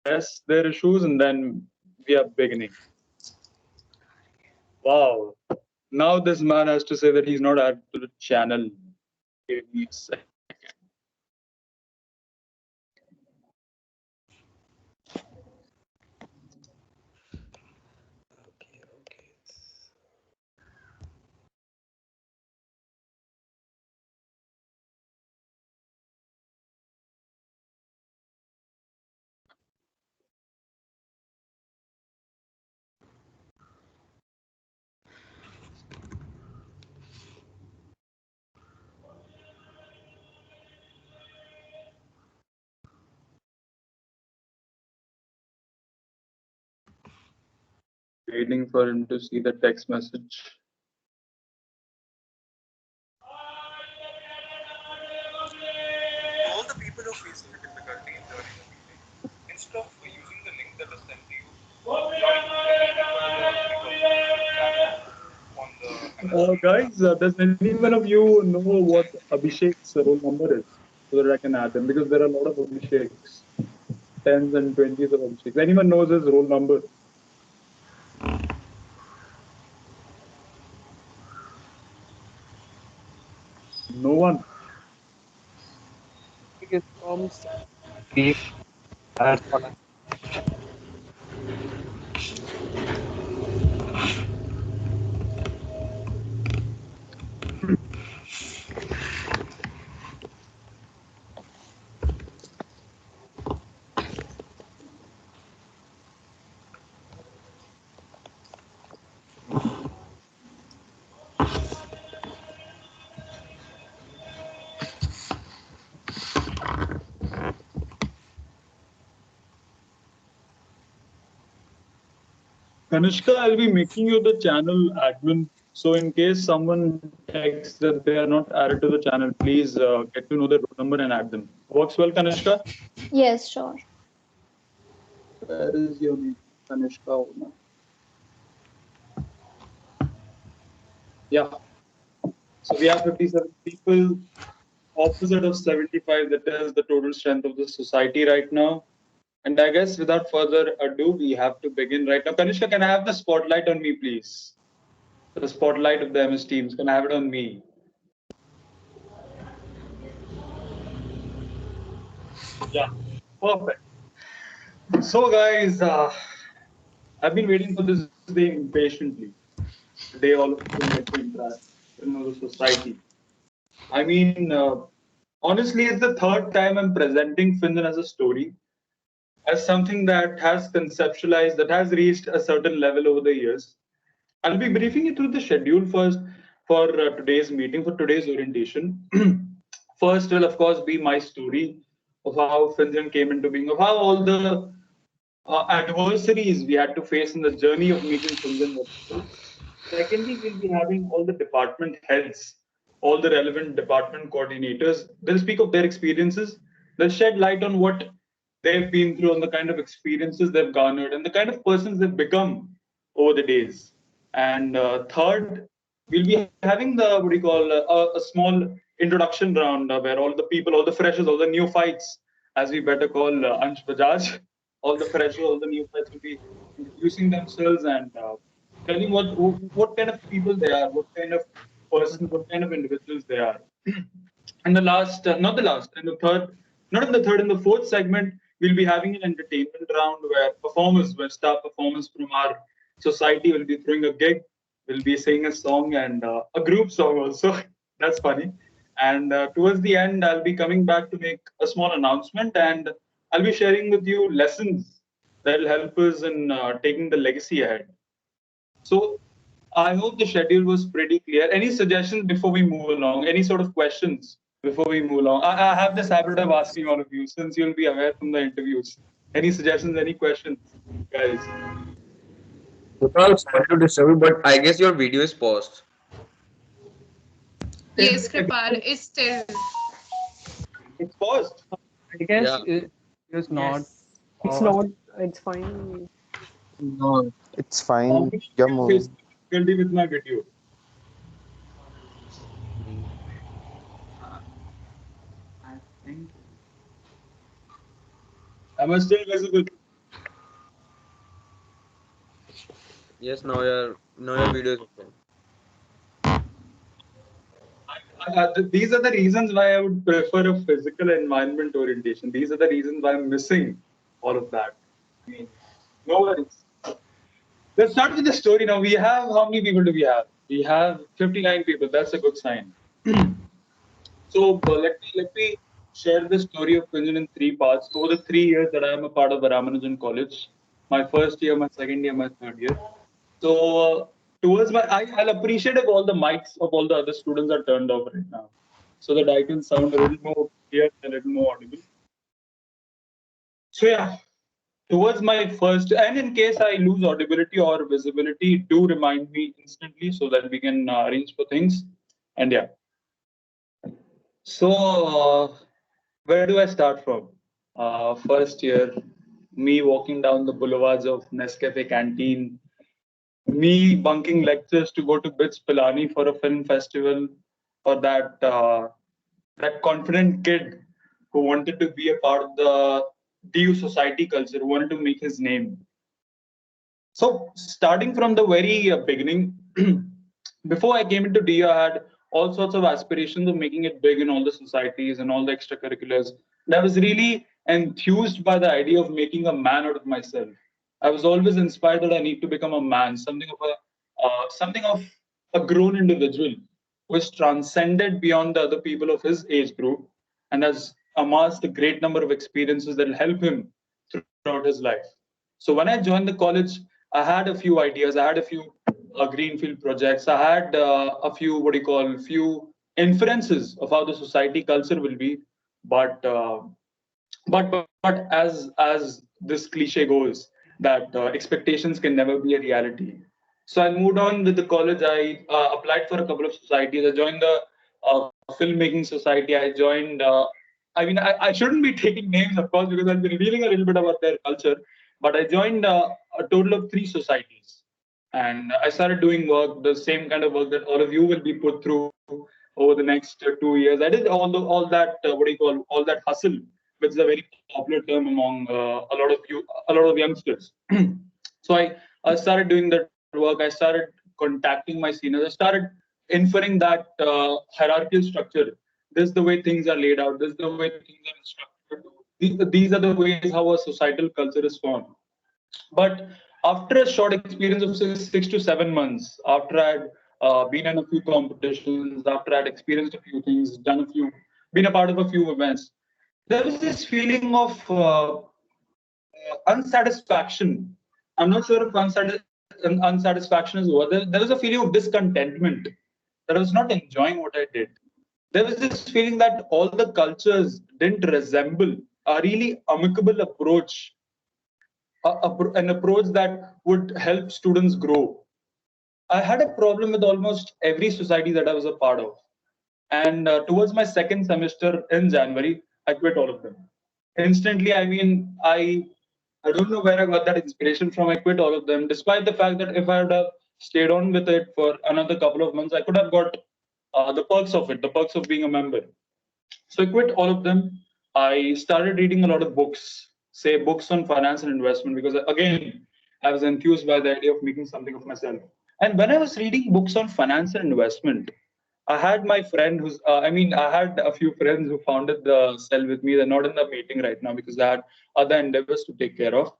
their issues, and then we are beginning. Wow. Now this man has to say that he's not added to the channel. Give me a second. Waiting for him to see the text message. All the people who are facing a difficulty in joining the meeting, instead of using the link that was sent to you, join on the Guys, does anyone of you know what Abhishek's roll number is? So that I can add him, because there are a lot of Abhisheks, tens and twenties of Abhisheks. Anyone knows his roll number? No one. It comes deep. That's what I Kanishka, I'll be making you the channel admin. So in case someone texts that they are not added to the channel, please get to know their roll number and add them. Works well, Kanishka? Yes, sure. Where is your name? Kanishka. Yeah. So we have 57 people, opposite of 75. That is the total strength of the society right now. And I guess without further ado, we have to begin right now. Kanishka, can I have the spotlight on me, please? The spotlight of the MS Teams. Can I have it on me? Yeah, perfect. So, guys, I've been waiting for this day impatiently. The day all of you will get to interact, the society. I mean, honestly, it's the third time I'm presenting Finjan as a story, as something that has conceptualized, that has reached a certain level over the years. I'll be briefing you through the schedule first for today's meeting, for today's orientation. First will, of course, be my story of how Finjan came into being, of how all the adversaries we had to face in the journey of making Finjan workable. Secondly, we'll be having all the department heads, all the relevant department coordinators. They'll speak of their experiences. They'll shed light on what they've been through, on the kind of experiences they've garnered, and the kind of persons they've become over the days. And third, we'll be having the what do you call a small introduction round where all the people, all the freshers, all the neophytes, as we better call Ansh Bajaj, all the freshers, all the neophytes will be introducing themselves and telling what kind of people they are, what kind of persons, what kind of individuals they are. And the last, not the last, and the third, not in the third, in the fourth segment, we'll be having an entertainment round where performers, where star performers from our society will be throwing a gig, will be singing a song and a group song also. That's funny. And towards the end, I'll be coming back to make a small announcement, and I'll be sharing with you lessons that will help us in taking the legacy ahead. So I hope the schedule was pretty clear. Any suggestions before we move along? Any sort of questions before we move along? I have this habit of asking all of you since you'll be aware from the interviews. Any suggestions, any questions, guys? Well, sorry to disturb you, but I guess your video is paused. Yes, Kripal is still. It's paused. I guess Yeah. it is not. It's Or not. It's fine. No, it's How fine. many You're of you face moving. difficulty with my video? I think. Am I still visible? Yes, now your video is okay. These are the reasons why I would prefer a physical environment orientation. These are the reasons why I'm missing all of that. I mean, no worries. Let's start with the story now. We have, how many people do we have? We have 59 people. That's a good sign. So let me share the story of Finjan in three parts. Over the 3 years that I am a part of Ramanujan College, my first year, my second year, my third year. So towards I'll appreciate if all the mics of all the other students are turned off right now, so that I can sound a little more clear and a little more audible. So yeah, towards my first, and in case I lose audibility or visibility, do remind me instantly so that we can arrange for things. And yeah, so where do I start from? First year, me walking down the boulevards of Nescafe canteen, me bunking lectures to go to BITS Pilani for a film festival, or that confident kid who wanted to be a part of the DU society culture, who wanted to make his name. So starting from the very beginning, before I came into DU, I had all sorts of aspirations of making it big in all the societies and all the extracurriculars. And I was really enthused by the idea of making a man out of myself. I was always inspired that I need to become a man, something of a grown individual who is transcended beyond the other people of his age group and has amassed a great number of experiences that will help him throughout his life. So when I joined the college, I had a few ideas. I had a few greenfield projects. I had a few, what do you call, few inferences of how the society culture will be. But but as this cliche goes, that expectations can never be a reality. So I moved on with the college. I applied for a couple of societies. I joined the filmmaking society. I joined. I shouldn't be taking names, of course, because I'll be revealing a little bit about their culture. But I joined a total of three societies, and I started doing work, the same kind of work that all of you will be put through over the next 2 years. I did all that what do you call, all that hustle, which is a very popular term among a lot of youngsters. So I started doing that work. I started contacting my seniors. I started inferring that hierarchical structure. This is the way things are laid out. This is the way things are instructed. These are the ways how a societal culture is formed. But after a short experience of 6 to 7 months, after I'd been in a few competitions, after I'd experienced a few things, been a part of a few events, there was this feeling of unsatisfaction. I'm not sure if unsatisfaction is over. There was a feeling of discontentment that I was not enjoying what I did. There was this feeling that all the cultures didn't resemble a really amicable approach, an approach that would help students grow. I had a problem with almost every society that I was a part of. And towards my second semester in January, I quit all of them. Instantly, I don't know where I got that inspiration from. I quit all of them, despite the fact that if I would have stayed on with it for another couple of months, I could have got the perks of it, the perks of being a member. So I quit all of them. I started reading a lot of books, say books on finance and investment, because again, I was enthused by the idea of making something of myself. And when I was reading books on finance and investment, I had my friend I had a few friends who founded the cell with me. They're not in the meeting right now because I had other endeavors to take care of.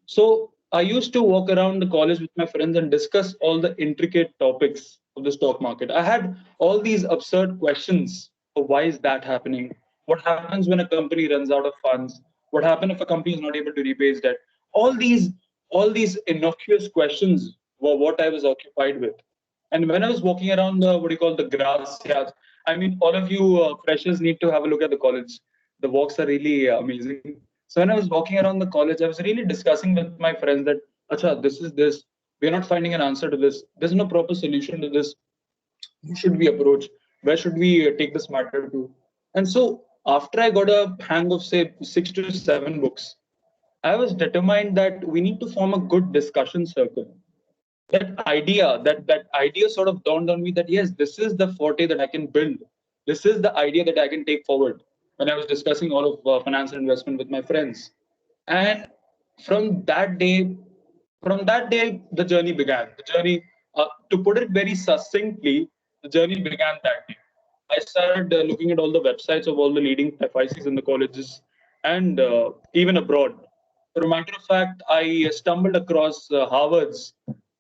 So I used to walk around the college with my friends and discuss all the intricate topics of the stock market. I had all these absurd questions of why is that happening? What happens when a company runs out of funds? What happens if a company is not able to repay its debt? All these, all these innocuous questions were what I was occupied with. And when I was walking around the what do you call the grass yards, I mean, all of you freshers need to have a look at the college. The walks are really amazing. So when I was walking around the college, I was really discussing with my friends that, Acha, this is this. We're not finding an answer to this. There's no proper solution to this. Who should we approach? Where should we take this matter to? And so after I got a hang of say 6 to 7 books, I was determined that we need to form a good discussion circle. That idea sort of dawned on me that yes, this is the forte that I can build. This is the idea that I can take forward when I was discussing all of finance and investment with my friends. And from that day, From that day, the journey began. The journey, to put it very succinctly, the journey began that day. I started looking at all the websites of all the leading FICs in the colleges and even abroad. For a matter of fact, I stumbled across Harvard's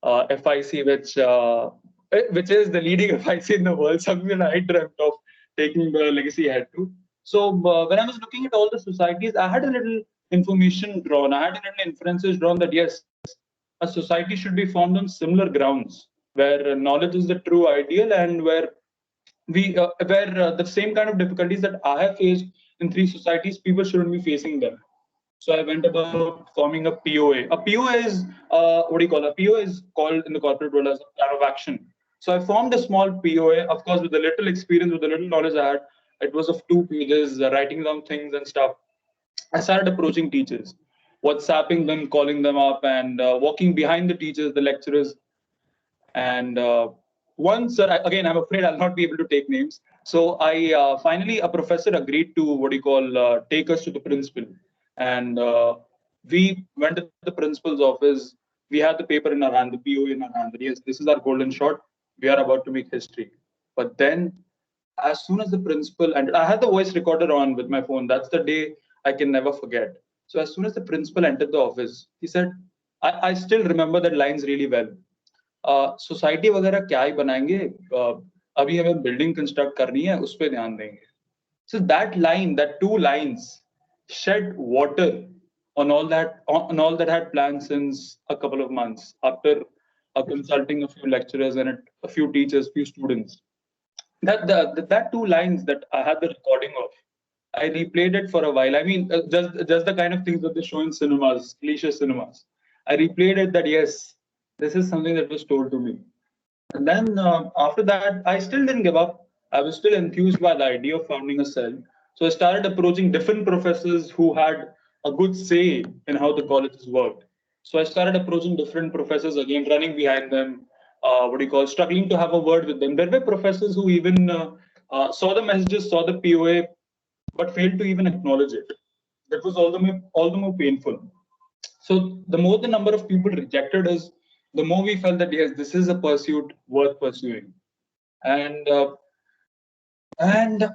FIC, which is the leading FIC in the world, something that I dreamt of taking the legacy ahead to. So when I was looking at all the societies, I had a little information drawn. I had a little inferences drawn that yes, a society should be formed on similar grounds, where knowledge is the true ideal, and where the same kind of difficulties that I have faced in three societies, people shouldn't be facing them. So I went about forming a POA. A POA is what do you call a POA is called in the corporate world as a plan of action. So I formed a small POA, of course, with the little experience, with the little knowledge I had. It was of 2 pages, writing down things and stuff. I started approaching teachers, WhatsApping them, calling them up, and walking behind the teachers, the lecturers. And once, again, I'm afraid I'll not be able to take names. So I finally, a professor agreed to what do you call take us to the principal, and we went to the principal's office. We had the paper in our hand, the POA in our hand. That yes, this is our golden shot. We are about to make history. But then, as soon as the principal entered, I had the voice recorder on with my phone. That's the day I can never forget. So as soon as the principal entered the office, he said, I still remember that lines really well. Society वगैरह क्या ही बनाएंगे, अभी हमें building construct करनी है, उस पर ध्यान देंगे. So that line, that 2 lines, shed water on all that had planned since a couple of months after consulting a few lecturers and a few teachers, few students. That 2 lines that I had the recording of, I replayed it for a while. I mean, just the kind of things that they show in cinemas, cliche cinemas. I replayed it that yes, this is something that was told to me. And then after that, I still didn't give up. I was still enthused by the idea of founding a cell. So I started approaching different professors who had a good say in how the colleges worked. So I started approaching different professors again, running behind them, what do you call, struggling to have a word with them. There were professors who even saw the messages, saw the POA, but failed to even acknowledge it. That was all the more painful. So the more the number of people rejected us, the more we felt that yes, this is a pursuit worth pursuing. And and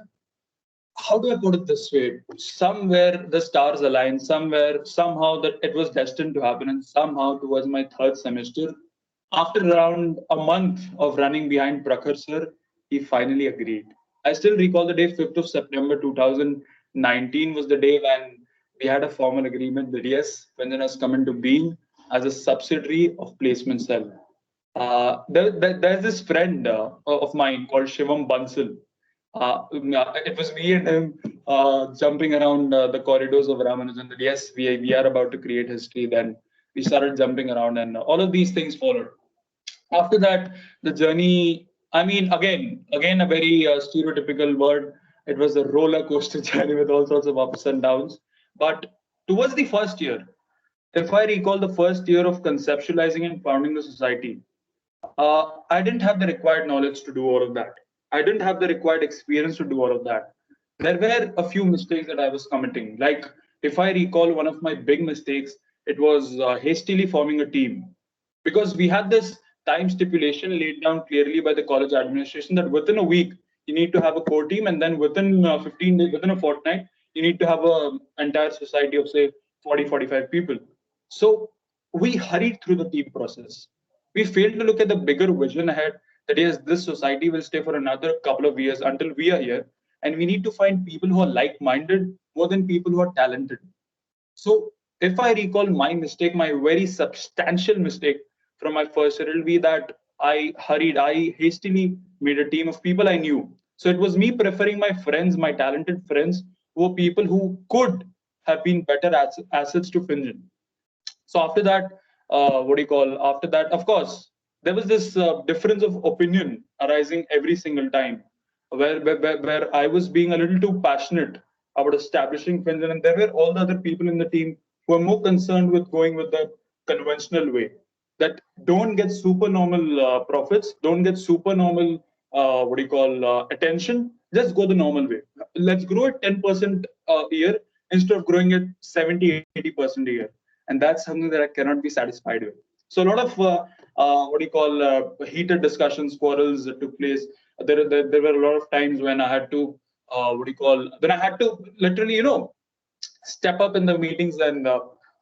how do I put it this way? Somewhere the stars aligned. Somewhere somehow that it was destined to happen, and somehow towards my third semester, after around a month of running behind Prakhar sir, he finally agreed. I still recall the day 5th of September 2019 was the day when we had a formal agreement that yes, Finjan has come into being as a subsidiary of Placement Cell. There's this friend of mine called Shivam Bansal. It was me and him jumping around the corridors of Ramanujan. That yes, we are about to create history. Then we started jumping around, and all of these things followed. After that, the journey. I mean, again, a very stereotypical word. It was a roller coaster journey with all sorts of ups and downs. But towards the first year, if I recall the first year of conceptualizing and founding the society, I didn't have the required knowledge to do all of that. I didn't have the required experience to do all of that. There were a few mistakes that I was committing. Like, if I recall one of my big mistakes, it was hastily forming a team. Because we had this time stipulation laid down clearly by the college administration that within a week, you need to have a core team, and then within 15 days, within a fortnight, you need to have an entire society of, say, 40, 45 people. So we hurried through the team process. We failed to look at the bigger vision ahead that yes, this society will stay for another couple of years until we are here. And we need to find people who are like minded more than people who are talented. So, if I recall my mistake, my very substantial mistake from my first year, it'll be that I hastily made a team of people I knew. So, it was me preferring my friends, my talented friends, who were people who could have been better assets to Finjan. So after that, what do you call? After that, of course, there was this difference of opinion arising every single time, where I was being a little too passionate about establishing Finland, and there were all the other people in the team who were more concerned with going with the conventional way. That don't get supernormal profits, don't get supernormal what do you call attention. Just go the normal way. Let's grow at 10% a year instead of growing at 70, 80% a year, and that's something that I cannot be satisfied with. So a lot of heated discussions, quarrels took place. There were a lot of times when I had to then I had to literally step up in the meetings and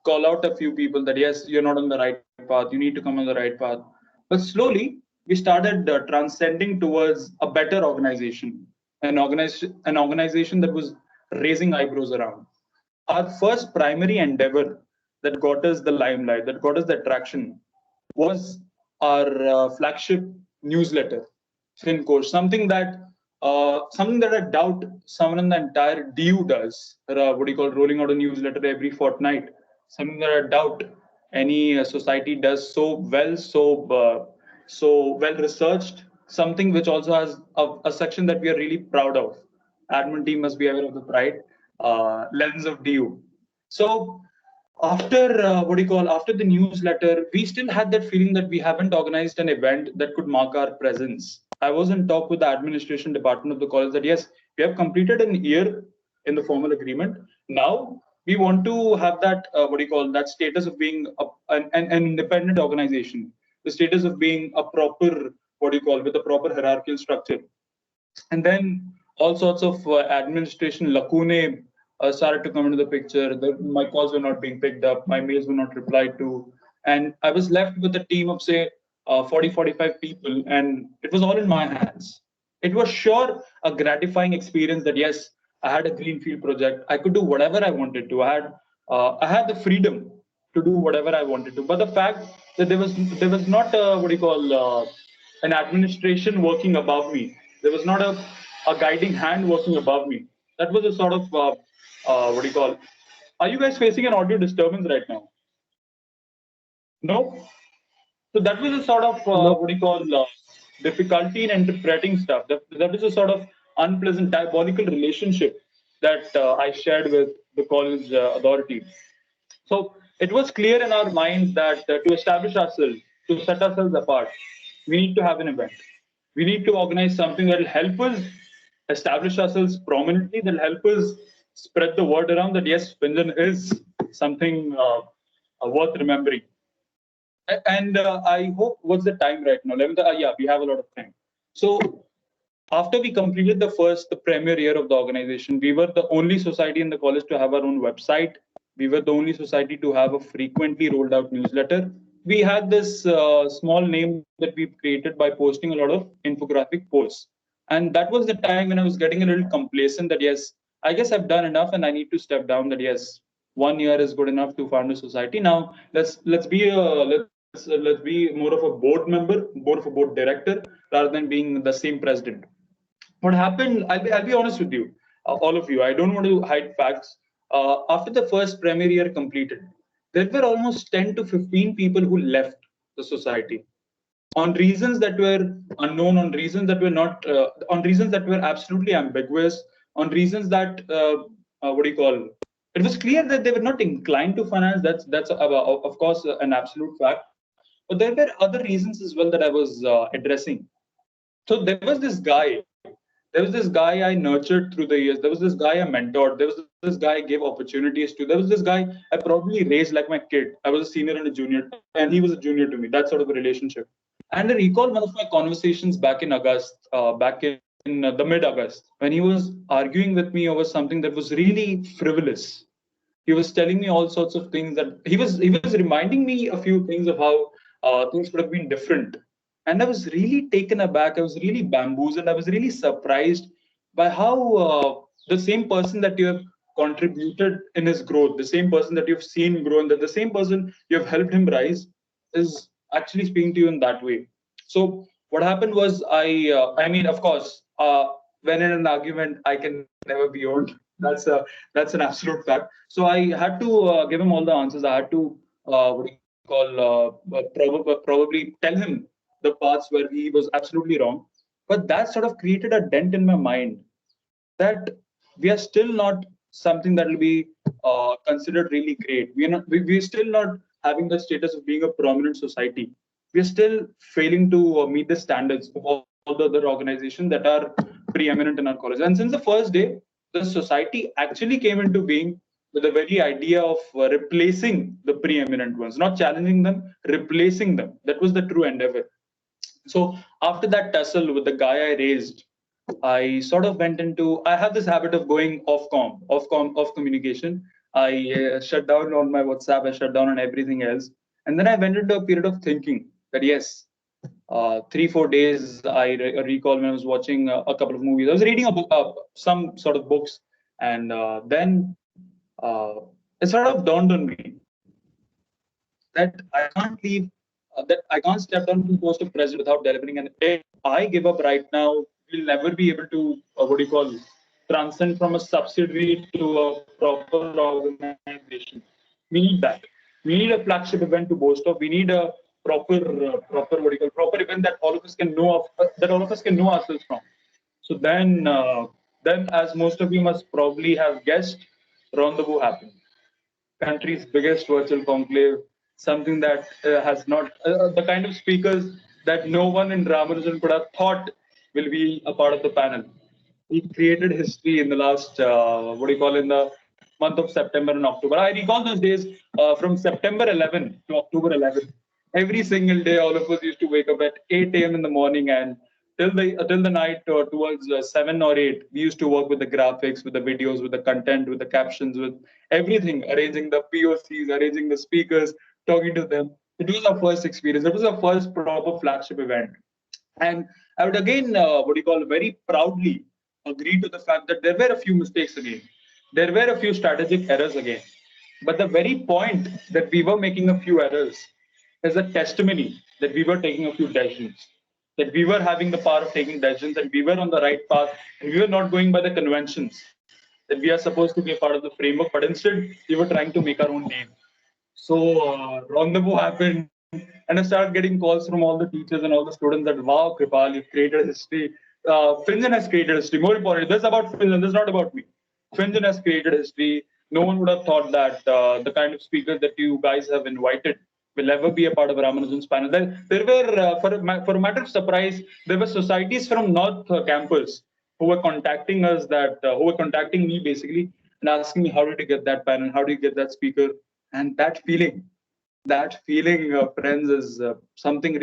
call out a few people that yes, you're not on the right path. You need to come on the right path. But slowly we started transcending towards a better organization, an organization that was raising eyebrows around. Our first primary endeavor that got us the limelight, that got us the attraction, was our flagship newsletter, FinCoach, something that I doubt someone in the entire DU does. What do you call rolling out a newsletter every fortnight? Something that I doubt any society does so well, so well researched. Something which also has a section that we are really proud of. Admin team must be aware of the pride lens of DU. So after after the newsletter, we still had that feeling that we haven't organized an event that could mark our presence. I was in talk with the administration department of the college that yes, we have completed an year in the formal agreement. Now we want to have that that status of being an independent organization, the status of being a proper with a proper hierarchical structure. And then all sorts of administration lacunae started to come into the picture. My calls were not being picked up, my mails were not replied to, and I was left with a team of say 40, 45 people, and it was all in my hands. It was sure a gratifying experience that yes, I had a greenfield project. I could do whatever I wanted to. I had the freedom to do whatever I wanted to. But the fact that there was not an administration working above me. There was not a guiding hand working above me. That was a sort of Are you guys facing an audio disturbance right now? No. So that was a sort of Nope. difficulty in interpreting stuff. That was a sort of unpleasant, diabolical relationship that I shared with the college authority. So it was clear in our minds that to establish ourselves, to set ourselves apart, we need to have an event. We need to organize something that will help us establish ourselves prominently, that will help us spread the word around that yes, Finjan is something worth remembering. And I hope, what's the time right now? 11, yeah, we have a lot of time. So after we completed the premier year of the organization, we were the only society in the college to have our own website. We were the only society to have a frequently rolled out newsletter. We had this small name that we created by posting a lot of infographic posts. And that was the time when I was getting a little complacent that yes, I guess I've done enough and I need to step down. That yes, 1 year is good enough to found a society. Now let's be more of a board member, more of a board director, rather than being the same president. What happened? I'll be honest with you, all of you. I don't want to hide facts. After the first premier year completed, there were almost 10 to 15 people who left the society on reasons that were unknown, on reasons that were not, on reasons that were absolutely ambiguous, on reasons that It was clear that they were not inclined to finance. That's of course an absolute fact. But there were other reasons as well that I was addressing. So there was this guy I nurtured through the years. There was this guy I mentored. There was this guy I gave opportunities to. There was this guy I probably raised like my kid. I was a senior and a junior, and he was a junior to me. That sort of a relationship. And I recall one of my conversations back in August, back in the mid-August, when he was arguing with me over something that was really frivolous. He was telling me all sorts of things that he was reminding me a few things of how things could have been different. And I was really taken aback. I was really bamboozled. I was really surprised by how the same person that you have contributed in his growth, the same person that you've seen grow, and that the same person you have helped him rise is actually speaking to you in that way. So what happened was I mean, of course, when in an argument, I can never be owned. That's an absolute fact. So I had to give him all the answers. I had to probably tell him the parts where he was absolutely wrong. But that sort of created a dent in my mind that we are still not something that will be considered really great. We're still not having the status of being a prominent society. We're still failing to meet the standards of all the other organizations that are preeminent in our college. And since the first day, the society actually came into being. with the very idea of replacing the preeminent ones, not challenging them, replacing them. That was the true endeavor. So after that tussle with the guy I raised, I sort of went into. I have this habit of going off communication. I shut down on my WhatsApp. I shut down on everything else, and then I went into a period of thinking that yes, 3 4 days recall when I was watching a couple of movies. I was reading a book, some sort of books, and then it sort of dawned on me that I can't leave, that I can't step down from the post of president without delivering. And if I give up right now, we'll never be able to, what do you call, transcend from a subsidiary to a proper organization. We need that. We need a flagship event to boast of. We need a proper, what do you call, proper event that all of us can know of, that all of us can know ourselves from. So then, as most of you must probably have guessed, rendezvous happened, country's biggest virtual conclave, something that has not, the kind of speakers that no one in Ramanujan could have thought will be a part of the panel. He created history in the last, what do you call, in the month of September and October. I recall those days from September 11 to October 11. Every single day, all of us used to wake up at 8 a.m. in the morning, and till the night towards 7 or 8, we used to work with the graphics, with the videos, with the content, with the captions, with everything, arranging the POCs, arranging the speakers, talking to them. It was our first experience. It was our first proper flagship event. And I would again, what do you call, very proudly agree to the fact that there were a few mistakes again. There were a few strategic errors again. But the very point that we were making a few errors is a testimony that we were taking a few decisions, that we were having the power of taking decisions, and we were on the right path, and we were not going by the conventions that we are supposed to be a part of the framework, but instead we were trying to make our own name. So rendezvous happened, and I started getting calls from all the teachers and all the students that, wow, Kripal, you've created history. Finjan has created history. More importantly, this is about Finjan, this is not about me. Finjan has created history. No one would have thought that the kind of speakers that you guys have invited will ever be a part of Ramanujan's panel. There were, for a matter of surprise, there were societies from North Campus who were contacting us, who were contacting me basically and asking me, how did you get that panel? How do you get that speaker? And that feeling, friends, is something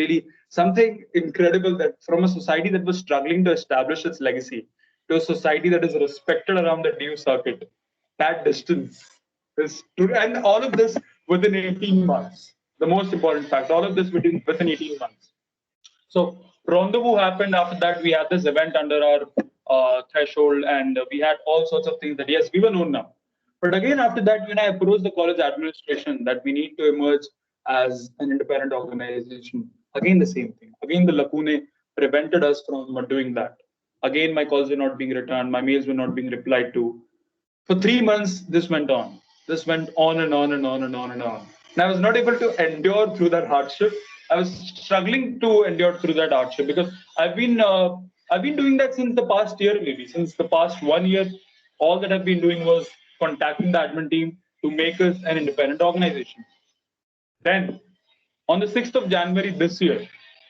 incredible, that from a society that was struggling to establish its legacy to a society that is respected around the DU circuit, that distance is true. And all of this within 18 months. The most important fact, all of this within 18 months. So rendezvous happened. After that, we had this event under our threshold, and we had all sorts of things that yes, we were known now. But again, after that, when I approached the college administration that we need to emerge as an independent organization, again the same thing. Again, the lacunae prevented us from doing that. Again, my calls were not being returned, my mails were not being replied to. For 3 months, this went on. This went on and on and on and on and on. And I was not able to endure through that hardship. I was struggling to endure through that hardship because I've been doing that since the past year, maybe since the past 1 year. All that I've been doing was contacting the admin team to make us an independent organization. Then, on the 6th of January this year,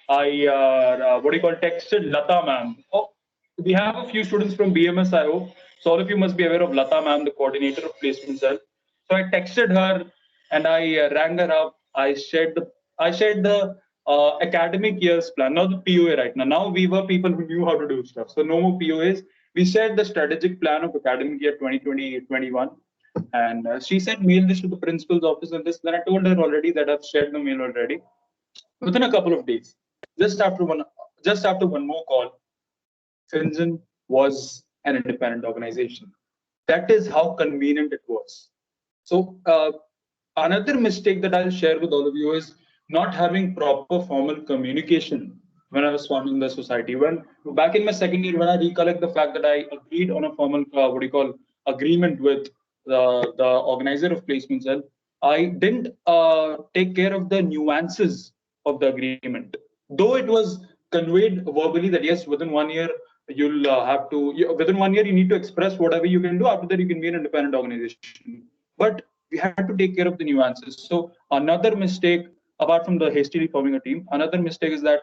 I what do you call, texted Lata ma'am. Oh, we have a few students from BMS, I hope. So all of you must be aware of Lata ma'am, the coordinator of placement cell. So I texted her and I rang her up. I shared the academic year's plan, not the POA right now. Now we were people who knew how to do stuff. So no more POAs. We shared the strategic plan of academic year 2020-21. And she said, mail this to the principal's office and this. Then I told her already that I've shared the mail already. Within a couple of days, just after one, just after one more call, Finjan was an independent organization. That is how convenient it was. So another mistake that I'll share with all of you is not having proper formal communication when I was forming the society. When back in my second year, when I recollect the fact that I agreed on a formal, what do you call, agreement with the organizer of placement cell, I didn't take care of the nuances of the agreement. Though it was conveyed verbally that yes, within 1 year you'll within 1 year you need to express whatever you can do. After that, you can be an independent organization. But we had to take care of the nuances. So another mistake, apart from the hastily forming a team, another mistake is that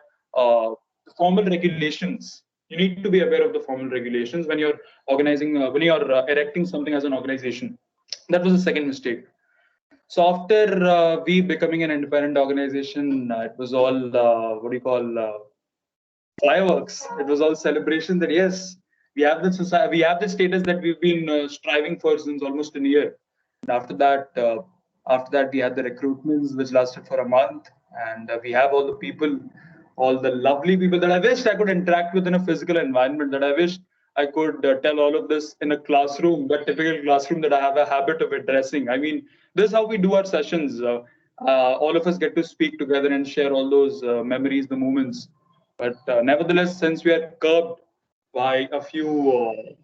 formal regulations. You need to be aware of the formal regulations when you're organizing, when you're erecting something as an organization. That was the second mistake. So after we becoming an independent organization, it was all what do you call fireworks. It was all celebration that yes, we have the society, we have the status that we've been striving for since almost a year. And after that, we had the recruitments which lasted for a month, and we have all the people, all the lovely people that I wished I could interact with in a physical environment. That I wish I could tell all of this in a classroom, that typical classroom that I have a habit of addressing. I mean, this is how we do our sessions. All of us get to speak together and share all those memories, the moments. But nevertheless, since we are curbed by a few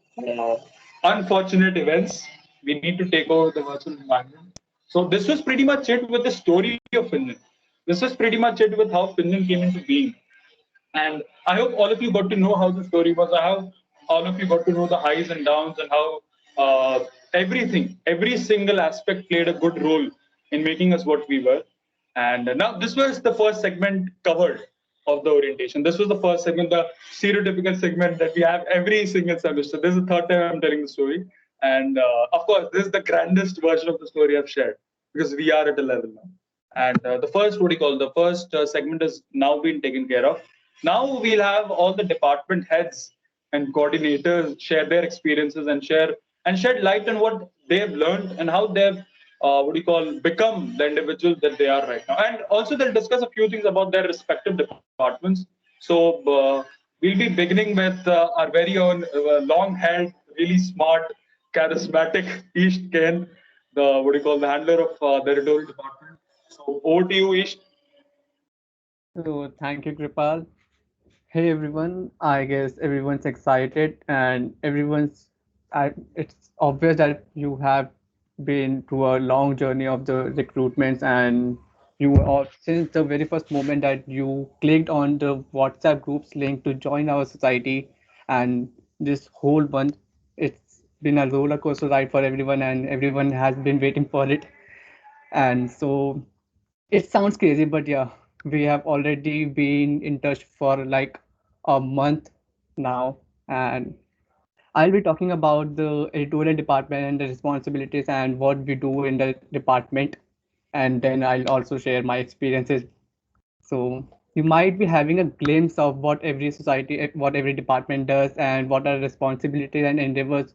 unfortunate events, we need to take over the virtual environment. So this was pretty much it with the story of Finland. This was pretty much it with how Finland came into being. And I hope all of you got to know how the story was. I hope all of you got to know the highs and downs and how everything, every single aspect played a good role in making us what we were. And now this was the first segment covered of the orientation. This was the first segment, the stereotypical segment that we have every single semester. This is the third time I'm telling the story. And of course, this is the grandest version of the story I've shared because we are at a level now. And the first, what do you call, the first segment has now been taken care of. Now we'll have all the department heads and coordinators share their experiences and shed light on what they've learned and how they've what do you call become the individuals that they are right now. And also they'll discuss a few things about their respective departments. So we'll be beginning with our very own long-haired, really smart, charismatic East Ken, the what do you call the handler of the editorial department. So over to you, East. So thank you, Kripal. Hey everyone, I guess everyone's excited and it's obvious that you have been through a long journey of the recruitments and you all since the very first moment that you clicked on the WhatsApp groups link to join our society and this whole month it's been a roller coaster ride for everyone and everyone has been waiting for it. And so it sounds crazy, but yeah, we have already been in touch for like a month now, and I'll be talking about the editorial department and the responsibilities and what we do in the department, and then I'll also share my experiences. So you might be having a glimpse of what every society, what every department does, and what are responsibilities and endeavors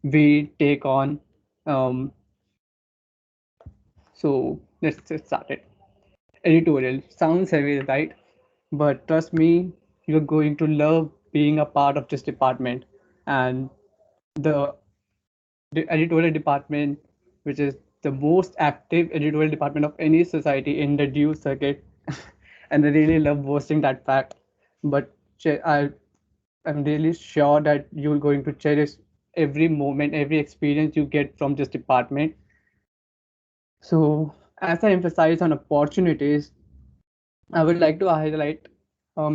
we take on. Um, so let's get started. Editorial sounds heavy, right? But trust me, you're going to love being a part of this department. And the, the editorial department, which is the most active editorial department of any society in the due circuit, and I really love boasting that fact. But I'm really sure that you're going to cherish every moment, every experience you get from this department. So, as I emphasize on opportunities, I would like to highlight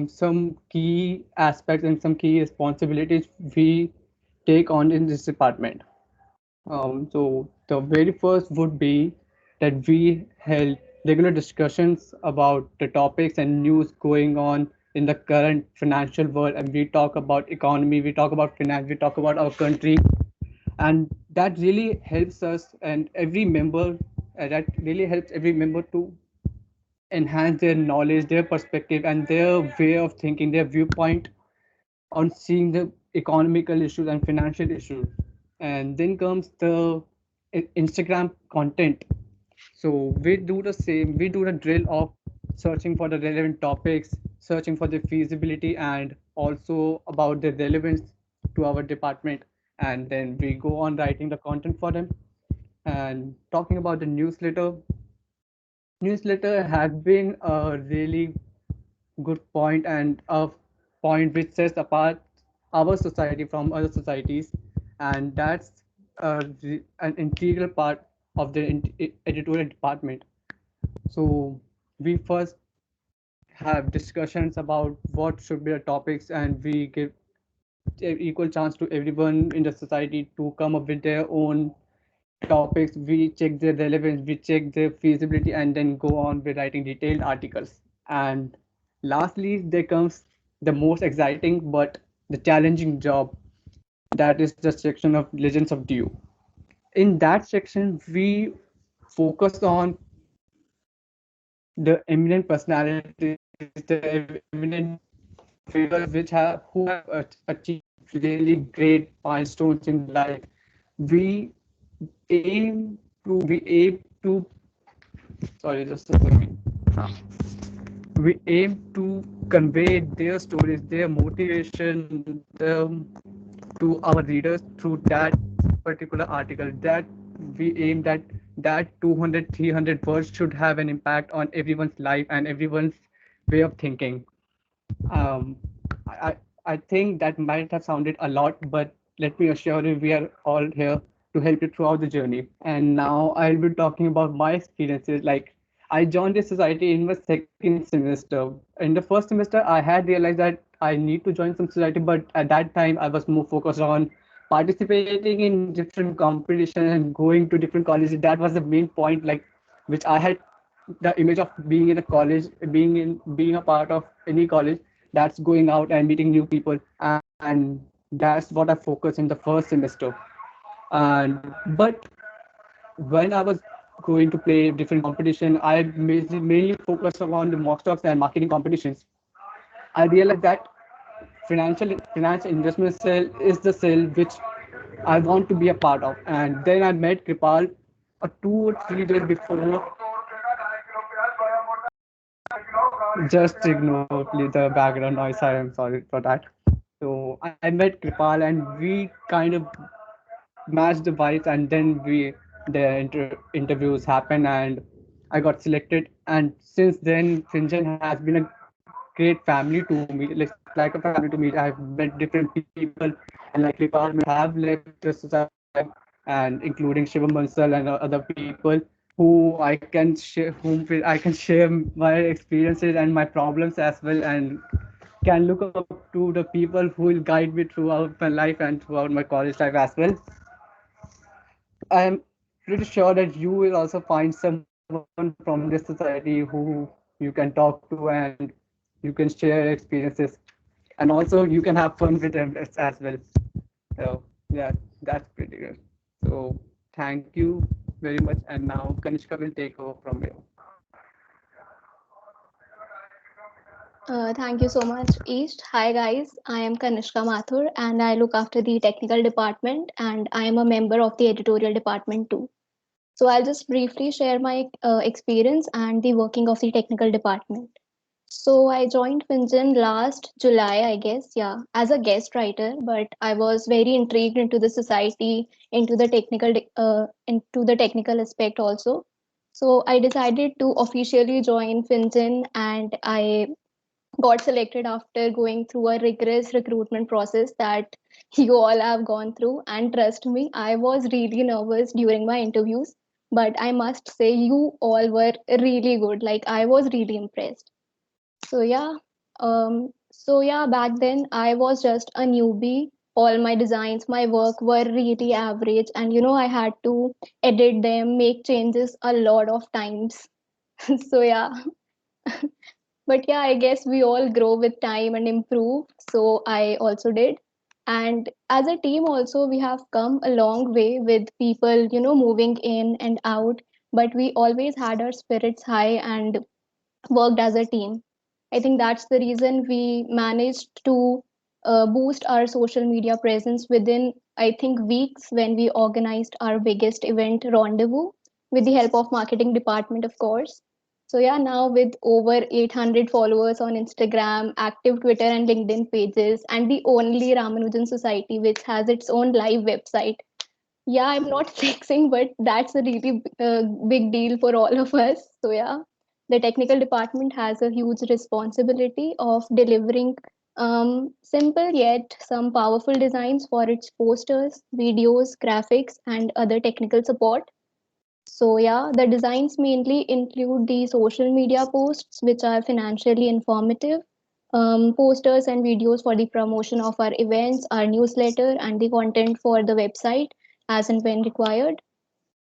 some key aspects and some key responsibilities we take on in this department. So the very first would be that we held regular discussions about the topics and news going on in the current financial world, and we talk about economy, we talk about finance, we talk about our country, and that really helps us and every member. That really helps every member to enhance their knowledge, their perspective, and their way of thinking, their viewpoint on seeing the economical issues and financial issues. And then comes the Instagram content. So we do the same, we do the drill of searching for the relevant topics, searching for the feasibility and also about the relevance to our department. And then we go on writing the content for them. And talking about the newsletter has been a really good point and a point which sets apart our society from other societies, and that's an integral part of the editorial department. So we first have discussions about what should be the topics, and we give equal chance to everyone in the society to come up with their own topics. We check their relevance, we check their feasibility, and then go on with writing detailed articles. And lastly, there comes the most exciting but the challenging job, that is the section of Legends of Dew. in that section, we focus on the eminent personalities, the eminent figures which have who have achieved really great milestones in life. We aim we aim to sorry, just a second. We aim to convey their stories, their motivation, to our readers through that particular article. That we aim that 200, 300 words should have an impact on everyone's life and everyone's way of thinking. Um, I, I think that might have sounded a lot, but let me assure you, we are all here to help you throughout the journey. And now I'll be talking about my experiences. Like, I joined this society in my second semester. In the first semester, I had realized that I need to join some society, but at that time, I was more focused on participating in different competitions and going to different colleges. That was the main point, like, which I had the image of being in a college, being a part of any college that's going out and meeting new people, and that's what I focused in the first semester. And but when I was going to play different competition, I mainly focused on the mock stocks and marketing competitions. I realized that financial investment cell is the cell which I want to be a part of. And then I met Kripal 2 or 3 days before. Just ignore please the background noise. I am sorry for that. So I met Kripal and we kind of matched the vibes, and then interviews happened and I got selected. And since then, Finjan has been a great family to me, like a family to me. I've met different people, and like Kripal may have left the society, and including Shivam Bansal and other people who I can share my experiences and my problems as well, and can look up to the people who will guide me throughout my life and throughout my college life as well. I am pretty sure that you will also find someone from this society who you can talk to and you can share experiences, and also you can have fun with them as well. So yeah, that's pretty good. So thank you very much, and now Kanishka will take over from here. Thank you so much, East. Hi, guys. I am Kanishka Mathur and I look after the technical department and I am a member of the editorial department too. So, I'll just briefly share my experience and the working of the technical department. So, I joined Finjan last July, I guess, yeah, as a guest writer, but I was very intrigued into the society, into the technical aspect also. So, I decided to officially join Finjan and I got selected after going through a rigorous recruitment process that you all have gone through. And trust me, I was really nervous during my interviews, but I must say, you all were really good. Like, I was really impressed. So, yeah. Back then I was just a newbie. All my designs, my work were really average, and I had to edit them, make changes a lot of times. So, yeah, but yeah, I guess we all grow with time and improve. So I also did. And as a team, also, we have come a long way with people, moving in and out. But we always had our spirits high and worked as a team. I think that's the reason we managed to boost our social media presence within, I think, weeks when we organized our biggest event, Rendezvous, with the help of marketing department, of course. So yeah, now with over 800 followers on Instagram, active Twitter and LinkedIn pages, and the only Ramanujan Society, which has its own live website. Yeah, I'm not flexing, but that's a really big deal for all of us. So yeah, the technical department has a huge responsibility of delivering simple yet some powerful designs for its posters, videos, graphics, and other technical support. So yeah, the designs mainly include the social media posts, which are financially informative, posters and videos for the promotion of our events, our newsletter, and the content for the website as and when required.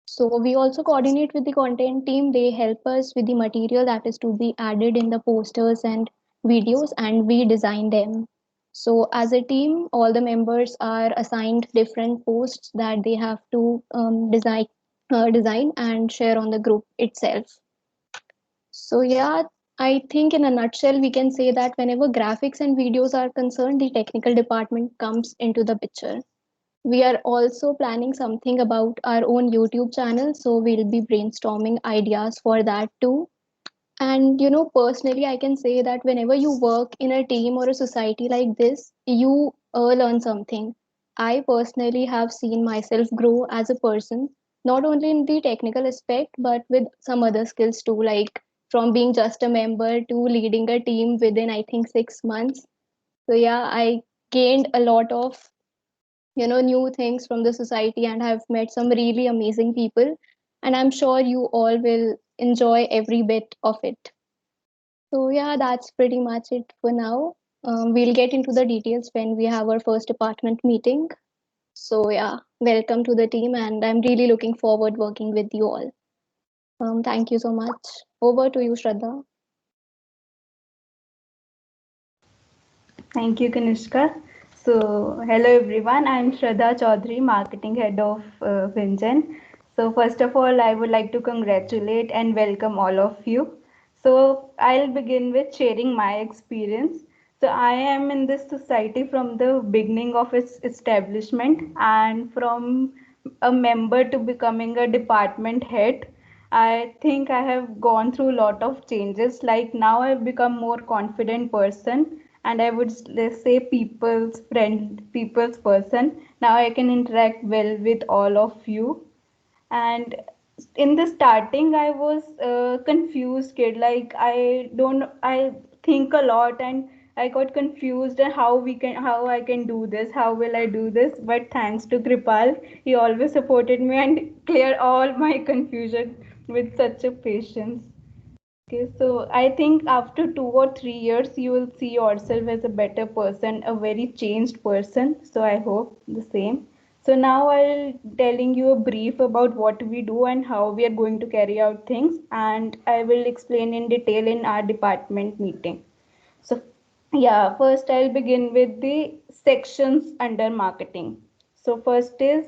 So we also coordinate with the content team. They help us with the material that is to be added in the posters and videos, and we design them. So as a team, all the members are assigned different posts that they have to design and share on the group itself. So yeah, I think in a nutshell, we can say that whenever graphics and videos are concerned, the technical department comes into the picture. We are also planning something about our own YouTube channel, so we'll be brainstorming ideas for that too. And personally, I can say that whenever you work in a team or a society like this, you learn something. I personally have seen myself grow as a person, not only in the technical aspect, but with some other skills too, like from being just a member to leading a team within, I think, 6 months. So, yeah, I gained a lot of new things from the society and have met some really amazing people. And I'm sure you all will enjoy every bit of it. So, yeah, that's pretty much it for now. We'll get into the details when we have our first department meeting. So, yeah, welcome to the team, and I'm really looking forward working with you all. Thank you so much. Over to you, Shraddha. Thank you, Kanishka. So, hello everyone. I'm Shraddha Chaudhary, Marketing Head of Finjan. So, first of all, I would like to congratulate and welcome all of you. So, I'll begin with sharing my experience. So, I am in this society from the beginning of its establishment, and from a member to becoming a department head. I think I have gone through a lot of changes. Like now I've become more confident person, and I would say people's friend, people's person. Now I can interact well with all of you. And in the starting I was confused kid, like I think a lot, and I got confused and how I can do this, how will I do this. But thanks to Kripal, he always supported me and cleared all my confusion with such a patience. Okay, so I think after 2 or 3 years, you will see yourself as a better person, a very changed person. So I hope the same. So now I'll telling you a brief about what we do and how we are going to carry out things, and I will explain in detail in our department meeting. So, yeah, first I'll begin with the sections under marketing. So, first is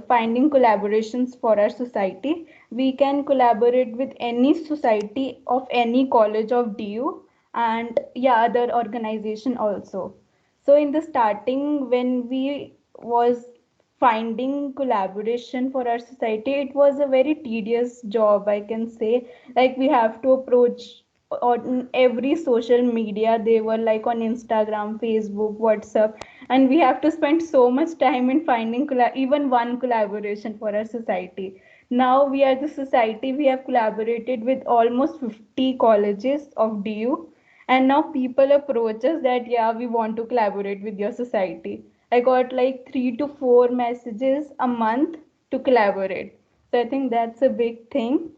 finding collaborations for our society. We can collaborate with any society of any college of DU and yeah, other organization also. So, in the starting, when we was finding collaboration for our society, it was a very tedious job, I can say. Like we have to approach on every social media. They were like on Instagram, Facebook, WhatsApp, and we have to spend so much time in finding even one collaboration for our society. Now we are the society, we have collaborated with almost 50 colleges of DU, and now people approach us that yeah, we want to collaborate with your society. I got like 3 to 4 messages a month to collaborate. So I think that's a big thing.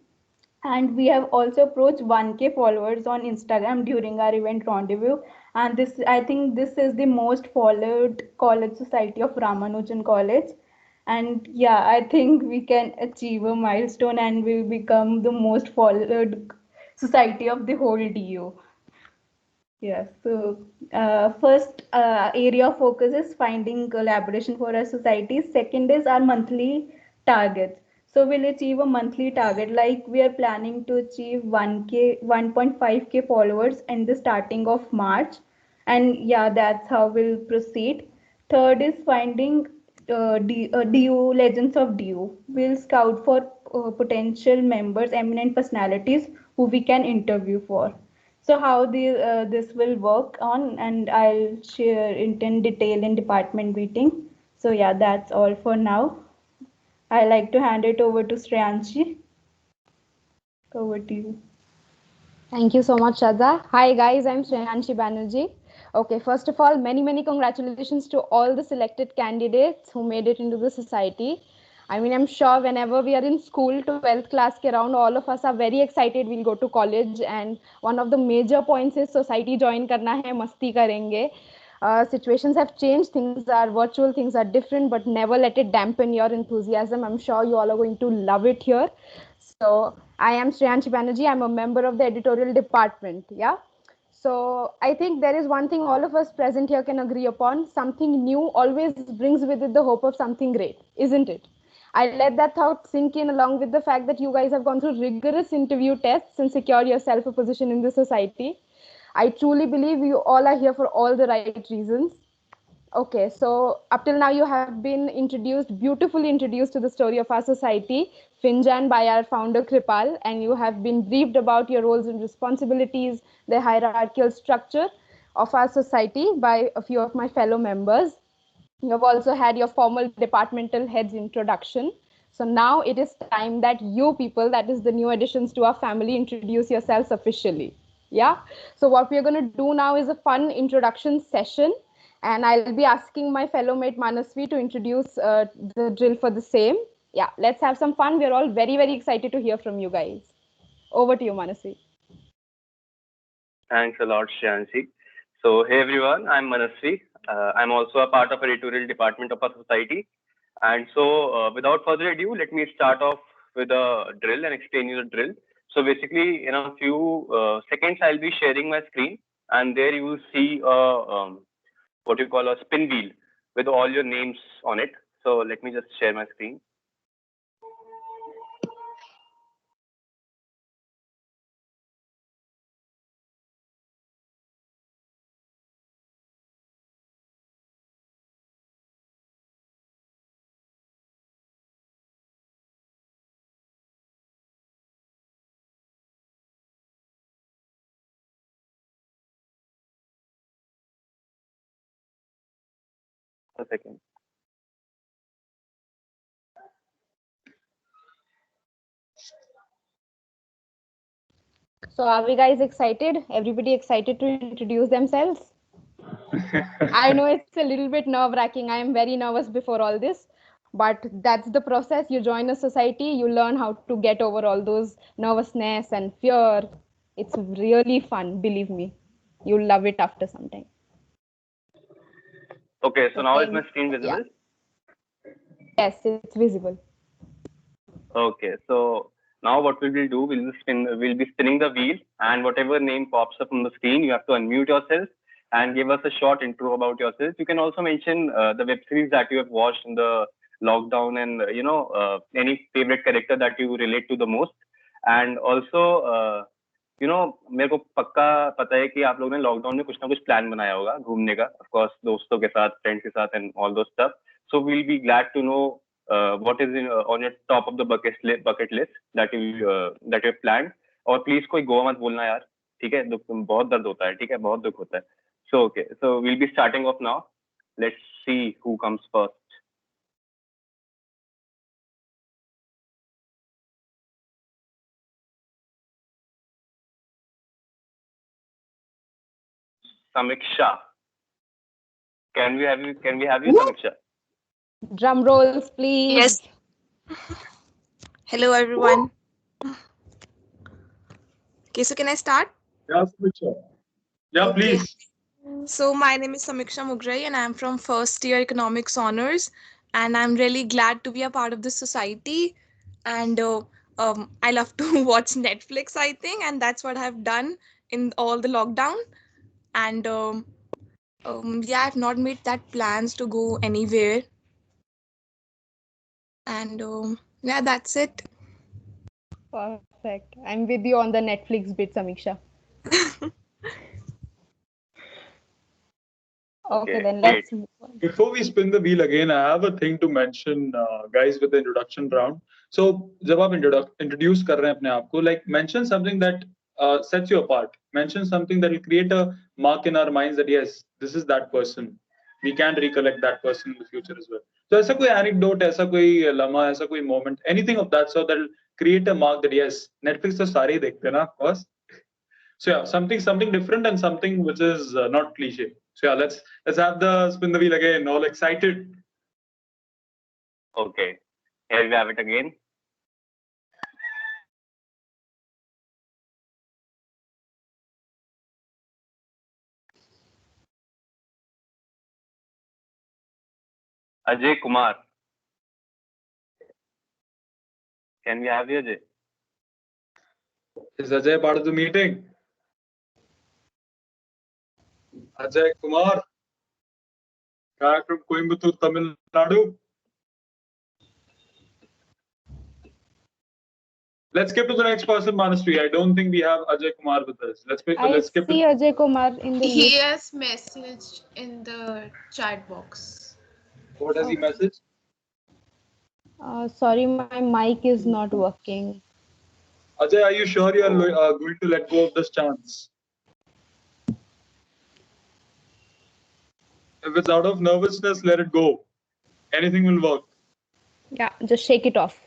And we have also approached 1K followers on Instagram during our event rendezvous, and this, I think this is the most followed college society of Ramanujan college. And yeah, I think we can achieve a milestone and we will become the most followed society of the whole DU. Yeah, so first area of focus is finding collaboration for our society. Second is our monthly targets. So we'll achieve a monthly target. Like we are planning to achieve 1K, 1.5K followers in the starting of March. And yeah, that's how we'll proceed. Third is finding DU, Legends of DU. We'll scout for potential members, eminent personalities who we can interview for. So how this will work on, and I'll share it in detail in department meeting. So yeah, that's all for now. I like to hand it over to Shreyanshi. Over to you. Thank you so much, Shraddha. Hi, guys. I'm Shreyanshi Banerjee. Okay, first of all, many congratulations to all the selected candidates who made it into the society. I mean, I'm sure whenever we are in school, 12th class ke around, all of us are very excited. We'll go to college, and one of the major points is society join karna hai, masti karenge. Situations have changed, things are virtual, things are different, but never let it dampen your enthusiasm. I'm sure you all are going to love it here. So I am Shreyanshi Banerjee. I'm a member of the editorial department. Yeah. So I think there is one thing all of us present here can agree upon. Something new always brings with it the hope of something great, isn't it? I let that thought sink in along with the fact that you guys have gone through rigorous interview tests and secured yourself a position in the society. I truly believe you all are here for all the right reasons. Okay, so up till now you have been introduced, beautifully introduced to the story of our society, Finjan by our founder Kripal, and you have been briefed about your roles and responsibilities, the hierarchical structure of our society by a few of my fellow members. You have also had your formal departmental heads introduction. So now it is time that you people, that is the new additions to our family, introduce yourselves officially. Yeah. So what we are going to do now is a fun introduction session. And I'll be asking my fellow mate Manasvi to introduce the drill for the same. Yeah, let's have some fun. We're all very, very excited to hear from you guys. Over to you, Manasvi. Thanks a lot, Shyanshi. So, hey everyone, I'm Manasvi. I'm also a part of a editorial department of our society. And so, without further ado, let me start off with a drill and explain you the drill. So, basically, in a few seconds, I'll be sharing my screen, and there you will see what you call a spin wheel with all your names on it. So, let me just share my screen. A second. So are we guys excited? Everybody excited to introduce themselves? I know it's a little bit nerve wracking. I am very nervous before all this, but that's the process. You join a society, you learn how to get over all those nervousness and fear. It's really fun, believe me. You'll love it after some time. Okay, so now is my Thanks. screen Yeah. visible? Yes, it's visible. Okay, so now what we will do, we'll be spinning the wheel, and whatever name pops up on the screen, you have to unmute yourself and give us a short intro about yourself. You can also mention the web series that you have watched in the lockdown, and any favorite character that you relate to the most. And also, मेरे को पक्का पता है कि आप लोगों ने lockdown में कुछ ना कुछ प्लान बनाया होगा घूमने का, ऑफ कोर्स दोस्तों के साथ, फ्रेंड्स के साथ, एंड ऑल दो stuff. So we'll be glad to know what is on your top of the bucket list that you have planned. और प्लीज कोई गोवा मत बोलना यार, ठीक है? दुख बहुत दर्द होता है, ठीक है? बहुत दुख होता है. So okay, so we'll be starting off now. Let's see who comes first. Samiksha. Can we have you, Samiksha? Drum rolls, please. Yes. Hello, everyone. Okay, so can I start? Yeah, Samiksha. Yeah, Okay. please. So my name is Samiksha Mugrai, and I'm from first year economics honors, and I'm really glad to be a part of this society. And I love to watch Netflix, I think, and that's what I've done in all the lockdown. And yeah, I've not made that plans to go anywhere. And yeah, that's it. Perfect. I'm with you on the Netflix bit, Samiksha. Okay, then let's move on. Before we spin the wheel again, I have a thing to mention, guys, with the introduction round. So, जब आप introduce कर रहे हैं अपने आप को, like mention something that sets you apart. Mention something that will create a mark in our minds that yes, this is that person. We can recollect that person in the future as well. So, ऐसा कोई anecdote, ऐसा कोई लम्हा, ऐसा कोई moment, anything of that sort that will create a mark that yes, Netflix तो सारे ही देखते हैं ना, of course. So yeah, something different and something which is not cliche. So yeah, let's have the spin the wheel again. All excited. Okay, here we have it again. Ajay Kumar. Can we have you, Ajay? Is Ajay part of the meeting? Ajay Kumar, guy from Coimbatore, Tamil Nadu. Let's skip to the next person, Manasri. I don't think we have Ajay Kumar with us. Let's I skip see it. Ajay Kumar in the He list. has messaged in the chat box. What has he Okay. messaged? Sorry, my mic is not working. Ajay, are you sure you are going to let go of this chance? If it's out of nervousness, let it go. Anything will work. Yeah, just shake it off.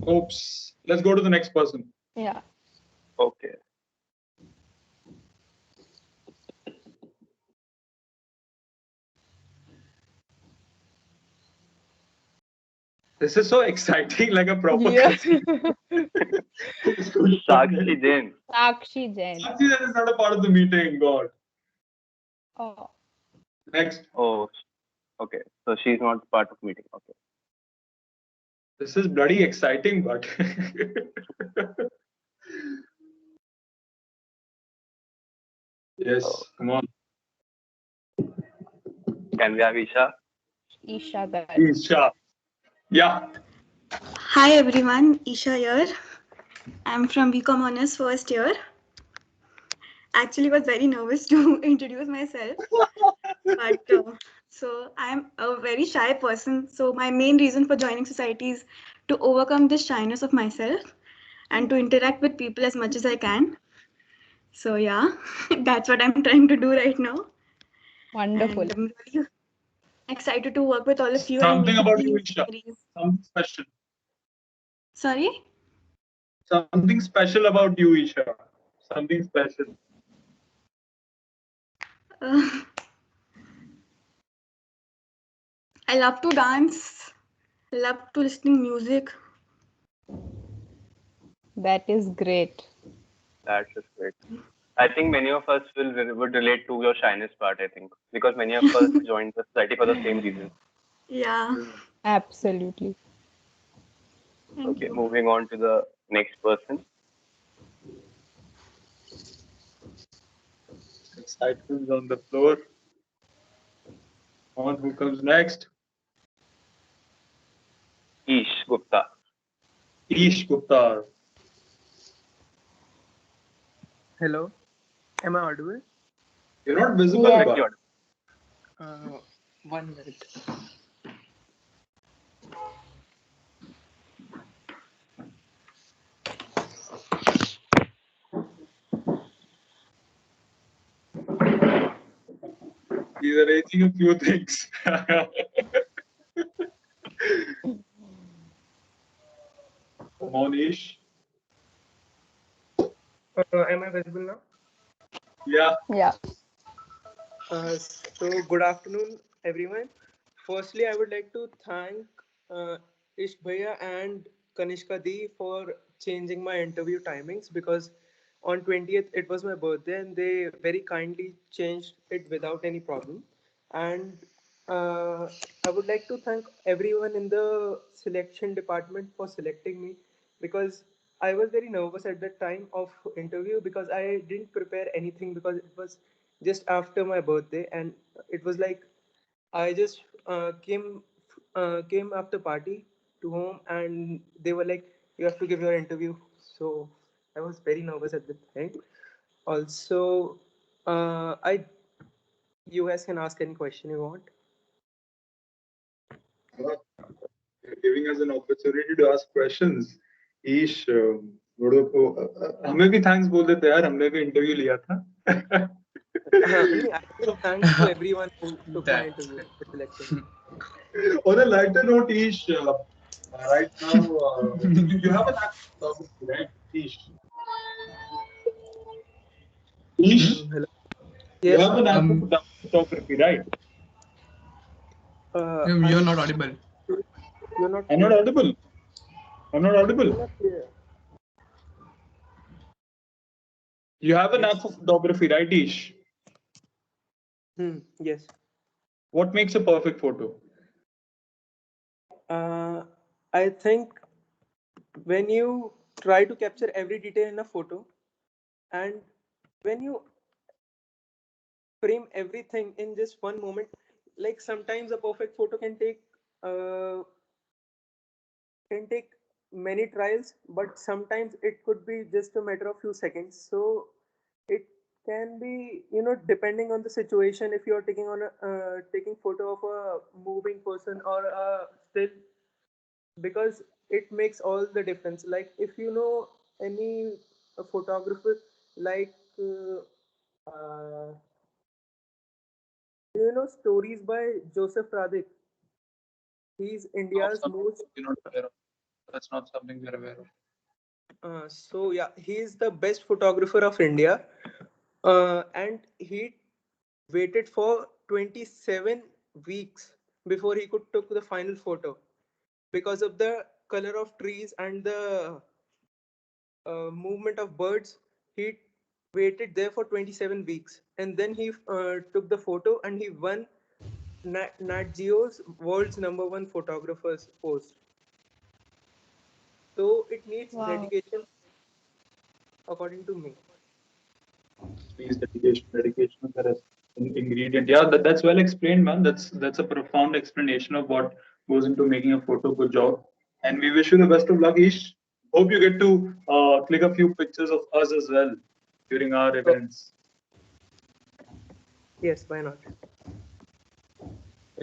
Oops. Let's go to the next person. Yeah. Okay. This is so exciting, like a proper Yeah. casino. Sakshi Jain. Sakshi Jain. Sakshi Jain is not a part of the meeting, God. Oh. Next. Oh, okay. So she's not part of meeting. Okay. This is bloody exciting, but yes, Oh. come on. Can we have Isha? Isha Gar. Isha. Yeah. Hi everyone, Isha here. I'm from BCom Honors first year. Actually, was very nervous to introduce myself, but so I'm a very shy person. So my main reason for joining society is to overcome this shyness of myself and to interact with people as much as I can. So yeah, that's what I'm trying to do right now. Wonderful. And I'm really excited to work with all of you and Something make about you, these Isha. series. Something special. Sorry? Something special about you, Isha. Something special. Uh, I love to dance. Love to listening music. That is great. That's just great. I think many of us would relate to your shyness part, I think, because many of us joined the society for the same reason. Yeah. Absolutely. Thank Okay, you. moving on to the next person. Excitement on the floor. On who comes next? Ish Gupta. Ish Gupta. Hello, am I audible? You're not visible, Yeah. but Uh, 1 minute. he's arranging a few things. Come on, Ish. Am I visible now? Yeah. Yeah. So good afternoon, everyone. Firstly, I would like to thank Ish Bhaiya and Kanishka Di for changing my interview timings because on 20th it was my birthday and they very kindly changed it without any problem. And I would like to thank everyone in the selection department for selecting me because I was very nervous at the time of interview because I didn't prepare anything because it was just after my birthday and it was like I just came after party to home and they were like you have to give your interview, so I was very nervous at the time. Also, I you guys can ask any question you want. You're giving us an opportunity to ask questions. ईश बड़ों को हमें भी thanks बोल देते यार, हमने भी interview लिया था. I give thanks to everyone who took my interview for selection. On a lighter note, Ish, right now you have an active photography, right? Ish. Ish, Hello. you Yes. have an active photography, right? You're not audible. You're not. I'm not audible. I'm not audible. You're not clear. You have an app for photography, right, Ish? Yes. What makes a perfect photo? I think when you try to capture every detail in a photo, and when you frame everything in just one moment, like sometimes a perfect photo uh, can take many trials, but sometimes it could be just a matter of few seconds. So it can be, depending on the situation, if you're taking photo of a moving person or a still, because it makes all the difference. Like if you know any photographer, like do you know stories by Joseph Radhik? He's Not India's something most we're not aware of. That's not something we're aware of. so yeah, he is the best photographer of India, and he waited for 27 weeks before he could took the final photo because of the color of trees and the movement of birds. He waited there for 27 weeks, and then he took the photo and he won Nat Geo's world's #1 photographers post. So it needs Wow. dedication, according to me. Please, dedication is the ingredient. Yeah, that's well explained, man. That's a profound explanation of what goes into making a photo. Good job, and we wish you the best of luck, Ish. Hope you get to click a few pictures of us as well during our Oh, events. yes, why not?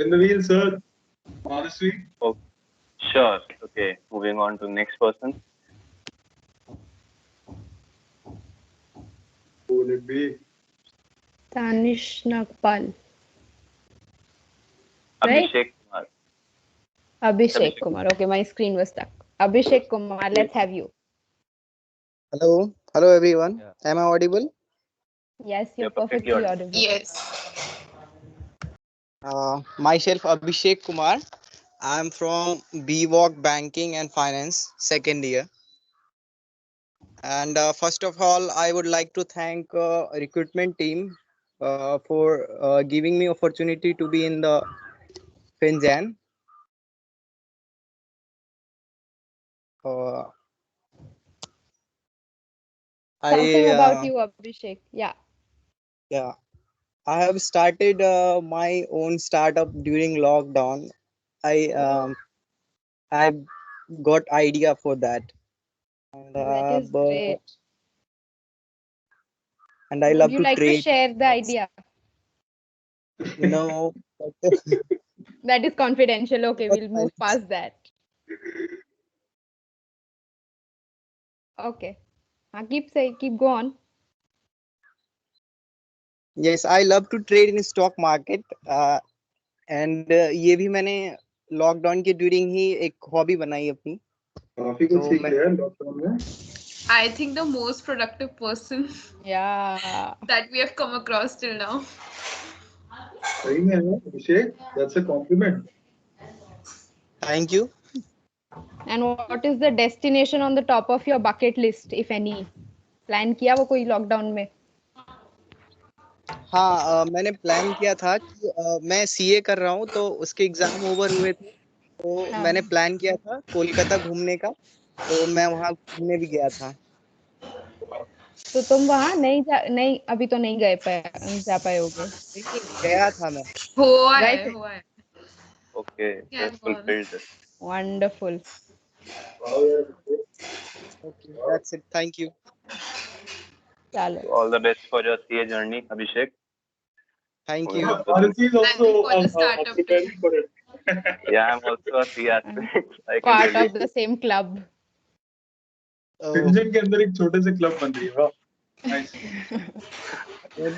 In the wheel, sir. Honestly, Oh, sure. Okay, moving on to next person. who will it be? Tanish Nagpal, right? Abhishek Kumar. Abhishek Abhishek. Kumar. Okay, my screen was stuck. Abhishek Kumar, let's have you. Hello, hello everyone. Yeah, Am I audible? Yes, you're you're perfectly perfectly audible. audible. Yes. Myself Abhishek Kumar. I'm from BWalk Banking and Finance, second year. And first of all, I would like to thank recruitment team for giving me opportunity to be in the Finjan. Uh, Something I about you, Abhishek. Yeah. yeah, I have started my own startup during lockdown. I I got idea for that, and That is great. I Would love you to like to trade. share the idea? No, That is confidential. Okay, we'll move past that. Okay. Keep go on. yes, I love to trade in stock market. And ये भी मैंने lockdown के during ही एक hobby बनाई अपनी. काफी कुछ तो सीख मैं लिया है लॉकडाउन में. I think the most productive person Yeah. that we have come across till now. सही में है अभिषेक. That's a compliment. Thank you. And what is the destination on the top of your bucket list, if any? Plan किया वो कोई lockdown में? हाँ, मैंने plan किया था कि मैं सीए कर रहा हूँ तो उसके एग्जाम ओवर हुए थे, तो हाँ. मैंने प्लान किया था कोलकाता घूमने का, तो मैं वहाँ घूमने भी गया था. तो तुम वहां नहीं अभी तो नहीं जा पाए होगे. नहीं, गया था मैं. गए थे. हुआ है. Okay, क्या that's बोल. fulfilled. Wonderful. Wow, यार अभिषेक. Okay, that's it. Thank you. चलो. So all the best for your CA journey, Abhishek. Thank Moving you. on to the Honestly, is Thank you also for the startup preparing team. for it. yeah, I'm also a CA aspirant. I can Part relate. of the same club. फिंजन के अंदर एक छोटे से club बन रही है. वाह, nice.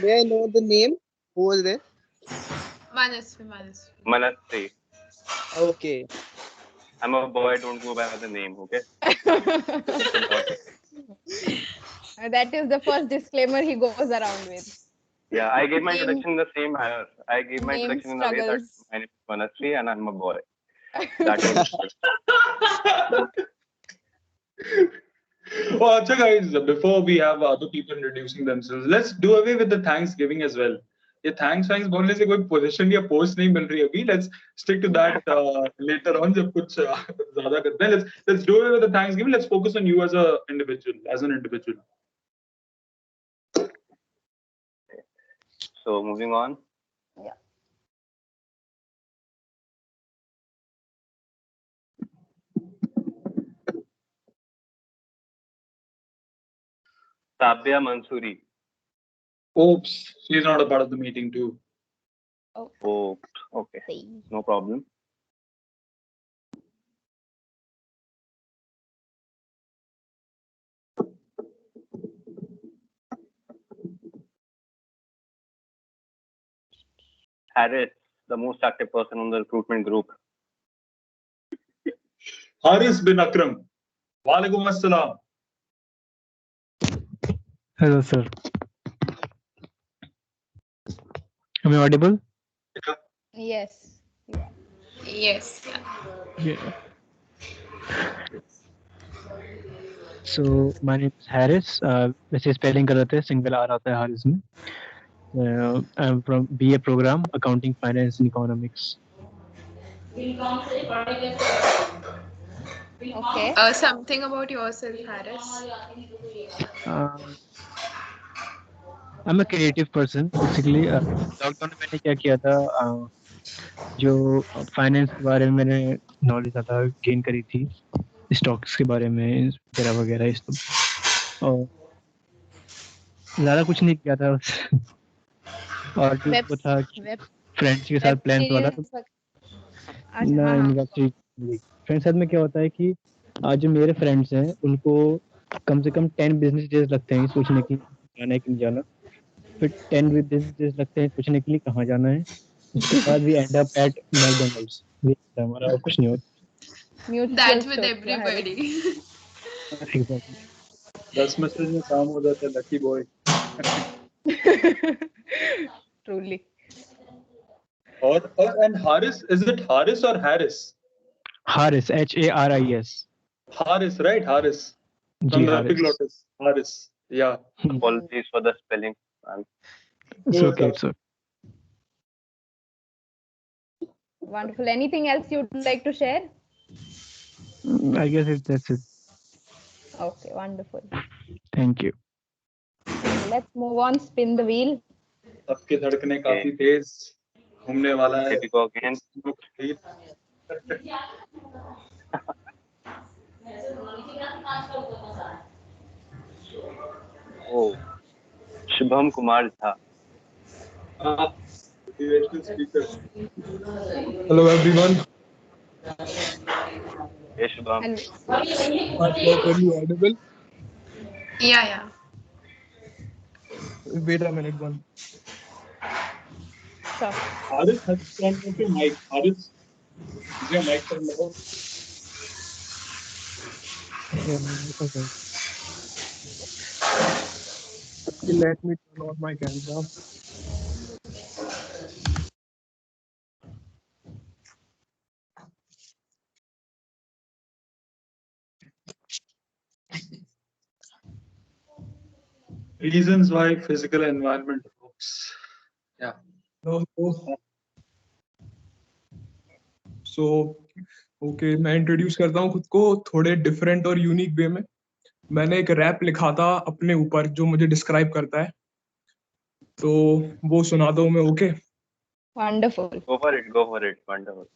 May I know the name? Who was there? Manasvi. Manasri. Okay. I'm a boy, don't go by the name, okay? That's important. That is the first disclaimer he goes around with. Yeah, I gave my Name introduction in the same manner. I gave my name introduction in a way that struggles. my name is Manasri and I'm a boy. That was Oh, acha guys, before we have other people introducing themselves, let's do away with the Thanksgiving as well. ये thanks बोलने से कोई position या post नहीं मिल रही अभी. Let's stick to that later on जब कुछ ज़्यादा करते हैं. Let's do it with the Thanksgiving. Let's focus on you as a individual, as an individual. So moving on. Yeah. Sabia Mansoori. Oops, she's not a part of the meeting too. Oh, okay. No problem. Harris, the most active person on the recruitment group. Haris bin Akram. Walaikum assalam. Hello, sir. Am I audible? Yes. Yes. Yeah. So my name is Harris. वैसे spelling गलत है, single R आता है Harris में. I'm from BA program, Accounting, Finance and Economics. Okay. Something about yourself, Harris. I'm a creative person basically. Lockdown में मैंने क्या किया था, जो फाइनेंस के बारे में मैंने नॉलेज ज़्यादा गेन करी थी, स्टॉक्स के बारे में वगैरह वगैरह इस सब, और ज़्यादा कुछ नहीं किया था बस. और जो वो था फ्रेंड्स के साथ प्लान वाला, तो ना इनका फ्रेंड्स साथ में क्या होता है कि आज जो मेरे फ्रेंड्स हैं उनको कम से कम 10 बिजनेस डेज लगते हैं सोचने के लिए जाना है कि नहीं जाना, फिर 10 बिजनेस डेज लगते हैं सोचने के लिए कहाँ जाना है, उसके बाद we end up at McDonald's. हमारा और कुछ नहीं होता. That's with everybody. Exactly. 10 message में काम हो जाता है, लकी बॉय. Truly. और and Haris, is it Haris or Harris? Haris, Haris. Haris, right? Haris. From the epiglottis. Haris. Yeah. Apologies for the spelling. It's okay. It's okay. Wonderful. Anything else you'd like to share? I guess that's it. Okay, wonderful. Thank you. Let's move on. Spin the wheel. सबके धड़कने काफी तेज घूमने वाला है. Oh, Shubham Kumar Jha. Motivational speaker. Hello everyone. Hey Shubham. I'm properly audible. Yeah. Wait a minute, one. Haris, have you turned off your mic? Haris, is your mic turned off? Okay. Let me turn on my camera. Reasons why physical environment works. Yeah. So, okay, मैं introduce करता हूँ खुद को थोड़े different और unique way में. मैंने एक रैप लिखा था अपने ऊपर जो मुझे डिस्क्राइब करता है, तो वो सुना दो मैं. Okay. Wonderful. Go for it. Wonderful.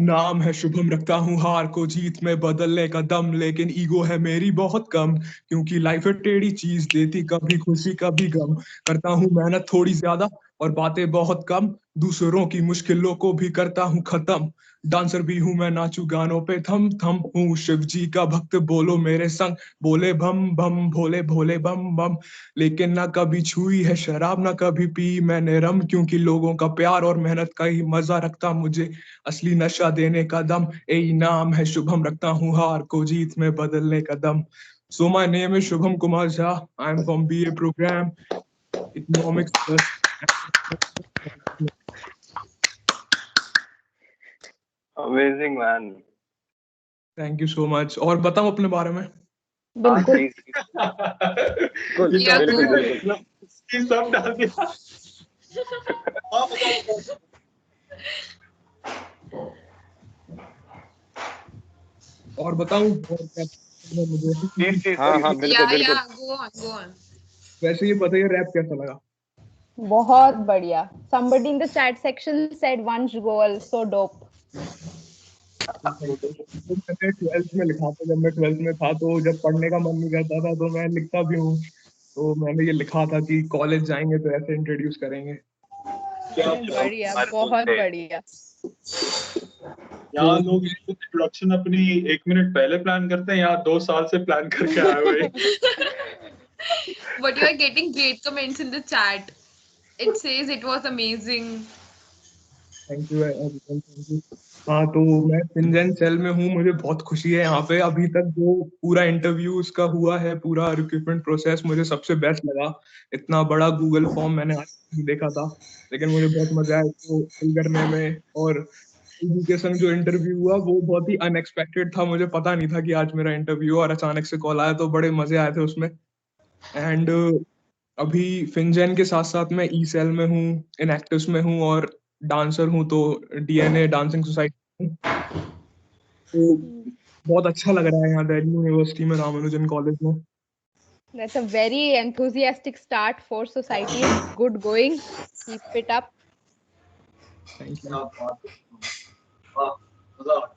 नाम है शुभम, रखता हूँ हार को जीत में बदलने का दम, लेकिन ईगो है मेरी बहुत कम, क्योंकि लाइफ है टेढ़ी चीज, देती कभी खुशी कभी गम. करता हूँ मेहनत थोड़ी ज्यादा और बातें बहुत कम, दूसरों की मुश्किलों को भी करता हूँ खत्म. डांसर भी हूँ मैं, नाचू गानों पे थम थम, हूँ शिव जी का भक्त, बोलो मेरे संग, बोले भम भम भोले भोले बम बम. लेकिन ना कभी छुई है शराब, ना कभी पी मैंने रम, क्योंकि लोगों का प्यार और मेहनत का ही मजा रखता मुझे असली नशा देने का दम. यही नाम है शुभम, रखता हूँ हार को जीत में बदलने का दम. So my name is Shubham Kumar Jha. I'm from BA program, Economics Plus. Amazing man. Thank you so much. और बताओ अपने बारे में. बिल्कुल. सब डाल दिया. और बताऊं और क्या करना है मुझे? प्लीज प्लीज हाँ हाँ Yeah, बिल्कुल बिल्कुल। yeah, go on, go on. वैसे ये बताइए रैप कैसा लगा? बहुत बढ़िया. Somebody in the chat section said one goal, so dope. तो मैंने 12th में लिखा था, जब मैं 12th में था तो जब पढ़ने का मन नहीं करता था तो मैं लिखता भी हूँ. तो मैंने ये लिखा था कि कॉलेज जाएंगे तो ऐसे इंट्रोड्यूस करेंगे. क्या अरे बात बढ़िया, हमारे बहुत से बढ़िया. यहाँ लोग इंट्रोडक्शन अपनी 1 मिनट पहले प्लान करते हैं, यहाँ 2 साल से प्लान करके आए हुए. But you are getting great comments in the chat. It says it was amazing. Thank you everyone, thank you. हाँ तो मैं फिनजेन सेल में हूँ, मुझे बहुत खुशी है यहाँ पे. अभी तक जो पूरा इंटरव्यू उसका हुआ है, पूरा रिक्रूटमेंट प्रोसेस मुझे सबसे बेस्ट लगा. इतना बड़ा गूगल फॉर्म मैंने आज तक नहीं देखा था, लेकिन मुझे बहुत मजा आया इसको फिल करने में. और उनके के संग जो इंटरव्यू हुआ वो बहुत ही अनएक्सपेक्टेड था, मुझे पता नहीं था कि आज मेरा इंटरव्यू, और अचानक से कॉल आया तो बड़े मजे आए थे उसमें. एंड अभी फिनजेन के साथ साथ मैं ई सेल में हूँ, इन एक्टिव्स में हूँ, और डांसर हूँ तो डीएनए डांसिंग सोसाइटी हूँ. तो बहुत अच्छा लग रहा है यहाँ दिल्ली यूनिवर्सिटी में, रामानुजन कॉलेज में. That's a very enthusiastic start for society. It's good going. Keep it up. Thank you. क्या बात है. वाह, मजा आ गया.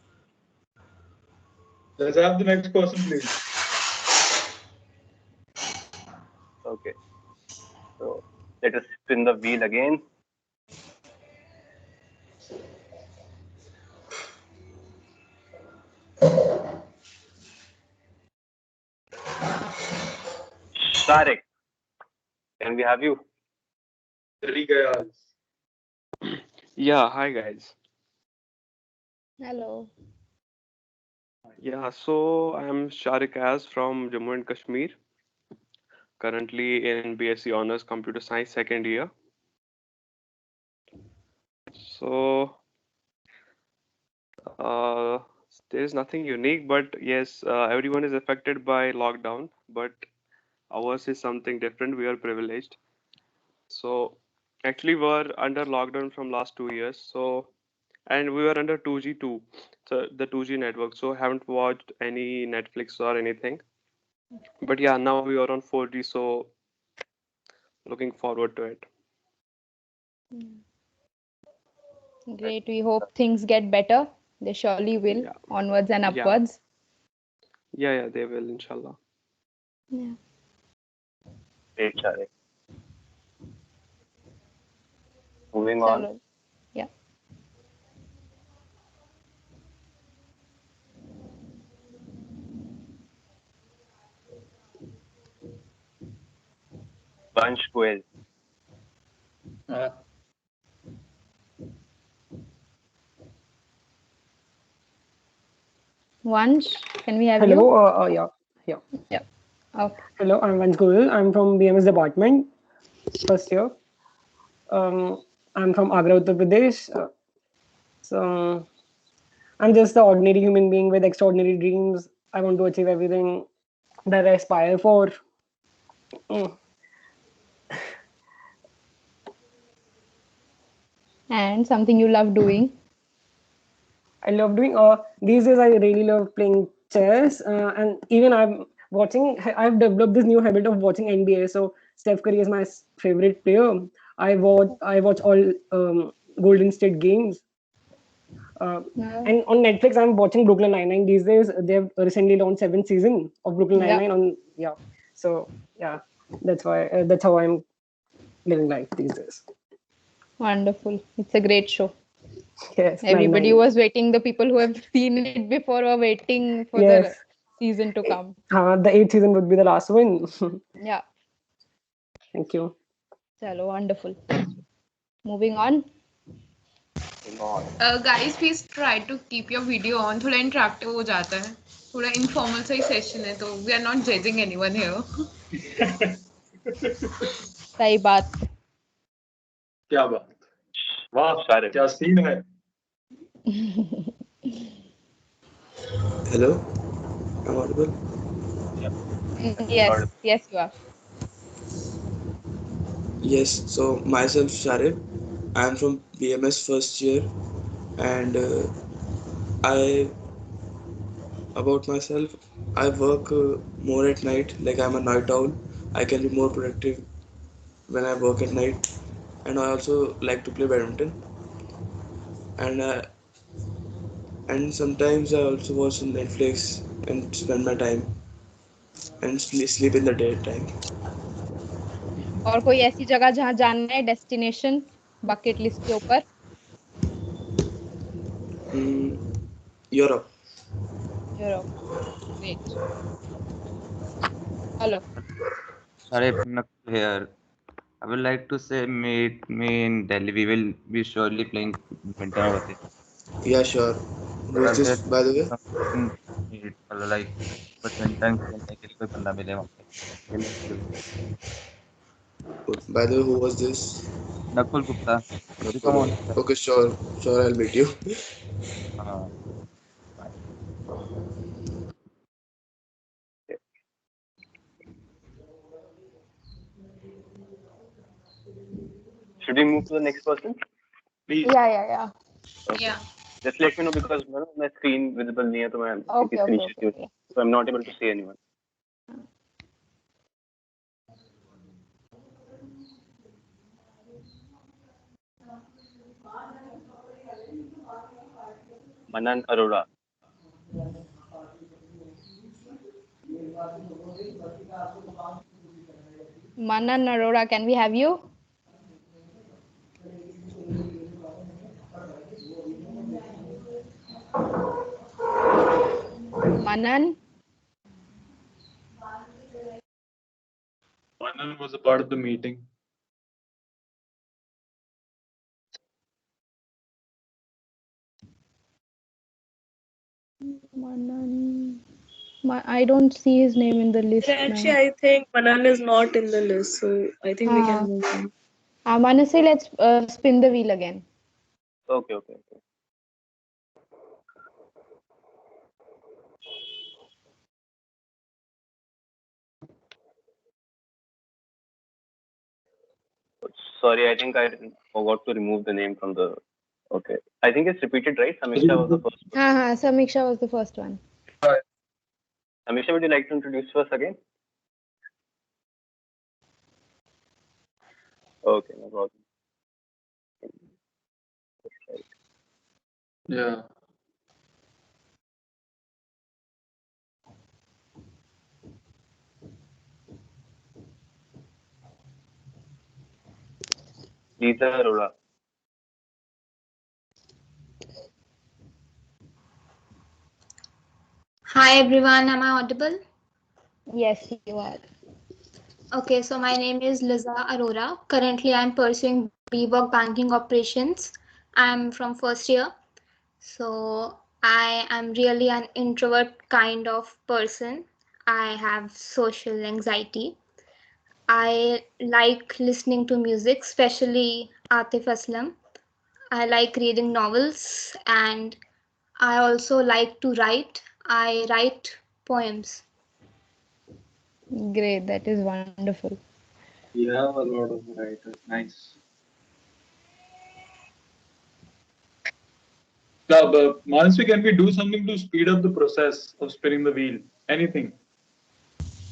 Let's have the next person, please. Okay, so let us spin the wheel again. Sharik, can we have you? चली गया. Yeah, hi guys. Hello. Yeah, so I'm Sharik Az from Jammu and Kashmir, currently in BSc Honors Computer Science second year. So uh, there is nothing unique, but yes, everyone is affected by lockdown, but ours is something different. We are privileged. So actually, we're under lockdown from last 2 years. So and we were under 2G too, so the 2G network. So haven't watched any Netflix or anything. But yeah, now we are on 4G, so looking forward to it. Great. We hope things get better. They surely will. Yeah, Onwards and yeah, upwards. yeah, they will, inshallah. Yeah. Great, Sharik. Moving on. Chalo. Yeah. Vansh Goel. Vansh, can we have Hello, you? yeah, yeah. Yeah. Okay. Hello, I'm Vansh Goel. I'm from BMS department, first year. I'm from Agra, Uttar Pradesh. So I'm just an ordinary human being with extraordinary dreams. I want to achieve everything that I aspire for. Mm. And something you love doing? I love doing. These days, I really love playing chess, and even I'm watching. I've developed this new habit of watching NBA. So Steph Curry is my favorite player. I watch all Golden State games. No. And on Netflix, I'm watching Brooklyn Nine-Nine these days. They've recently launched 7th season of Brooklyn Yeah. Nine-Nine on, yeah. So yeah, that's how I'm living life these days. Wonderful. It's a great show. Yes, Everybody 9-9. was waiting. The people who have seen it before were waiting for the Yes, season to come. the 8th season would be the last one. Yeah. Thank you. Chalo, wonderful. Moving on. Guys, please try to keep your video on. थोड़ा interactive हो जाता है. थोड़ा informal सा ही session है, तो we are not judging anyone here. सही बात. क्या बात. वाह, Sharik. क्या सीन है. Hello, I'm audible. Yes, yes, you are. Yes, so myself Sharif. I'm from BMS first year, and I About myself, I work more at night, like I'm a night owl. I can be more productive when I work at night, and I also like to play badminton. And sometimes I also watch Netflix and spend my time and sleep in the daytime. और कोई ऐसी जगह जहाँ जाना है, destination bucket list के ऊपर? Europe. Europe, great. Hello. Sorry, not here. I would like to say meet me in Delhi. We will be surely playing badminton over there. Yeah, sure. Who's I'm this, just by the way? some meet like badminton खेलने के लिए कोई बंदा मिले वहाँ पे खेलेंगे जरूर. By the way, who was this? Nakul Gupta. You come Nakul. on. Okay, sure. Sure, I'll meet you. हाँ. Should we move to the next person? Please. Yeah. Okay. Yeah. Just let me know because my screen visible नहीं है तो मैं Okay. screen share Yeah. so I'm not able to see anyone. Manan Arora. Manan Arora, can we have you? Manan? Manan was a part of the meeting. Manan. I don't see his name in the list Actually, now. I think Manan is not in the list, so I think we can move on. Manasi, let's spin the wheel again. Okay. Sorry, I think I forgot to remove the name from the. Okay, I think it's repeated, right? Samiksha was the first. Samiksha was the first one. Samiksha, would you like to introduce us again? Okay, no problem. Yeah. Lisa Arora. Hi everyone, am I audible? Yes, you are. Okay, so my name is Liza Arora. Currently, I'm pursuing BWork Banking Operations. I'm from first year. So I am really an introvert kind of person. I have social anxiety. I like listening to music, especially Atif Aslam. I like reading novels and I also like to write. I write poems. Great, that is wonderful. You have a lot of writers. Nice. Now, Manasi, can we do something to speed up the process of spinning the wheel? Anything?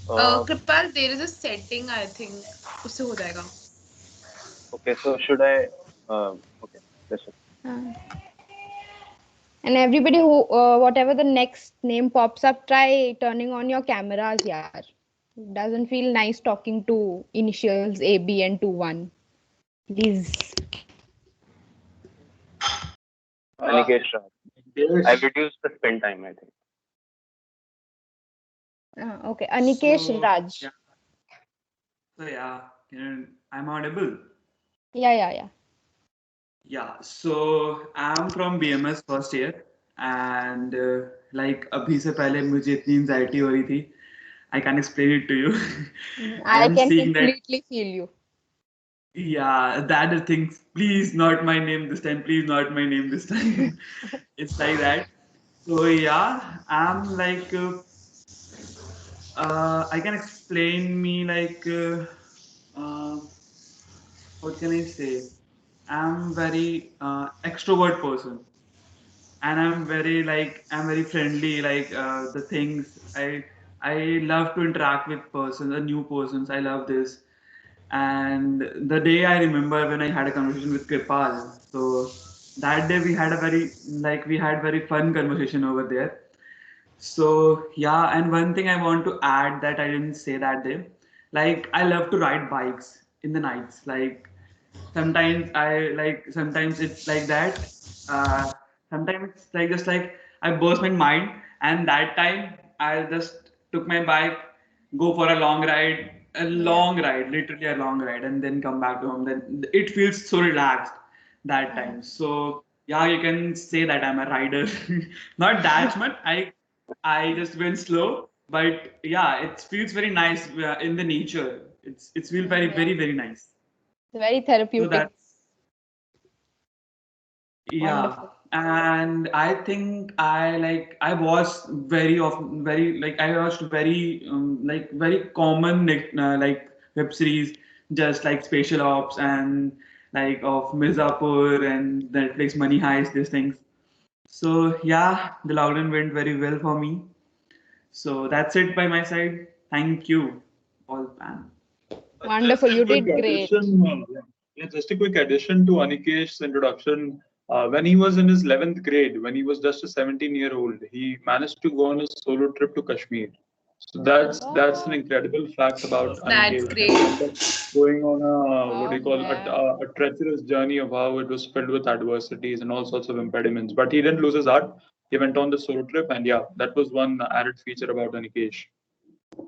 Kripal, there is a setting, I think. उससे हो जाएगा. Okay, so should I? Okay, yes. And everybody who, whatever the next name pops up, try turning on your cameras, yaar. Doesn't feel nice talking to initials A, B, and 2, 1. Please. Anikesh Raj. I reduced the spend time, I think. Okay, Anikesh Raj. Yeah. So I'm audible. Yeah. Yeah. So I'm from BMS first year, and like अभी से पहले मुझे इतनी anxiety हो रही थी. I can't explain it to you. I I'm can seeing that. completely feel you. Yeah, the other things. Please, not my name this time. Please, not my name this time. It's like that. So I'm like. I can explain me like uh, what can I say? I'm very extrovert person. and I'm very friendly. The things I love to interact with persons, the new persons. I love this. And the day I remember when I had a conversation with Kripal, so that day we had very fun conversation over there. So yeah, and one thing I want to add that I didn't say that day, like I love to ride bikes in the nights. Like sometimes it's like that. Uh, Sometimes it's like just like I burst my mind, and that time I just took my bike, go for a long ride, literally a long ride, and then come back to home. Then it feels so relaxed that time. So yeah, you can say that I'm a rider. Not that much. I just went slow, but yeah, it feels very nice in the nature. It's feel very nice. It's very So therapeutic. that's yeah, Wonderful. and I think I watched very often very like I watched very common web series just like Spatial Ops and like of Mirzapur and Netflix Money Heist, these things. So yeah, the lockdown went very well for me. So that's it by my side. Thank you all, man. Just Wonderful. a You quick did great. addition. Just a quick addition to Anikesh's introduction. When he was in his 11th grade, when he was just a 17-year-old, he managed to go on a solo trip to Kashmir. So that's an incredible fact about That's Aniket. great. He ended up going on a what do Oh you call man. a treacherous journey of how it was filled with adversities and all sorts of impediments. But he didn't lose his heart. He went on the solo trip, and yeah, that was one added feature about Anikesh.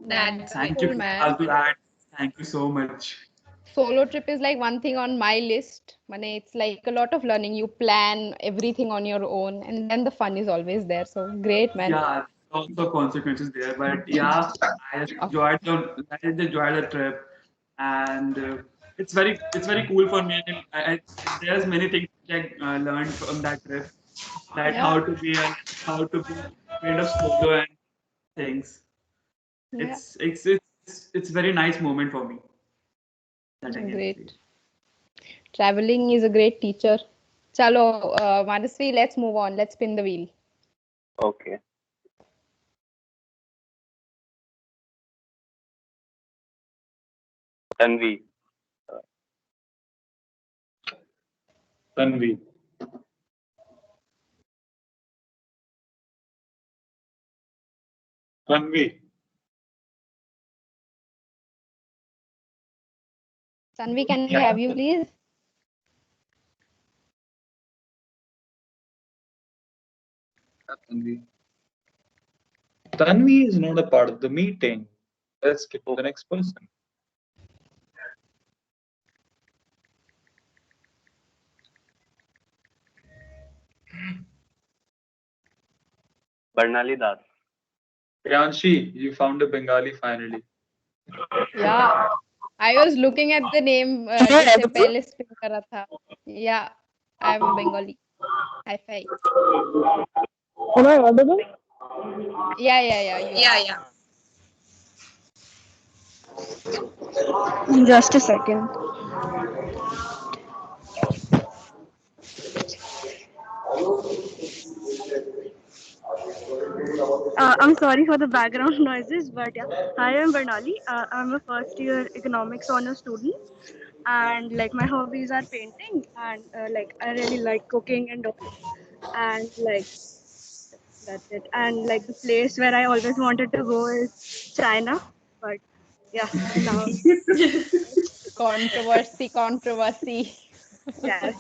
That's great. Thank you, Wonderful, man. Kripal, to that. Thank you so much. Solo trip is like one thing on my list. Mane, it's like a lot of learning. You plan everything on your own, and then the fun is always there. So great, man. Yeah, also consequences there, but yeah, Of I just enjoyed the trip, and it's very cool for me. And there's many things which I learned from that trip, that yeah, how to be kind of solo and things. yeah, It's very nice moment for me that I can say. great. Traveling is a great teacher. Chalo, Manasvi, let's move on. Let's spin the wheel. Okay. Tanvi. Tanvi. Tanvi. Sanvi, can we have you, please? Tanvi. Tanvi is not a part of the meeting. Let's skip to the next person. Barnali Das. Priyanshi, you found a Bengali finally. Yeah, I was looking at the name जिससे पहले spin करा था. Yeah, I'm Bengali. High five. Am I audible? Yeah, you are. Yeah, yeah. Just a second. I'm sorry for the background noises, but yeah. Hi, I'm Bernali. I'm a first year economics honor student, and like my hobbies are painting, and like I really like cooking and all. And like that's it. And like the place where I always wanted to go is China, but yeah, now Controversy, controversy. yes,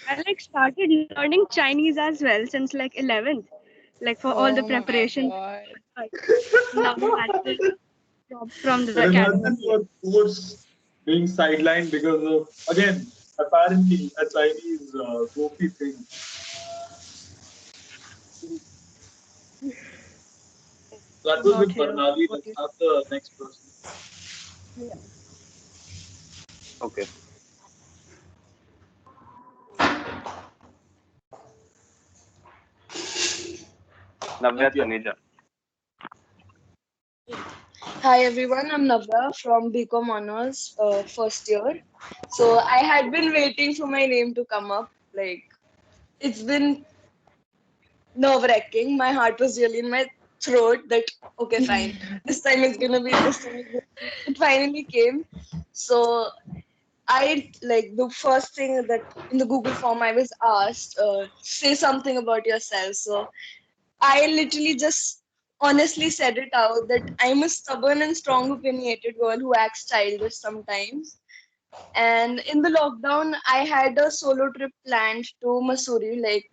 I like started learning Chinese as well since like 11th, like for all the Oh my preparations. God. But now I will job from the But academy. imagine your course being sidelined because of, again, apparently a Chinese gopi thing. That was Not with here. Barnali. What Let's you have the next person. yeah. Okay. Navya Navya. Taneja. Hi everyone, I'm Navya from BCom Honors, first year. So I had been waiting for my name to come up. Like it's been nerve-wracking. My heart was really in my throat that, okay, fine, this time it's gonna be, this time it's gonna be. It finally came. So I, like, the first thing that in the Google form I was asked, say something about yourself. So I literally just honestly said it out that I'm a stubborn and strong opinionated girl who acts childish sometimes. And in the lockdown, I had a solo trip planned to Missouri, like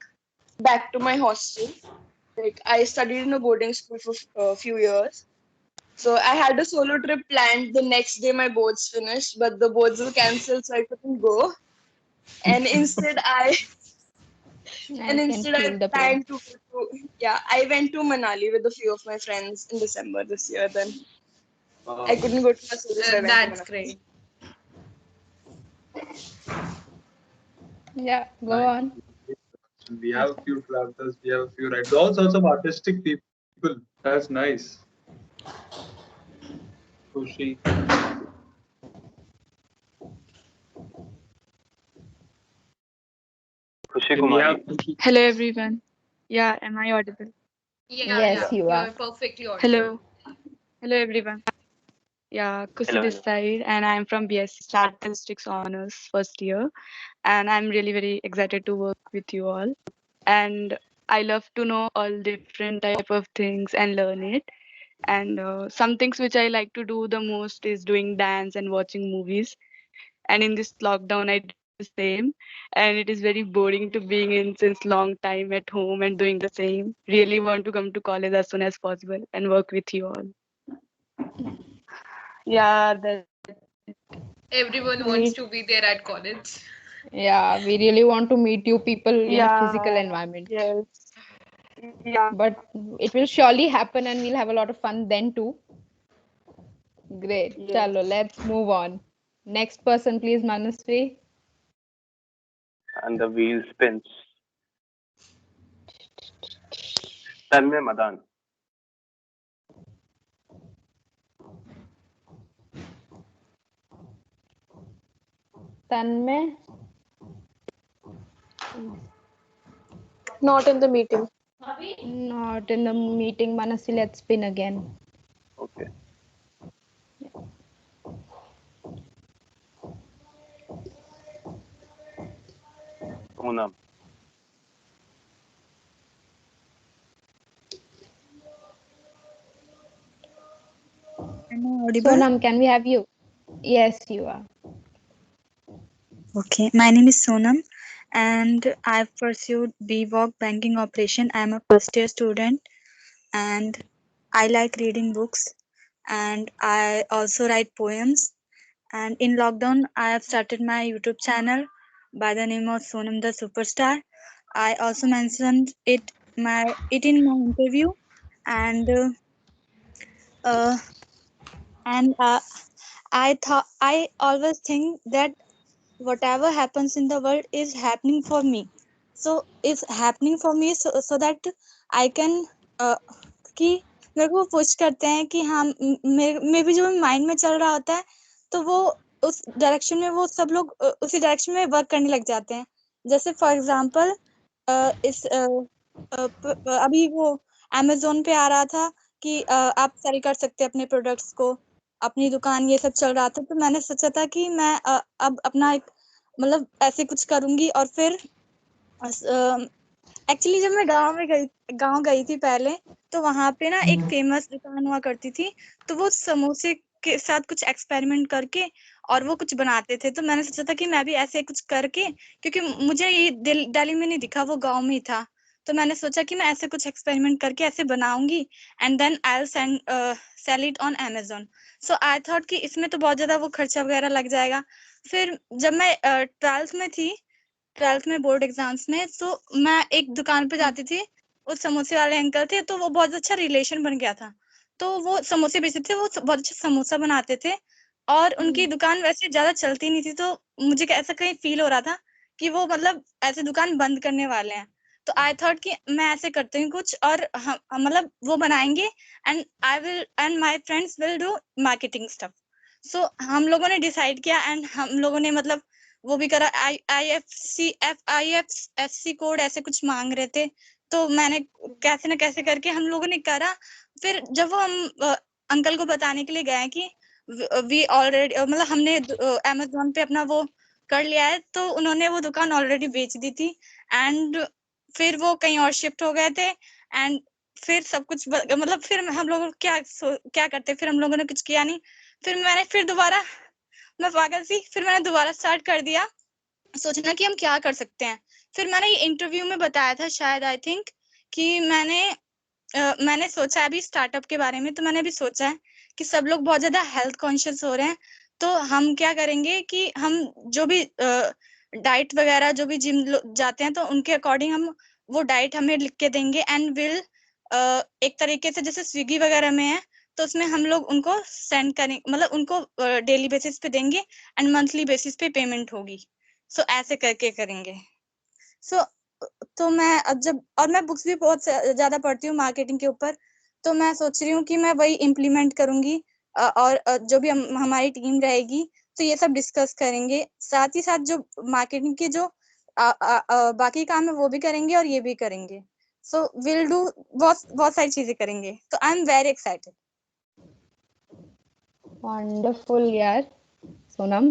back to my hostel. Like, I studied in a boarding school for a few years. So I had a solo trip planned the next day my boards finished, but the boards were cancelled, so I couldn't go. And instead I I can feel the pain. planned to go to, yeah, I went to Manali with a few of my friends in December this year. Then I couldn't go to Missouri, so I went to That's Manali. great. Yeah, go Nice. on. We have a few travelers, we have a few writers, all sorts of artistic people. That's nice. Khushi. Khushi And we have Kumari. Khushi. Hello everyone. Yeah, am I audible? Yeah, Yes, yeah, you are. you're perfectly audible. Hello. Hello everyone. Yeah, Kusi Hello, this hello. side and I'm from BSc Statistics Honors first year and I'm really very excited to work with you all. And I love to know all different type of things and learn it. And some things which I like to do the most is doing dance and watching movies. And in this lockdown I did the same, and it is very boring to being in since long time at home and doing the same. Really want to come to college as soon as possible and work with you all. Yeah, that. Everyone wants We, to be there at college. yeah, we really want to meet you people in a physical Yeah, environment. yes. Yeah. But it will surely happen and we'll have a lot of fun then too. Great. Yes. Chalo, let's move on. Next person, please, Manasvi. And the wheel spins. Tanmay Madan. Tanmay. Not in the meeting. Not in the meeting. Manasvi, let's spin again. Okay. Poonam. Am I audible? Sonam, can we have you? Yes, you are. Okay, my name is Sonam and I've pursued BVOC banking operation. I'm a first year student and I like reading books and I also write poems. And in lockdown, I have started my YouTube channel by the name of Sonam the Superstar. I also mentioned it in my interview and uh, and I always think that whatever happens in the world is happening for me, so it's happening for me so that I can uh, कि मेरे को push करते हैं कि हाँ मे भी जो mind में चल रहा होता है तो वो उस डायरेक्शन में वो सब लोग उसी डायरेक्शन में वर्क करने लग जाते हैं. जैसे फॉर एग्जांपल इस अभी वो अमेजोन पे आ रहा था कि आप सेल कर सकते हैं अपने प्रोडक्ट्स को, अपनी दुकान, ये सब चल रहा था. तो मैंने सोचा था कि मैं अब अपना एक मतलब ऐसे कुछ करूंगी. और फिर एक्चुअली जब मैं गांव गई थी पहले, तो वहां पे ना एक फेमस दुकान हुआ करती थी. तो वो समोसे के साथ कुछ एक्सपेरिमेंट करके और वो कुछ बनाते थे. तो मैंने सोचा था कि मैं भी ऐसे कुछ करके, क्योंकि मुझे ये दिल्ली में नहीं दिखा, वो गांव में ही था. तो मैंने सोचा कि मैं ऐसे कुछ एक्सपेरिमेंट करके ऐसे बनाऊंगी and then I will sell it on Amazon. So I thought कि इसमें तो बहुत ज्यादा वो खर्चा वगैरह लग जाएगा. फिर जब मैं 12th में थी, 12th में बोर्ड एग्जाम्स में, तो मैं एक दुकान पे जाती थी. वो समोसे वाले अंकल थे, तो वो बहुत अच्छा रिलेशन बन गया था. तो वो समोसे बेचते थे, वो बहुत अच्छा समोसा बनाते थे और उनकी दुकान वैसे ज्यादा चलती नहीं थी. तो मुझे ऐसा कहीं फील हो रहा था कि वो मतलब ऐसे दुकान बंद करने वाले हैं. तो आई थॉट कि मैं ऐसे करती हूँ कुछ और हम मतलब वो बनाएंगे and my friends will do marketing stuff. So हम लोगों ने डिसाइड किया एंड हम लोगों ने मतलब वो भी करा। IFSC कोड ऐसे कुछ मांग रहे थे, तो मैंने कैसे न कैसे करके हम लोगों ने करा। फिर जब वो हम अंकल को बताने के लिए गए कि वी ऑलरेडी मतलब हमने अमेजोन पे अपना वो कर लिया है, तो उन्होंने वो दुकान ऑलरेडी बेच दी थी। एंड फिर वो कहीं और शिफ्ट हो गए थे। एंड फिर सब कुछ मतलब फिर हम लोग क्या करते, फिर हम लोगों ने कुछ किया नहीं। फिर मैंने फिर दोबारा, मैं पागल सी, फिर मैंने दोबारा स्टार्ट कर दिया, सोचना कि हम क्या कर सकते हैं। फिर मैंने ये इंटरव्यू में बताया था शायद, आई थिंक, कि मैंने सोचा है अभी स्टार्टअप के बारे में। तो मैंने अभी सोचा है कि सब लोग बहुत ज्यादा हेल्थ कॉन्शियस हो रहे हैं, तो हम क्या करेंगे कि हम जो भी डाइट वगैरह, जो भी जिम जाते हैं, तो उनके अकॉर्डिंग हम वो डाइट हमें लिख के देंगे। एंड विल एक तरीके से जैसे स्विगी वगैरह में है, तो उसमें हम लोग उनको सेंड करें, मतलब उनको डेली बेसिस पे देंगे एंड मंथली बेसिस पे पेमेंट होगी। सो ऐसे करके करेंगे। सो तो मैं अब जब, और मैं बुक्स भी बहुत ज्यादा पढ़ती हूँ मार्केटिंग के ऊपर, तो मैं सोच रही हूँ कि मैं वही इम्प्लीमेंट करूंगी। और जो भी हमारी टीम रहेगी, तो ये सब डिस्कस करेंगे। साथ ही साथ जो मार्केटिंग के जो बाकी काम है वो भी करेंगे और ये भी करेंगे। सो विल डू बहुत सारी चीजें करेंगे। तो I am very excited. Wonderful, yaar. Sonam.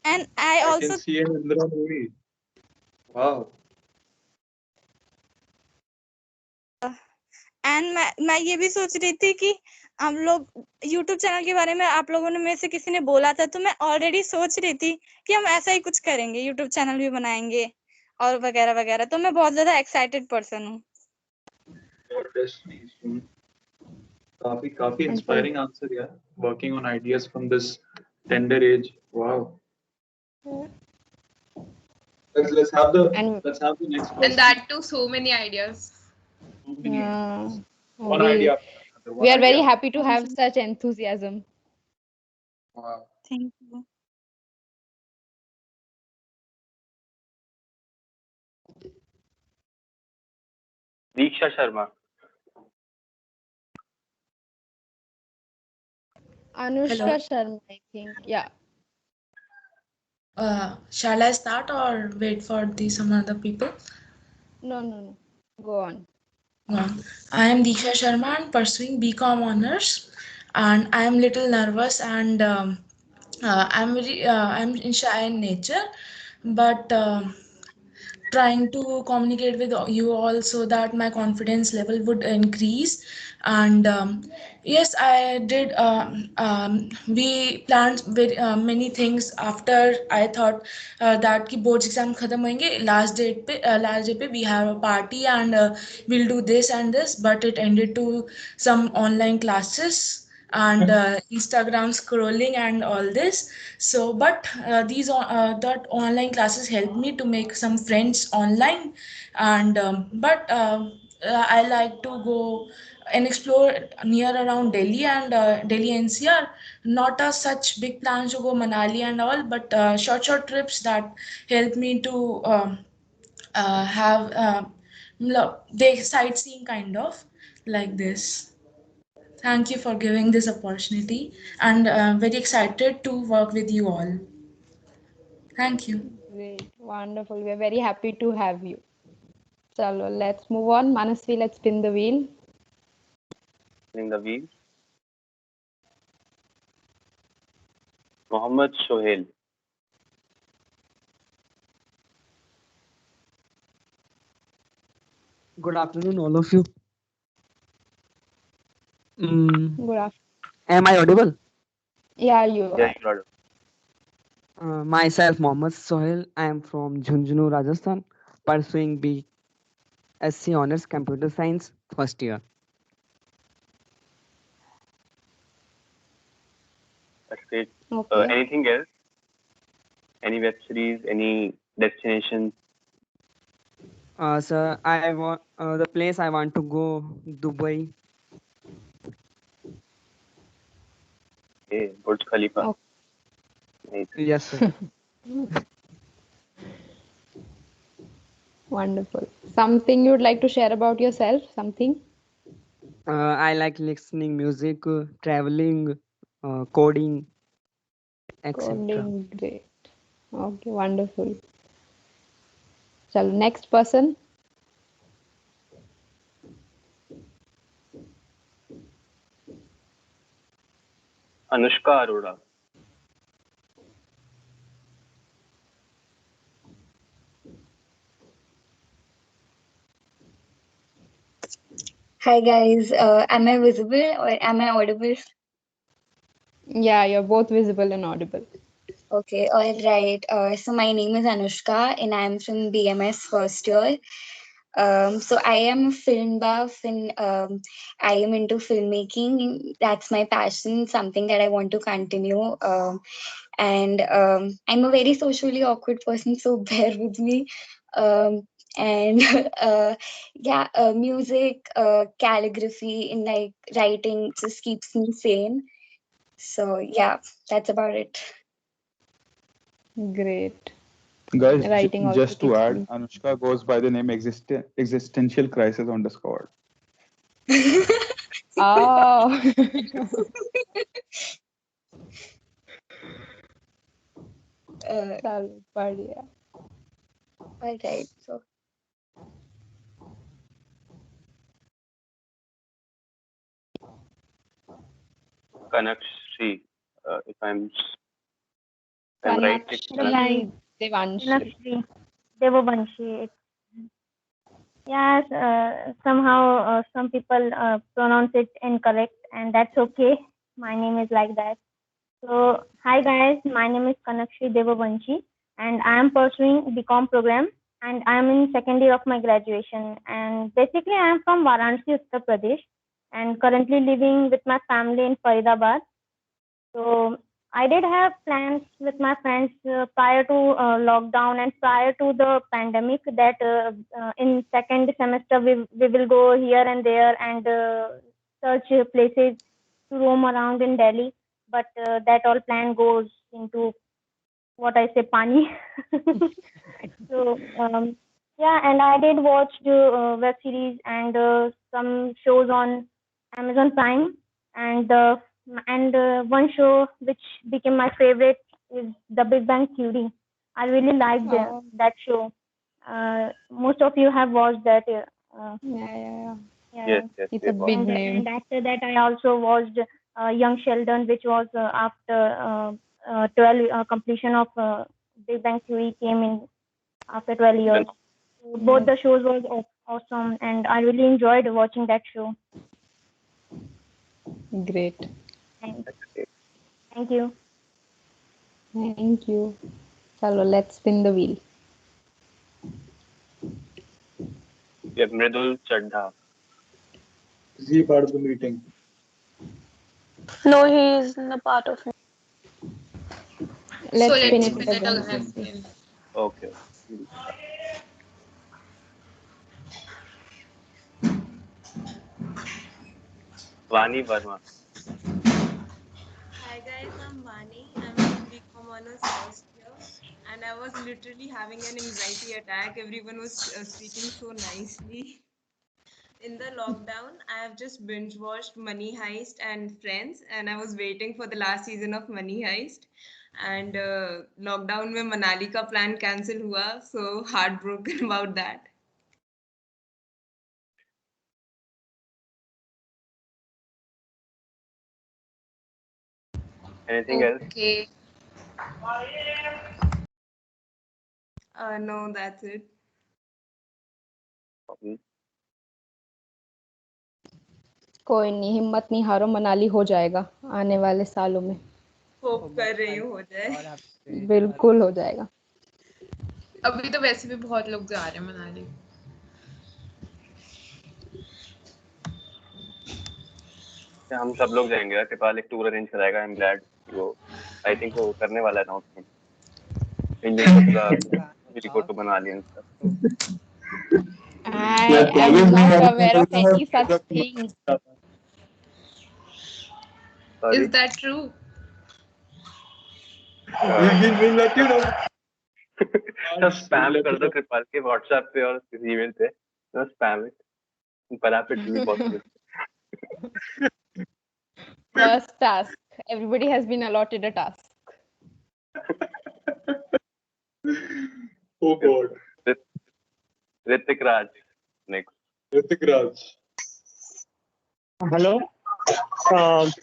And I I also can see an Indra movie. Wow. And मैं ये भी सोच रही थी कि हम लोग YouTube चैनल के बारे में, आप लोगों ने में से किसी ने बोला था, तो मैं ऑलरेडी सोच रही थी कि हम ऐसा ही कुछ करेंगे, YouTube चैनल भी बनाएंगे और वगैरह वगैरह। तो मैं बहुत ज्यादा एक्साइटेड पर्सन हूँ। Your destiny soon. काफी inspiring answer, yeah. Working on ideas from this tender age. Wow. Let's have the next question. And that too, so many ideas. One idea after another. We are very happy to have such enthusiasm. Wow. Thank you. Diksha Sharma. Anushka Sharma, I think. Yeah. Shall I start or wait for some other people? No. Go on. I am Diksha Sharma and pursuing BCom honors, and I am little nervous and I'm shy in nature, but trying to communicate with you all so that my confidence level would increase. And yes, I did we planned very many things after I thought that ki boards exam khatam hoenge, last day pe we have a party and we'll do this and this, but it ended to some online classes and Instagram scrolling and all this. So but that online classes helped me to make some friends online. And but I like to go and explore near around Delhi and Delhi NCR. Not a such big plans to go Manali and all, but short trips that help me to have they sightseeing kind of like this. Thank you for giving this opportunity and very excited to work with you all. Thank you. Great. Wonderful. We are very happy to have you. Chalo, let's move on. Manasvi, let's spin the wheel. In the wheel. Mohammed Sohail. Good afternoon, all of you. Good afternoon. Am I audible? Yeah, you are. Yeah, you're Myself, Mohammed Sohail. I am from Jhunjhunu, Rajasthan, pursuing BSc Honors Computer Science first year. That's great. Okay. Anything else? Any web series? Any destinations? Sir, I want the place I want to go, Dubai. Okay, Burj Khalifa. Nice. Yes, sir. Wonderful. Something you would like to share about yourself? Something? I like listening music, traveling, coding, etc. Coding, great. Okay, wonderful. So next person. Anushka Arora. Hi guys, am I visible or am I audible? Yeah, you're both visible and audible. Okay, all right. So my name is Anushka and I'm from BMS first year. So I am a film buff and I am into filmmaking. That's my passion, something that I want to continue. And I'm a very socially awkward person, so bear with me. And yeah, music, calligraphy, and like writing just keeps me sane. So yeah, that's about it. Great. Guys, Writing also just to keeps add, me. Anushka goes by the name Existential Crisis on Discord. Oh. चलो बढ़िया. All right. So Kanakshi, if I'm right. It's Kanakshi Devanshi. Kanakshi Devabanshi. Yes, somehow some people pronounce it incorrect, and that's okay. My name is like that. So, hi guys, my name is Kanakshi Devabanshi, and I am pursuing BCom program, and I am in second year of my graduation. And basically, I am from Varanasi, Uttar Pradesh, and currently living with my family in Faridabad. So I did have plans with my friends prior to lockdown and prior to the pandemic that in second semester we will go here and there and search places to roam around in Delhi. But that all plan goes into what I say, pani. So yeah, and I did watch the web series and some shows on Amazon Prime, and one show which became my favorite is The Big Bang Theory. I really liked that show. Most of you have watched that. Yeah. Yes, yes, It's we a have big watched. name. And after that, I also watched Young Sheldon, which was after 12 completion of Big Bang Theory came in after 12 years. So both the shows was awesome, and I really enjoyed watching that show. Great. Thank you. Thank you. Chalo, let's spin the wheel. We have Mridul Chadha. Is he part of the meeting? no, he is not a part of it. Let's So spin let's it spin it again. again. Okay. Vani Verma. Hi guys, I'm Vani. I'm from BCom Honors first year, and I was literally having an anxiety attack. Everyone was speaking so nicely. In the lockdown, I have just binge watched Money Heist and Friends, and I was waiting for the last season of Money Heist. And lockdown में मनाली का plan cancel हुआ, so heartbroken about that. Anything else? Okay. No, that's it. कोई नहीं, हिम्मत नहीं हारो, मनाली हो जाएगा आने वाले सालों में. Hope कर रही हूँ हो जाए. बिल्कुल हो जाएगा. अभी तो वैसे भी बहुत लोग जा रहे हैं मनाली. हम सब लोग जाएंगे यार. कृपाल एक टूर अरेंज कराएगा. आई एम ग्लैड वो आई थिंक वो करने वाला है अनाउंसमेंट इंडियन का मेरी फोटो बना लिया इसका. I am not aware of any such thing. Is that true? We'll let you know. सब स्पैम कर दो कृपाल के व्हाट्सएप पे और ईमेल पे. Spam it. पर आप इट भी possible. First task. Everybody has been allotted a task. Oh God. Ritik Raj next. Ritik Raj. Hello.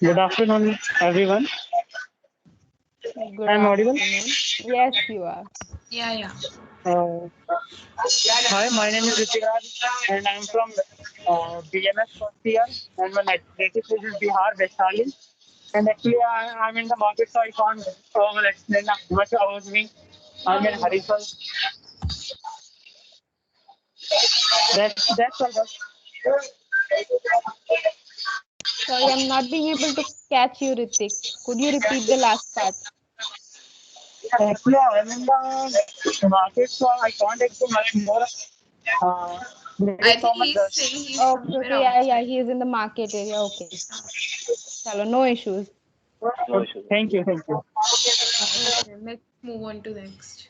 Good afternoon, everyone. Good I'm audible. afternoon. Yes, you are. Yeah. Uh, Hi, my name is Ritiraj, and I'm from BMS first year, and my native place is Bihar, Vaishali. And actually, I'm in the market, so I can't explain much about me. I'm in Harisal. That's all. Sorry, I'm not being able to catch you, Ritik. Could you repeat the last part? Actually, I'm in the market, so I can't explain much more. There I is so think much he's dust. saying he's Okay, yeah, he is in the market area. Okay. Chalo, no issues. No issue. Thank you. Okay, let's move on to next.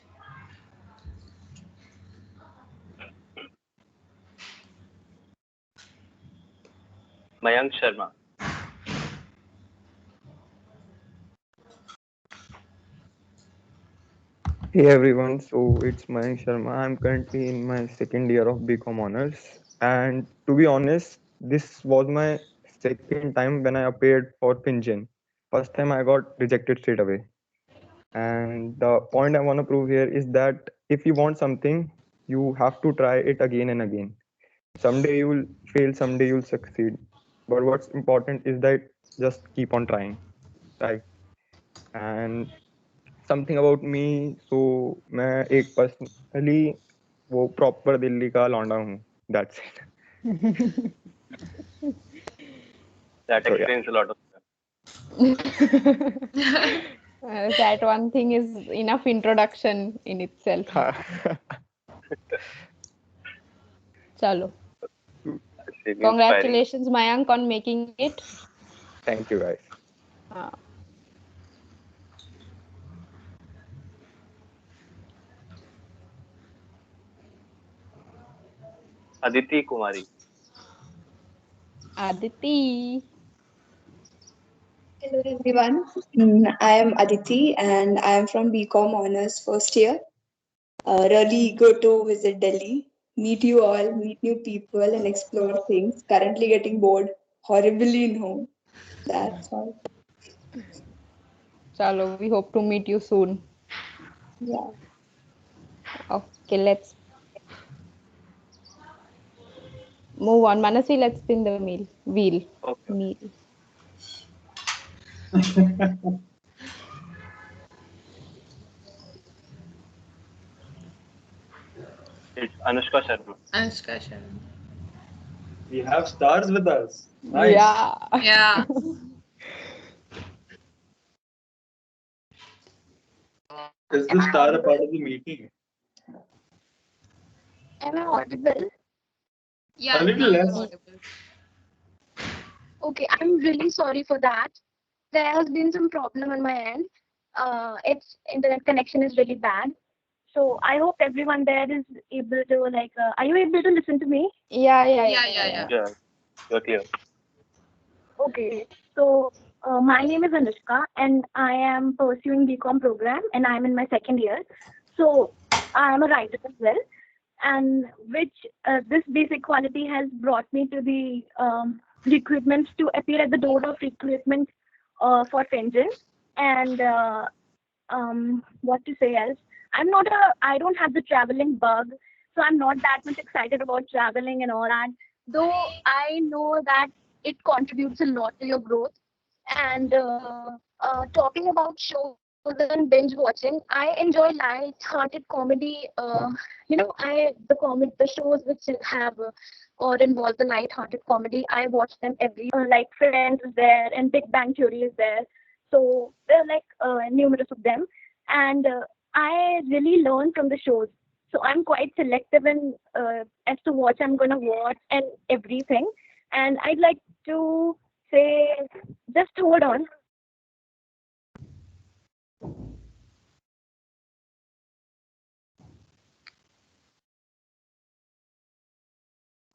Mayank Sharma. Hey everyone, so it's Mayank Sharma. I'm currently in my second year of BCom honors, and to be honest, this was my second time when I appeared for Finjan. First time I got rejected straight away. And the point I want to prove here is that if you want something, you have to try it again and again. Someday you will fail, someday you'll succeed. But what's important is that just keep on trying, right? And something about me so मैं एक personally वो proper Delhi का लौंडा हूँ that's it That explains a lot of That one thing is enough introduction in itself. Chalo. Congratulations, Mayank, on making it. Thank you, guys. Aditi Kumari. Aditi. Hello everyone, I am Aditi and I am from BCom Honors first year. Really eager to visit Delhi, meet you all, meet new people and explore things. Currently getting bored horribly in home. That's all. Chalo, we hope to meet you soon. Yeah. Okay, let's move on. Manasi, let's spin the wheel. Okay. Meal. It's Anushka Sharma. Anushka Sharma. We have stars with us. Nice. Yeah. Is the star a part of the meeting? Am I audible? Yeah, A little less. audible. Okay, I'm really sorry for that. There has been some problem on my end. Its internet connection is really bad. So I hope everyone there is able to are you able to listen to me? Yeah. Yeah, you're clear. Okay. So my name is Anushka and I am pursuing BCom program and I'm in my second year. So I am a writer as well. And which this basic quality has brought me to the recruitment to appear at the door of recruitment for Finjan. And what to say else? I don't have the traveling bug, so I'm not that much excited about traveling and all that. Though I know that it contributes a lot to your growth. And talking about shows and binge watching, I enjoy light-hearted comedy. The shows which have or involve the light-hearted comedy. I watch them every like Friends is there and Big Bang Theory is there. So there are numerous of them, and I really learn from the shows. So I'm quite selective in as to what I'm gonna watch and everything. And I'd like to say, just hold on.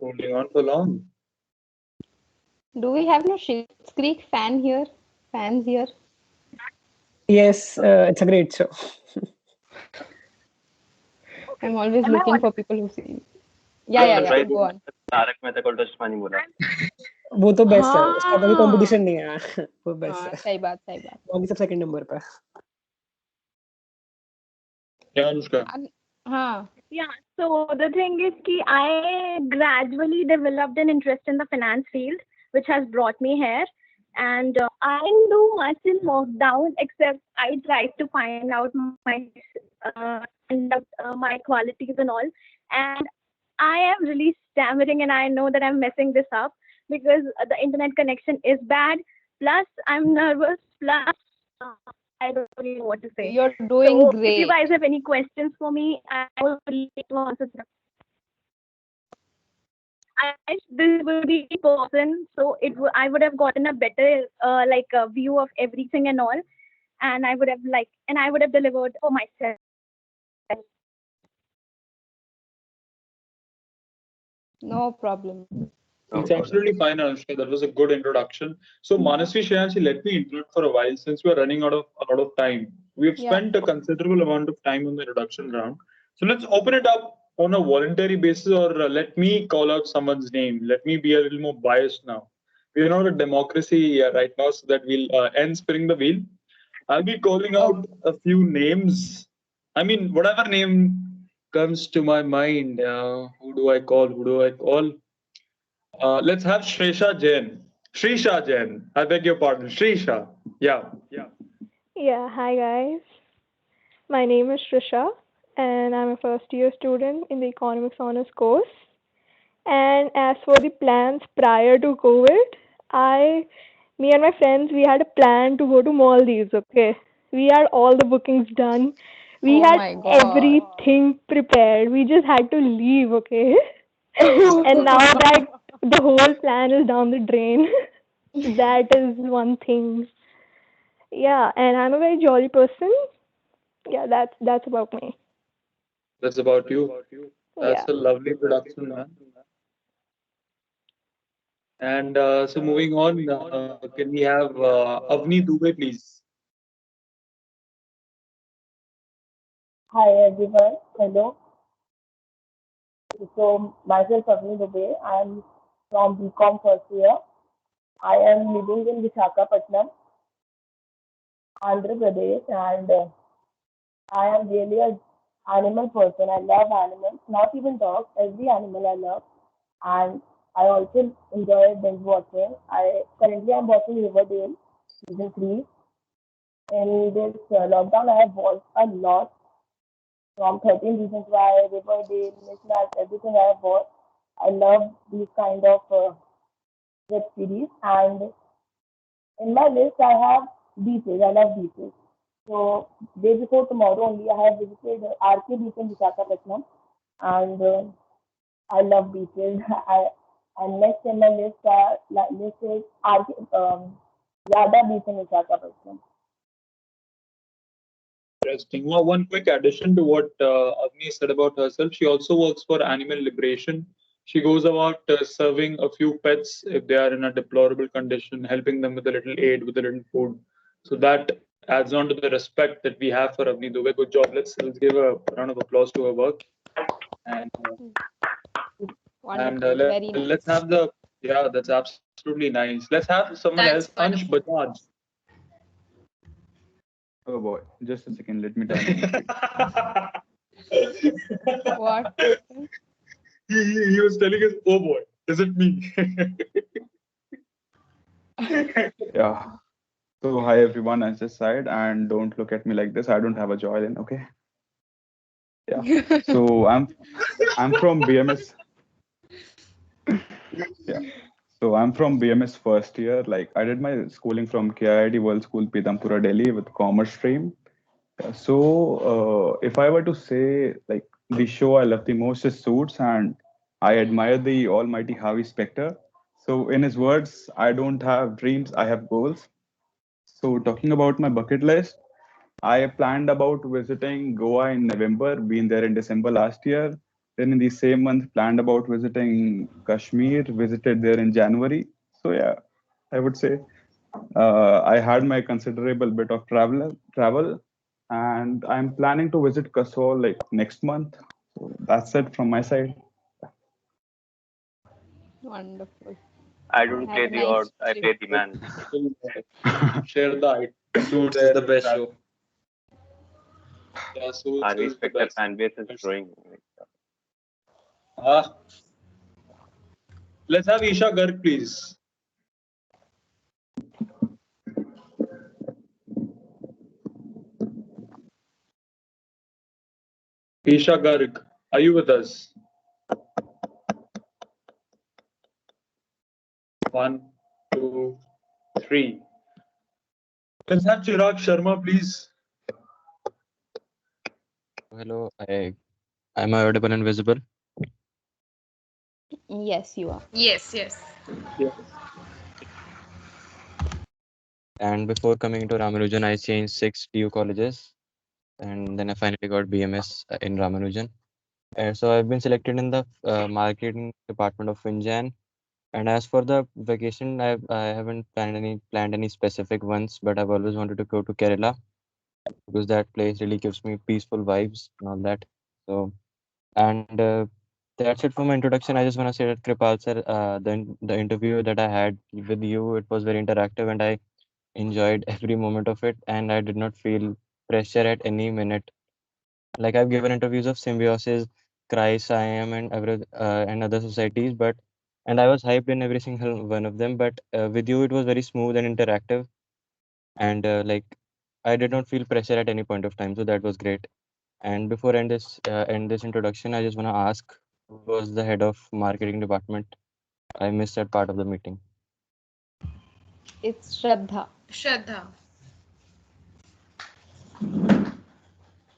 Holding on for long. Do we have no Schitt's Creek fans here? Yes, it's a great show. I'm always Am I looking for audible? people who see. Yeah. Right. Go on. Taarak Mehta Ka Ooltah चश्मा नहीं बोला. वो तो best है, उसका कोई हाँ competition नहीं है. वो बेस्ट हाँ, है. सही बात बाकी सब सेकंड नंबर पे. Yeah, Anushka. हाँ. Yeah, so the thing is ki I gradually developed an interest in the finance field, which has brought me here. And I didn't do much in lockdown except I tried to find out my qualities and all. And I am really stammering, and I know that I'm messing this up because the internet connection is bad. Plus, I'm nervous. Plus, I don't really know what to say. You're doing So, if you great. guys have any questions for me, I would like to answer them. This will be in person, so I would have gotten a better view of everything and all, and I would have delivered for myself. No problem. It's absolutely fine, Anushka. That was a good introduction. So, Manasvi Shayanshi, let me interrupt for a while since we are running out of a lot of time. We've Yeah. spent a considerable amount of time on the introduction round. So, let's open it up on a voluntary basis, or let me call out someone's name. Let me be a little more biased now. We're not a democracy right now, so that we'll end spinning the wheel. I'll be calling out a few names. I mean, whatever name comes to my mind. Who do I call? Who do I call? Let's have Shrisha Jain. Shrisha Jain. I beg your pardon. Shrisha. Yeah. Yeah, hi guys. My name is Trisha, and I'm a first year student in the Economics Honors course. And as for the plans prior to COVID, me and my friends, we had a plan to go to Maldives. Okay, we had all the bookings done. We Oh had my God. everything prepared. We just had to leave. Okay, and now that the whole plan is down the drain, that is one thing. Yeah, and I'm a very jolly person. Yeah, that's about me. That's about you. That's Yeah. a lovely production, man. And so moving on, can we have Avni Dubey, please? Hi everyone. Hello. So myself Avni Dubey. I am from BCom first year. I am living in Visakhapatnam, Andhra Pradesh, and I am really a animal person. I love animals, not even dogs. Every animal I love, and I also enjoy binge watching. I currently I'm watching Riverdale season 3. In this lockdown, I have watched a lot from 13 Reasons Why, Riverdale, Mismatch, everything I have watched. I love these kind of web series, and in my list I have beaches. I love beaches. So day before tomorrow only, I have visited RK Beach in Visakhapatnam, and I love beaches. And next in my list is RK Yada Beach in Visakhapatnam. Interesting. Now, one quick addition to what Avni said about herself. She also works for animal liberation. She goes about serving a few pets if they are in a deplorable condition, helping them with a little aid, with a little food. So that adds on to the respect that we have for Avni Dubey. Good job. Let's give a round of applause to her work. And Wonderful. Very let's nice. have that's absolutely nice. Let's have someone else. Ansh Bajaj. Oh boy, just a second. Let me turn on. What? He was telling us, oh boy, is it me? Yeah. So hi everyone, as this side, and don't look at me like this. I don't have a joy then. Okay. Yeah. So I'm from BMS. Yeah. So I'm from BMS first year. Like I did my schooling from KIIT World School, Pitampura, Delhi, with commerce stream. So if I were to say like the show I love the most is Suits, and I admire the almighty Harvey Specter. So in his words, I don't have dreams, I have goals. So talking about my bucket list, I planned about visiting Goa in November, been there in December last year. Then in the same month, planned about visiting Kashmir, visited there in January. So yeah, I would say I had my considerable bit of travel, and I'm planning to visit Kasol like next month. So that's it from my side. Wonderful. I don't Have play a the odds. nice I trip. play the man. Share the attitude This is there. the best That, show. yeah, so Our is the respected best. fan base is growing. Ah, let's have Isha Garg, please. Isha Garg, are you with us? One, two, three. Let's have Chirag Sharma, please. Hello, am I audible and visible? Yes, you are. Yes, yes. Yes. And before coming to Ramanujan, I changed 6 DU colleges, and then I finally got BMS in Ramanujan. And so I've been selected in the marketing department of Finjan. And as for the vacation, I haven't planned any specific ones, but I've always wanted to go to Kerala because that place really gives me peaceful vibes and all that. So and that's it for my introduction. I just want to say that Kripal sir, the interview that I had with you, it was very interactive, and I enjoyed every moment of it, and I did not feel pressure at any minute. Like I've given interviews of Symbiosis, Christ, I am, and other societies, and I was hyped in every single one of them. But with you, it was very smooth and interactive, and like I did not feel pressure at any point of time, so that was great. And before end this introduction, I just want to ask who was the head of marketing department. I missed that part of the meeting. It's Shraddha. Shraddha.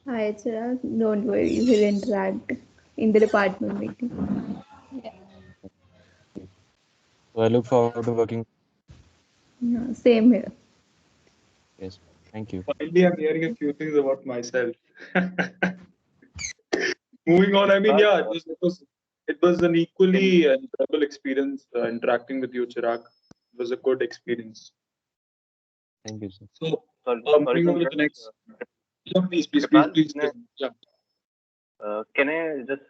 Hi, Chirag. Don't worry, we'll interact in the department meeting. So I look forward to working. Yeah, same here. Yes, thank you. Finally, I'm hearing a few things about myself. Moving on, I mean, yeah, it was an equally enjoyable experience interacting with you, Chirag. It was a good experience. Thank you, sir. So, Sorry moving to on to the interrupt. next. Yeah, please, Kripal, yeah. Can I just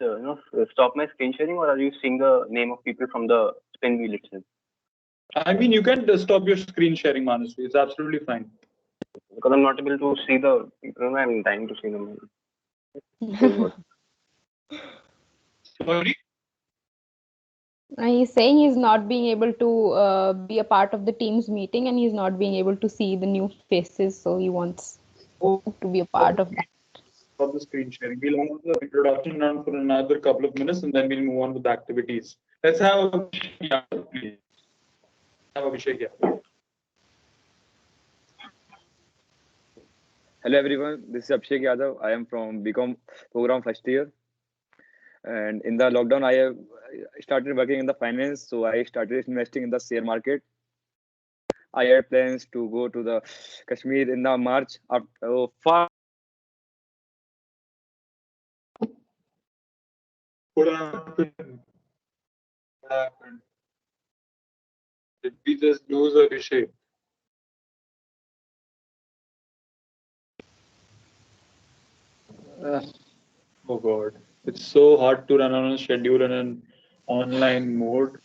stop my screen sharing, or are you seeing the name of people from the spin wheel itself? I mean, you can stop your screen sharing, Manasvi. It's absolutely fine. Because I'm not able to see the people. I'm dying to see them. Sorry? He's saying he's not being able to be a part of the team's meeting, and he's not being able to see the new faces, so he wants to be a part of that. Stop the screen sharing. We'll have the introduction round for another couple of minutes, and then we'll move on with the activities. Let's have Abhishek Yadav, please. Have Abhishek Yadav. Hello everyone, this is Abhishek Yadav. I am from BCom program first year. And in the lockdown, I started working in the finance. So I started investing in the share market. I had plans to go to the Kashmir in the March after far. What happened? What happened? Did we just lose Abhishek? Oh God. It's so hard to run on a schedule in an online mode.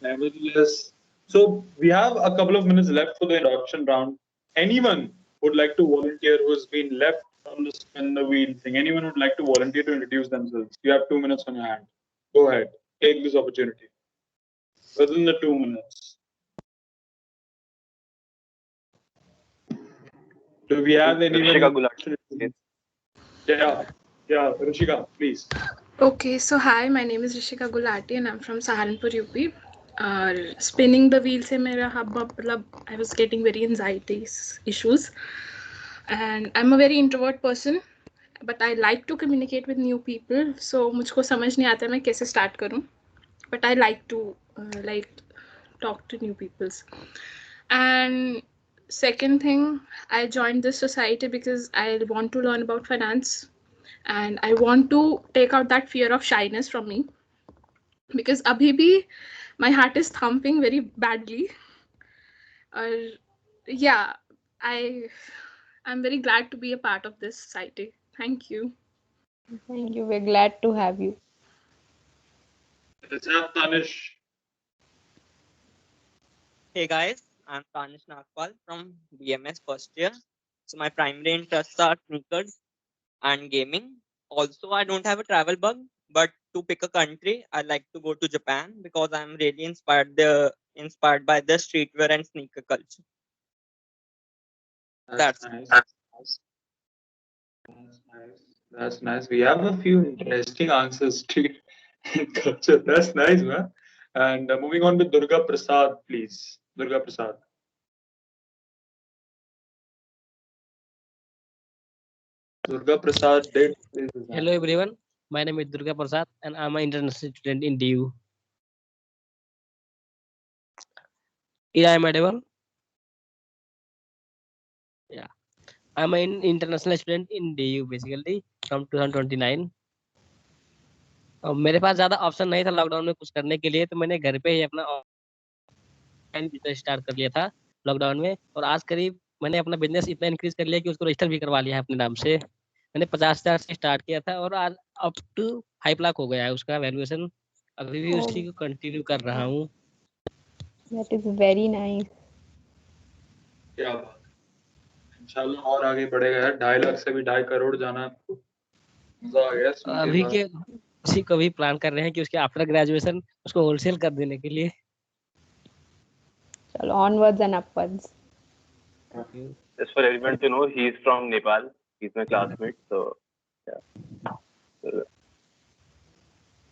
Nevertheless, so we have a couple of minutes left for the introduction round. Anyone would like to volunteer who's been left on the spin the wheel thing? Anyone would like to volunteer to introduce themselves? You have 2 minutes on your hand. Go ahead. Take this opportunity. Within the 2 minutes. Do we have anyone? Rishika Gulati. Yeah, Rishika, please. Okay, so hi, my name is Rishika Gulati and I'm from Saharanpur, UP. Spinning the wheel से मेरा हब्बा मतलब I was getting very anxiety issues, and I'm a very introvert person, but I like to communicate with new people. So मुझको समझ नहीं आता मैं कैसे start करूँ, but I like to like talk to new peoples. And second thing, I joined this society because I want to learn about finance, and I want to take out that fear of shyness from me, because abhi bhi my heart is thumping very badly. Yeah, I'm very glad to be a part of this society. Thank you. Thank you. We're glad to have you. Let's have Tanish. Hey guys, I'm Tanish Nagpal from BMS first year. So my primary interests are sneakers and gaming. Also, I don't have a travel bug, but to pick a country, I like to go to Japan because I'm really inspired by the streetwear and sneaker culture. That's nice. That's nice. We have a few interesting answers to culture. That's nice, man. And moving on with Durga Prasad, please. Durga Prasad. Durga Prasad did. Hello everyone, my name is Durga Prasad and I'm an international student in DU. Yeah, I'm audible. Yeah, I'm an international student in DU basically from 2029. मेरे पास ज़्यादा option नहीं था lockdown में कुछ करने के लिए, तो मैंने घर पे ही अपना ऑनलाइन बिजनेस स्टार्ट कर लिया था लॉकडाउन में, और आज करीब मैंने अपना बिजनेस इतना इंक्रीज कर लिया कि उसको रजिस्टर भी करवा लिया है अपने नाम से। मैंने 50,000 से स्टार्ट किया था और आज अप टू 5 लाख हो गया है उसका वैल्यूएशन। अभी भी उसी को कंटिन्यू कर रहा हूँ। That is very nice. क्या बात है। इंशाल्लाह और आगे बढ़ेगा यार। 2.5 लाख से भी 2.5 करोड़ जाना आपको मजा आ गया सुन के अभी बात। के उसी को भी प्लान कर रहे हैं कि उसके आफ्टर ग्रेजुएशन उसको होलसेल कर देने के लिए। So onwards and upwards. Just for everyone to know, he is from Nepal. He's my classmate. So, yeah.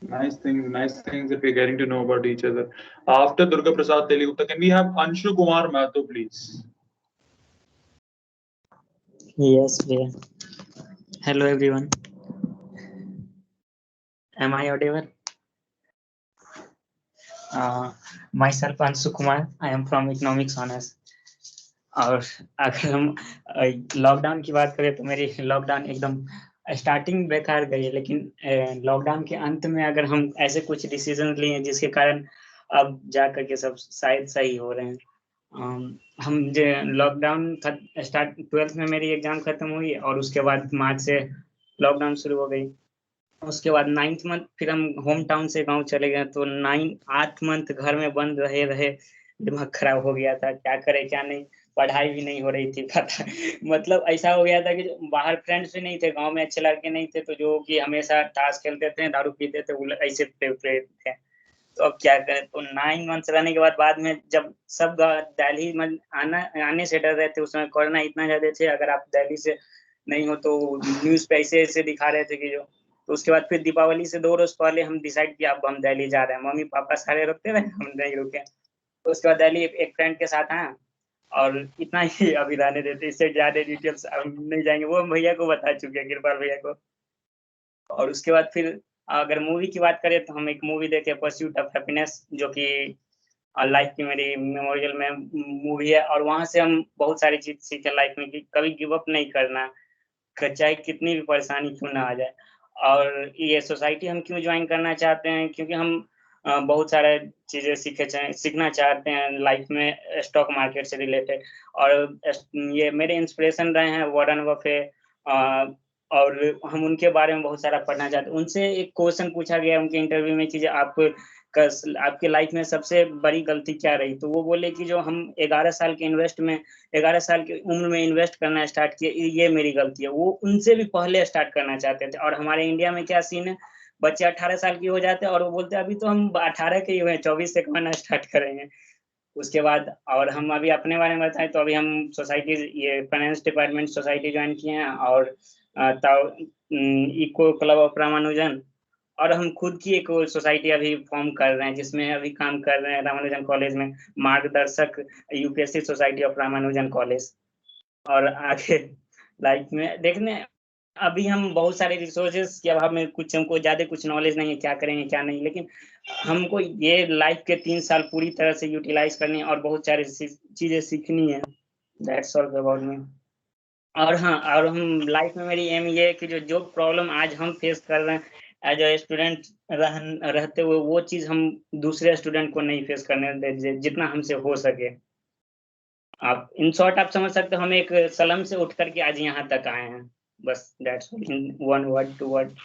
Nice things that we're getting to know about each other. After Durga Prasad Teligupta, can we have Anshu Kumar Mato, please? Yes, dear. Hello, everyone. Am I audible? Myself, Anshu Kumar. I am from Economics Honors. और अगर हम lockdown की बात करें तो मेरी lockdown एकदम starting बेकार गई है, लेकिन लॉकडाउन के अंत में अगर हम ऐसे कुछ डिसीजन लिए हैं जिसके कारण अब जा करके सब शायद सही हो रहे हैं। हम जो लॉकडाउन स्टार्ट 12th में मेरी एग्जाम खत्म हुई और उसके बाद मार्च से लॉकडाउन शुरू हो गई। उसके बाद 9th मंथ फिर हम होम टाउन से गांव चले गए, तो 8 मंथ घर में बंद रहे दिमाग खराब हो गया था, क्या करे क्या नहीं, पढ़ाई भी नहीं हो रही थी पता मतलब ऐसा हो गया था कि बाहर फ्रेंड्स भी नहीं थे, गांव में अच्छे लड़के नहीं थे, तो जो कि हमेशा ताश खेलते थे, दारू पीते थे, ऐसे थे। तो अब क्या करें, तो 9 मंथ्स रहने के बाद में जब सब दिल्ली में आने से डर रहे थे, उस समय कोरोना इतना ज्यादा थे, अगर आप दिल्ली से नहीं हो तो न्यूज पे ऐसे दिखा रहे थे कि जो, तो उसके बाद फिर दीपावली से 2 रोज पहले हम डिसाइड किया अब हम दिल्ली जा रहे हैं। मम्मी पापा सारे रुकते रहे, हम नहीं रुके। तो उसके बाद दिल्ली एक फ्रेंड के साथ आया और इतना ही अभी रहने देते, इससे ज्यादा डिटेल्स हम नहीं जाएंगे, वो भैया को बता चुके हैं, कृपाल भैया को। और उसके बाद फिर अगर मूवी की बात करें तो हम एक मूवी देखे परस्यूट ऑफ हैप्पीनेस, जो कि लाइफ की मेरी मेमोरियल में मूवी है, और वहां से हम बहुत सारी चीज सीखे लाइफ में कि कभी गिव अप नहीं करना, चाहे कितनी भी परेशानी क्यों ना आ जाए। और ये सोसाइटी हम क्यों ज्वाइन करना चाहते हैं, क्योंकि हम बहुत सारे चीजें सीखना चाहते हैं लाइफ में स्टॉक मार्केट से रिलेटेड, और ये मेरे इंस्पिरेशन रहे हैं वॉरेन बफेट, और हम उनके बारे में बहुत सारा पढ़ना चाहते हैं। उनसे एक क्वेश्चन पूछा गया उनके इंटरव्यू में कि आपके लाइफ में सबसे बड़ी गलती क्या रही, तो वो बोले कि जो हम 11 साल की उम्र में इन्वेस्ट करना स्टार्ट किए, ये मेरी गलती है। वो उनसे भी पहले स्टार्ट करना चाहते थे, और हमारे इंडिया में क्या सीन है, बच्चे 18 साल की हो जाते हैं और वो बोलते हैं अभी तो हम 18 के ही हुए, 24 से कमाना स्टार्ट करेंगे। उसके बाद और हम अभी अपने बारे में बताएं तो अभी हम सोसाइटी, ये फाइनेंस डिपार्टमेंट सोसाइटी ज्वाइन किए हैं, और इको क्लब ऑफ रामानुजन, और हम खुद की एक सोसाइटी अभी फॉर्म कर रहे हैं जिसमें अभी काम कर रहे हैं रामानुजन कॉलेज में, मार्गदर्शक UPSC society of Ramanujan college. और आगे लाइफ में देखने अभी हम बहुत सारे रिसोर्सेज के अभाव में कुछ हमको ज्यादा कुछ नॉलेज नहीं है क्या करेंगे क्या नहीं, लेकिन हमको ये लाइफ के 3 साल पूरी तरह से यूटिलाइज करनी है और बहुत सारी चीजें सीखनी है। That's all about me. और हाँ, और हम लाइफ में मेरी एम ये है कि जो प्रॉब्लम आज हम फेस कर रहे हैं एज ए स्टूडेंट रहते हुए, वो चीज हम दूसरे स्टूडेंट को नहीं फेस करने दे, जितना हमसे हो सके। आप इन शॉर्ट आप समझ सकते हो, हम एक सलम से उठ करके आज यहाँ तक आए हैं। बस that's all in one word, two word.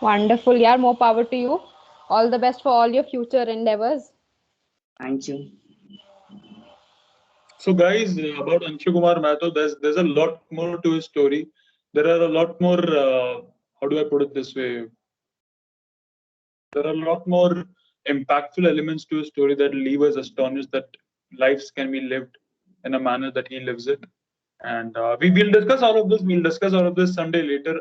Wonderful. Yeah, more power to you. All the best for all your future endeavors. Thank you. So, guys, about Anshu Kumar Mato, there's a lot more to his story. There are a lot more. How do I put it this way? There are a lot more impactful elements to his story that leave us astonished that lives can be lived in a manner that he lives it. And we will discuss all of this. We'll discuss all of this Sunday later.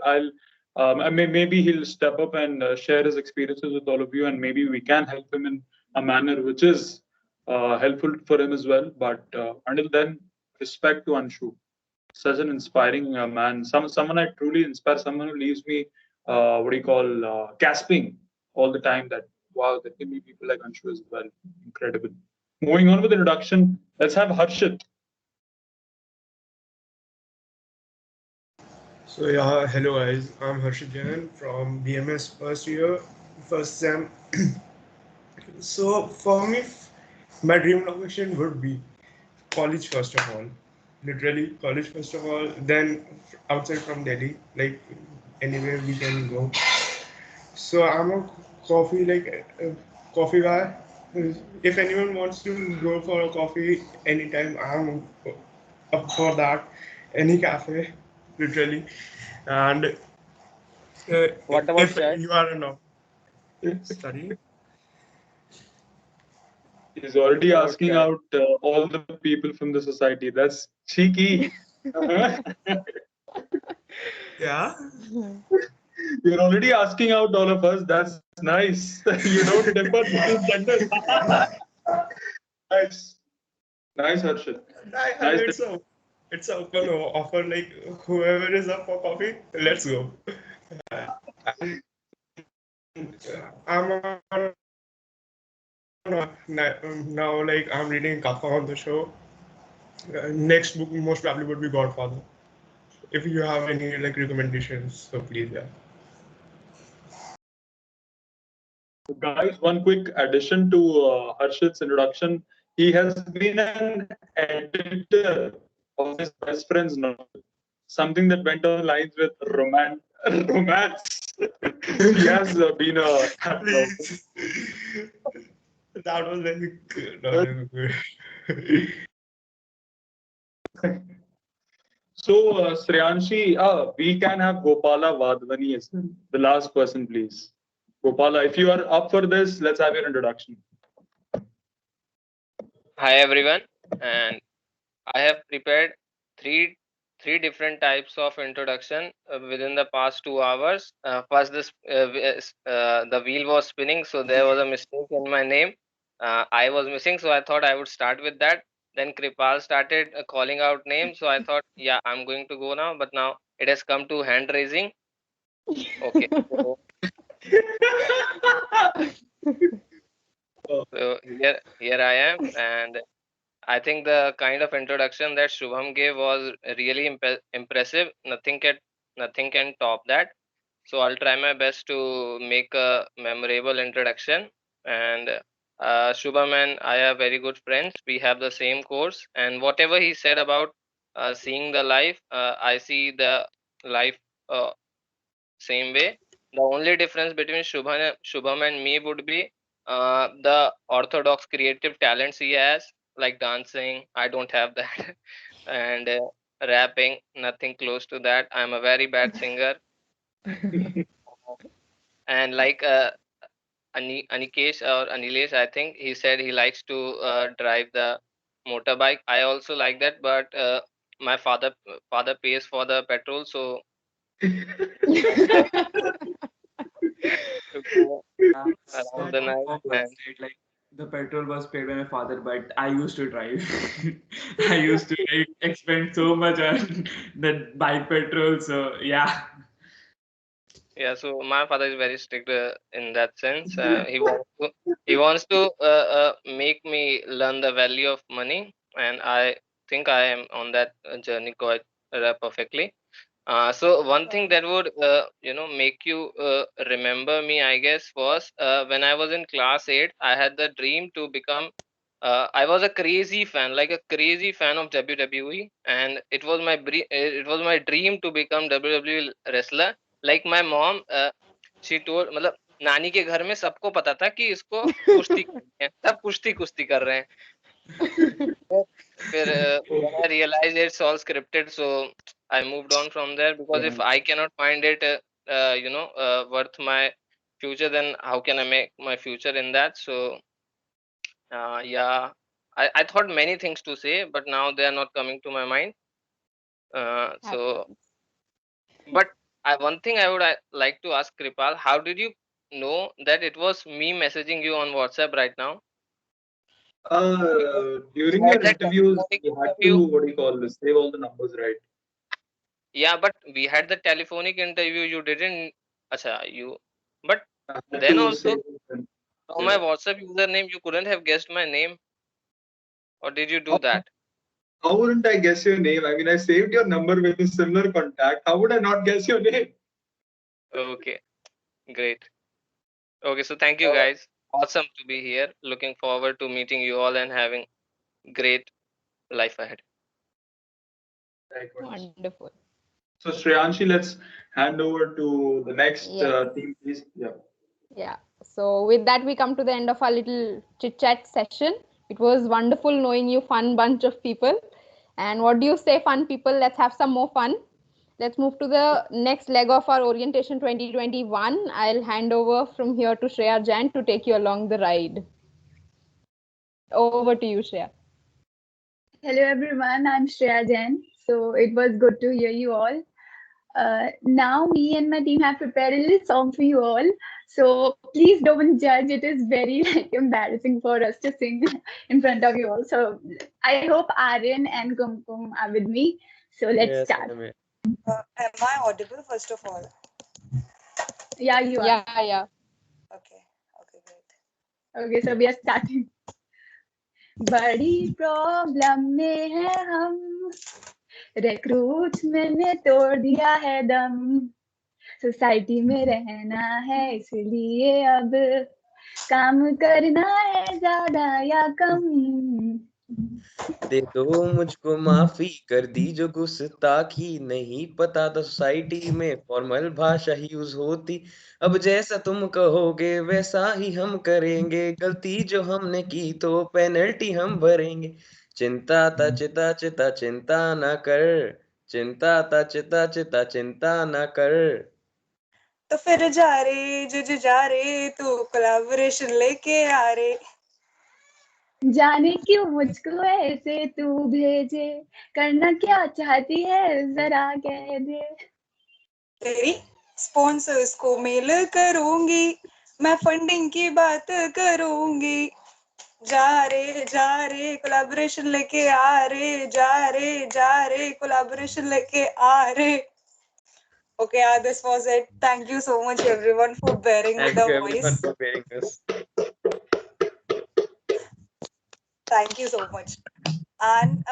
Maybe he'll step up and share his experiences with all of you, and maybe we can help him in a manner which is helpful for him as well. But until then, respect to Anshu, such an inspiring man. Someone I truly inspire. Someone who leaves me, what do you call, gasping all the time. That wow, there can be people like Anshu as well. Incredible. Moving on with the introduction, let's have Harshit. So yeah, hello guys. I'm Harshit Jain from BMS first year, first sem. So for me, my dream location would be college first of all. Literally college first of all. Then outside from Delhi, like anywhere we can go. So I'm a coffee guy. If anyone wants to go for a coffee anytime, I'm up for that. Any cafe, literally. And What about if chai? you are no, sorry. He's already What about asking chai? out all the people from the society. That's cheeky. Yeah. You're already asking out all of us. That's nice. You don't differ between genders. Nice. Nice, Harshit. Nice. It's a open offer. Like whoever is up for coffee, let's go. I'm now like I'm reading Kafka on the show. Next book most probably would be Godfather. If you have any like recommendations, so please yeah. Guys, one quick addition to Harshit's introduction. He has been an editor of his best friend's novel, something that went on lines with romance. He has been a Please. That was very good. Not very good. So, Sriyanshi, we can have Gopala Vadvani as well. The last person, please. Gopala, if you are up for this, let's have your introduction. Hi everyone, and I have prepared three three different types of introduction within the past 2 hours. First, the wheel was spinning, so there was a mistake in my name. I was missing, so I thought I would start with that. Then Kripal started calling out names, so I thought, yeah, I'm going to go now. But now it has come to hand raising. Okay, so here I am, and I think the kind of introduction that Shubham gave was really impressive. Nothing can top that. So I'll try my best to make a memorable introduction. And Shubham and I are very good friends. We have the same course, and whatever he said about seeing the life, I see the life uh, same way. The only difference between Shubham and me would be the orthodox creative talents he has, like dancing. I don't have that, and rapping, nothing close to that. I'm a very bad singer, and like Anikesh or Anilesh, I think he said he likes to drive the motorbike. I also like that, but my father pays for the petrol, so to go around That the was night. And opposite. Like the petrol was paid by my father, but I used to drive. I used to like expend so much on the bike petrol. So yeah. yeah, so my father is very strict in that sense. He wants to make me learn the value of money, and I think I am on that journey quite perfectly. So one thing that would make you remember me, I guess, was when I was in class 8, I had the dream to become I was a crazy fan, like a crazy fan of WWE, and it was my dream to become WWE wrestler. Like my mom, she told, मतलब नानी के घर में सबको पता था कि इसको कुश्ती करनी है, सब कुश्ती कुश्ती कर रहे हैं. फिर when I realized it's all scripted, so I moved on from there, because if I cannot find it, worth my future, then how can I make my future in that? So yeah, I thought many things to say, but now they are not coming to my mind. So, but one thing I would like to ask Kripal, how did you know that it was me messaging you on WhatsApp right now? We During had your that interviews, telephonic you had interview. to, what do you call this, save all the numbers, right? Yeah, but we had the telephonic interview. You didn't. Acha, you. But I had then to also save them. from my WhatsApp username, you couldn't have guessed my name, or did you do that? How wouldn't I guess your name? I mean, I saved your number with a similar contact. How would I not guess your name? Okay, great. Okay, so thank you guys. Awesome to be here. Looking forward to meeting you all and having great life ahead. Wonderful. So, Shreyanshi, let's hand over to the next Yes. team, please. Yeah. Yeah. So with that, we come to the end of our little chit chat session. It was wonderful knowing you, fun bunch of people. And what do you say, fun people? Let's have some more fun. Let's move to the next leg of our orientation 2021. I'll hand over from here to Shreya Jain to take you along the ride. Over to you, Shreya. Hello everyone, I'm Shreya Jain. So it was good to hear you all. Now me and my team have prepared a little song for you all. So please don't judge. It is very embarrassing for us to sing in front of you all. So I hope Aryan and Kumkum are with me. So let's start. Am I audible first of all? Yeah, you are. Yeah. Okay, great. Okay, so we are starting. बड़ी problem में है हम recruitment ने तोड़ दिया है दम society में रहना है इसलिए अब काम करना है ज्यादा या कम दे दो मुझको माफी कर दी जो गुस्ताखी नहीं पता था सोसाइटी में फॉर्मल भाषा ही यूज होती अब जैसा तुम कहोगे वैसा ही हम करेंगे गलती जो हमने की तो पेनल्टी हम भरेंगे चिंता ता चिता चिता चिंता ना कर चिंता ता चिता चिता चिंता ना कर तो फिर जा रे जा रे तू कोलैबोरेशन लेके आ रे जाने क्यों मुझको ऐसे तू भेजे करना क्या चाहती है जरा कह दे तेरी स्पॉन्सर्स को मेल करूंगी मैं फंडिंग की बात करूंगी जा रे कोलैबोरेशन लेके आ रे जा रे कोलैबोरेशन लेके आ रे Okay, this was it. Thank you so much, everyone, for bearing Thank the you everyone voice. for bearing this. Thank you so much. And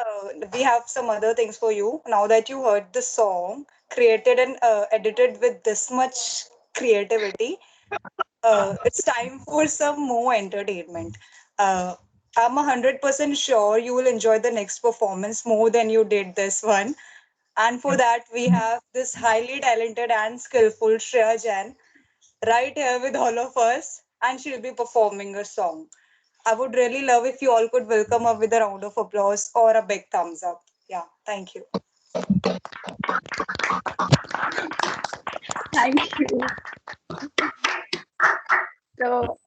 we have some other things for you. Now that you heard the song, created and edited with this much creativity, it's time for some more entertainment. I'm 100% sure you will enjoy the next performance more than you did this one. And for that, we have this highly talented and skillful Shreya Jain right here with all of us, and she'll be performing a song. I would really love if you all could welcome her with a round of applause or a big thumbs up. Yeah, thank you. Thank you. So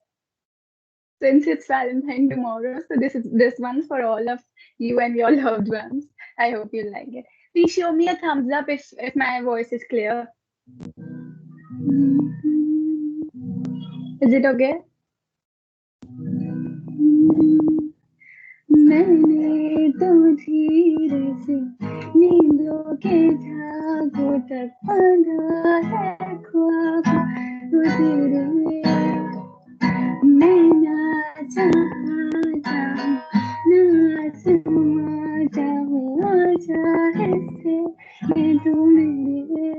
since it's Valentine tomorrow, so this one's for all of you and your loved ones. I hope you like it. Please show me a thumbs up if my voice is clear. Is it okay? मैंने तो धीरे से नींदों के झागों तक बांधा है ख्वाब धीरे मैं ना चाहा जाऊं ना समा जाऊं आजा ऐसे मैं तू मेरे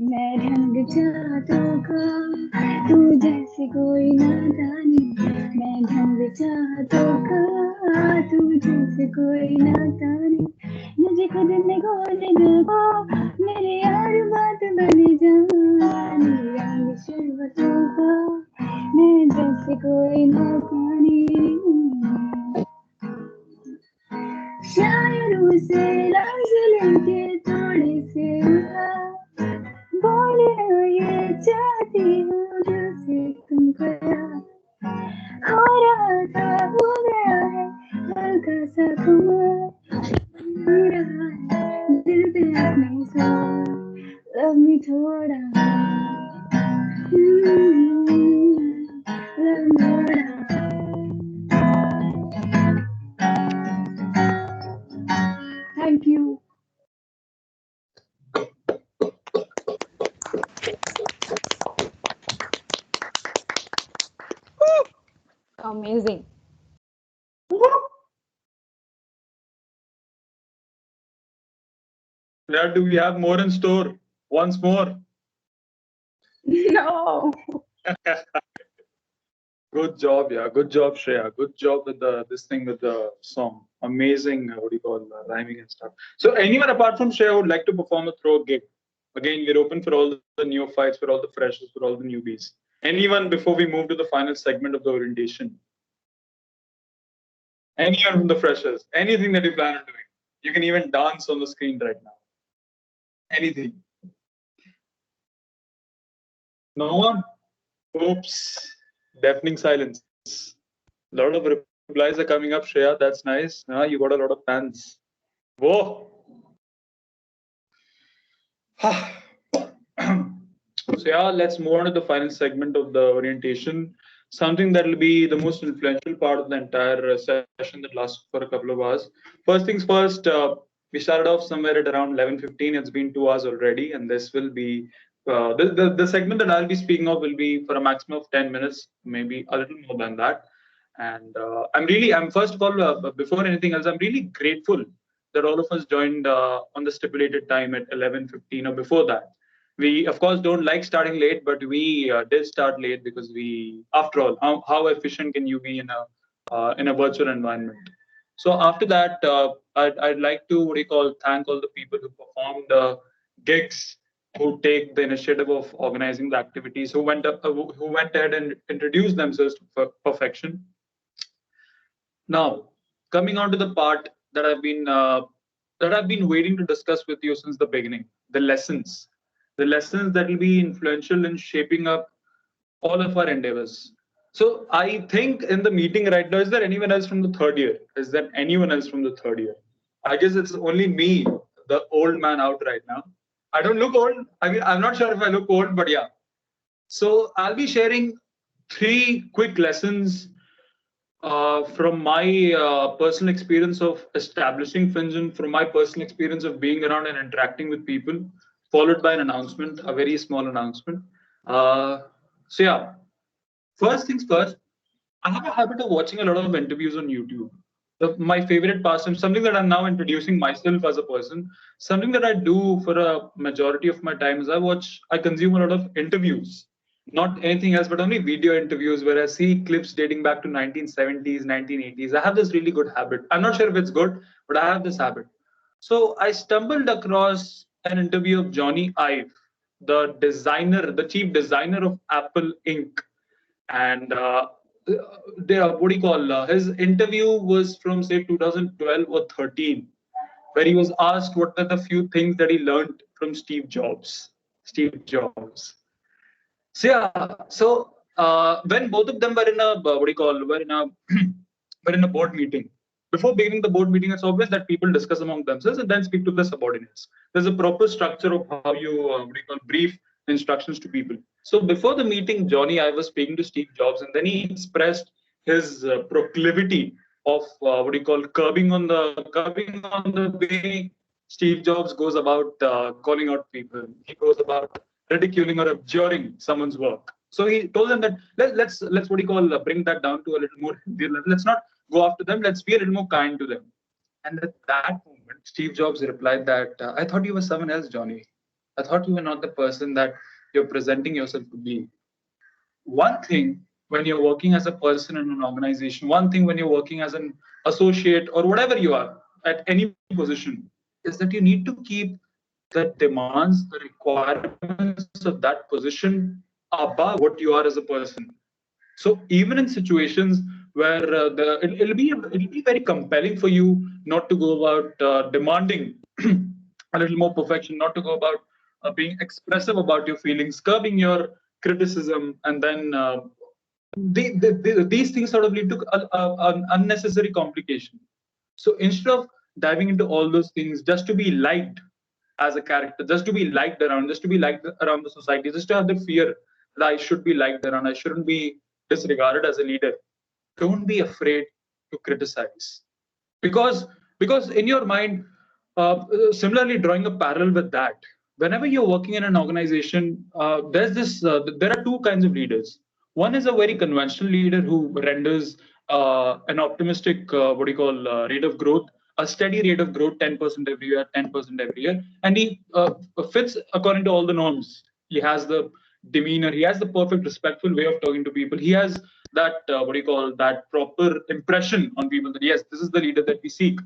मैं ढंग जादू का तू जैसी कोई ना नादानी मैं ढंग चाहतों का तुझे से कोई नाता नहीं मुझे खुद में खोल दो मेरे यार बात बन जानी रंग शरबतों का मैं जैसे कोई नाता नहीं शायरों से राज लेके थोड़े से बोलना ये चाहती हूँ दिल से तुमको हो रहा था हो गया है हल्का सा तुम्हारा रहा है दिल पे अपने सा लव मी थोड़ा लव मी थोड़ा thank you Amazing. Where do we have more in store? Once more. No. Good job, yeah. Good job, Shreya. Good job with this thing with the song. Amazing, what do you call rhyming and stuff. So, anyone apart from Shreya would like to perform a throw gig? Again, we're open for all the neophytes, for all the freshers, for all the newbies. Anyone before we move to the final segment of the orientation? Anyone from the freshers? Anything that you plan on doing? You can even dance on the screen right now. Anything. No one? Oops. Deafening silence. A lot of replies are coming up, Shreya. That's nice. You got a lot of fans. Whoa. So yeah, let's move on to the final segment of the orientation. Something that will be the most influential part of the entire session that lasts for a couple of hours. First things first, we started off somewhere at around 11:15. It's been 2 hours already, and this will be the segment that I'll be speaking of will be for a maximum of 10 minutes, maybe a little more than that. And I'm first of all, before anything else, I'm really grateful that all of us joined on the stipulated time at 11:15 or before that. We, of course, don't like starting late, but we did start late because we, after all, how efficient can you be in a virtual environment? So after that, I'd like to thank all the people who performed the gigs, who take the initiative of organizing the activities, who went ahead and introduced themselves to perfection. Now, coming on to the part that I've been waiting to discuss with you since the beginning, the lessons that will be influential in shaping up all of our endeavors. So I think in the meeting right now, is there anyone else from the third year? Is there anyone else from the third year? I guess it's only me, the old man out right now. I don't look old. I mean, I'm not sure if I look old, but yeah. So I'll be sharing 3 quick lessons from my personal experience of establishing Finjan, from my personal experience of being around and interacting with people, followed by an announcement, a very small announcement. So yeah, first things first, I have a habit of watching a lot of interviews on YouTube. My favorite pastime, something that I'm now introducing myself as a person, something that I do for a majority of my time is I consume a lot of interviews, not anything else, but only video interviews where I see clips dating back to 1970s, 1980s. I have this really good habit. I'm not sure if it's good, but I have this habit. So I stumbled across an interview of Johnny Ive, the chief designer of Apple Inc. And his interview was from say 2012 or 13, where he was asked what are the few things that he learned from Steve Jobs. So when both of them were in a were in a board meeting. Before beginning the board meeting, it's obvious that people discuss among themselves and then speak to their subordinates. There's a proper structure of how you brief instructions to people. So before the meeting, Johnny, I was speaking to Steve Jobs, and then he expressed his proclivity of curbing on the way Steve Jobs goes about calling out people. He goes about ridiculing or abjuring someone's work. So he told them that let's bring that down to a little more healthier level. Let's not go after them. Let's be a little more kind to them. And at that moment, Steve Jobs replied that I thought you were someone else, Johnny. I thought you were not the person that you're presenting yourself to be. One thing when you're working as a person in an organization, one thing when you're working as an associate or whatever you are at any position, is that you need to keep the demands, the requirements of that position above what you are as a person. So even in situations where it'll be very compelling for you not to go about demanding a little more perfection, not to go about being expressive about your feelings, curbing your criticism, and then these things sort of lead to an unnecessary complication. So instead of diving into all those things just to be liked as a character, just to be liked around, just to be liked around the society, just to have the fear that I should be liked around, I shouldn't be disregarded as a leader, don't be afraid to criticize. Because in your mind, similarly drawing a parallel with that, whenever you're working in an organization, there are two kinds of leaders. One is a very conventional leader who renders an optimistic what do you call rate of growth, a steady rate of growth, 10% every year, 10% every year, and he fits according to all the norms. He has the demeanor, he has the perfect respectful way of talking to people, he has that what do you call that proper impression on people that yes, this is the leader that we seek.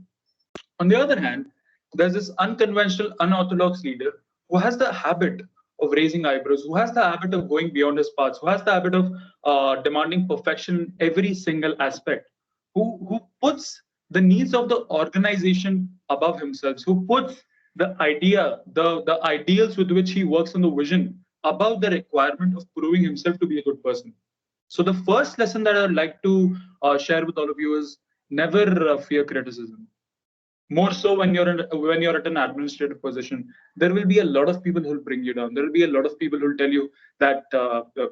On the other hand, there's this unconventional, unorthodox leader who has the habit of raising eyebrows, who has the habit of going beyond his paths, who has the habit of demanding perfection in every single aspect, who puts the needs of the organization above himself, who puts the idea, the ideals with which he works on the vision above the requirement of proving himself to be a good person. So the first lesson that I would like to share with all of you is never fear criticism. More so when you're at an administrative position, there will be a lot of people who will bring you down. There will be a lot of people who will tell you that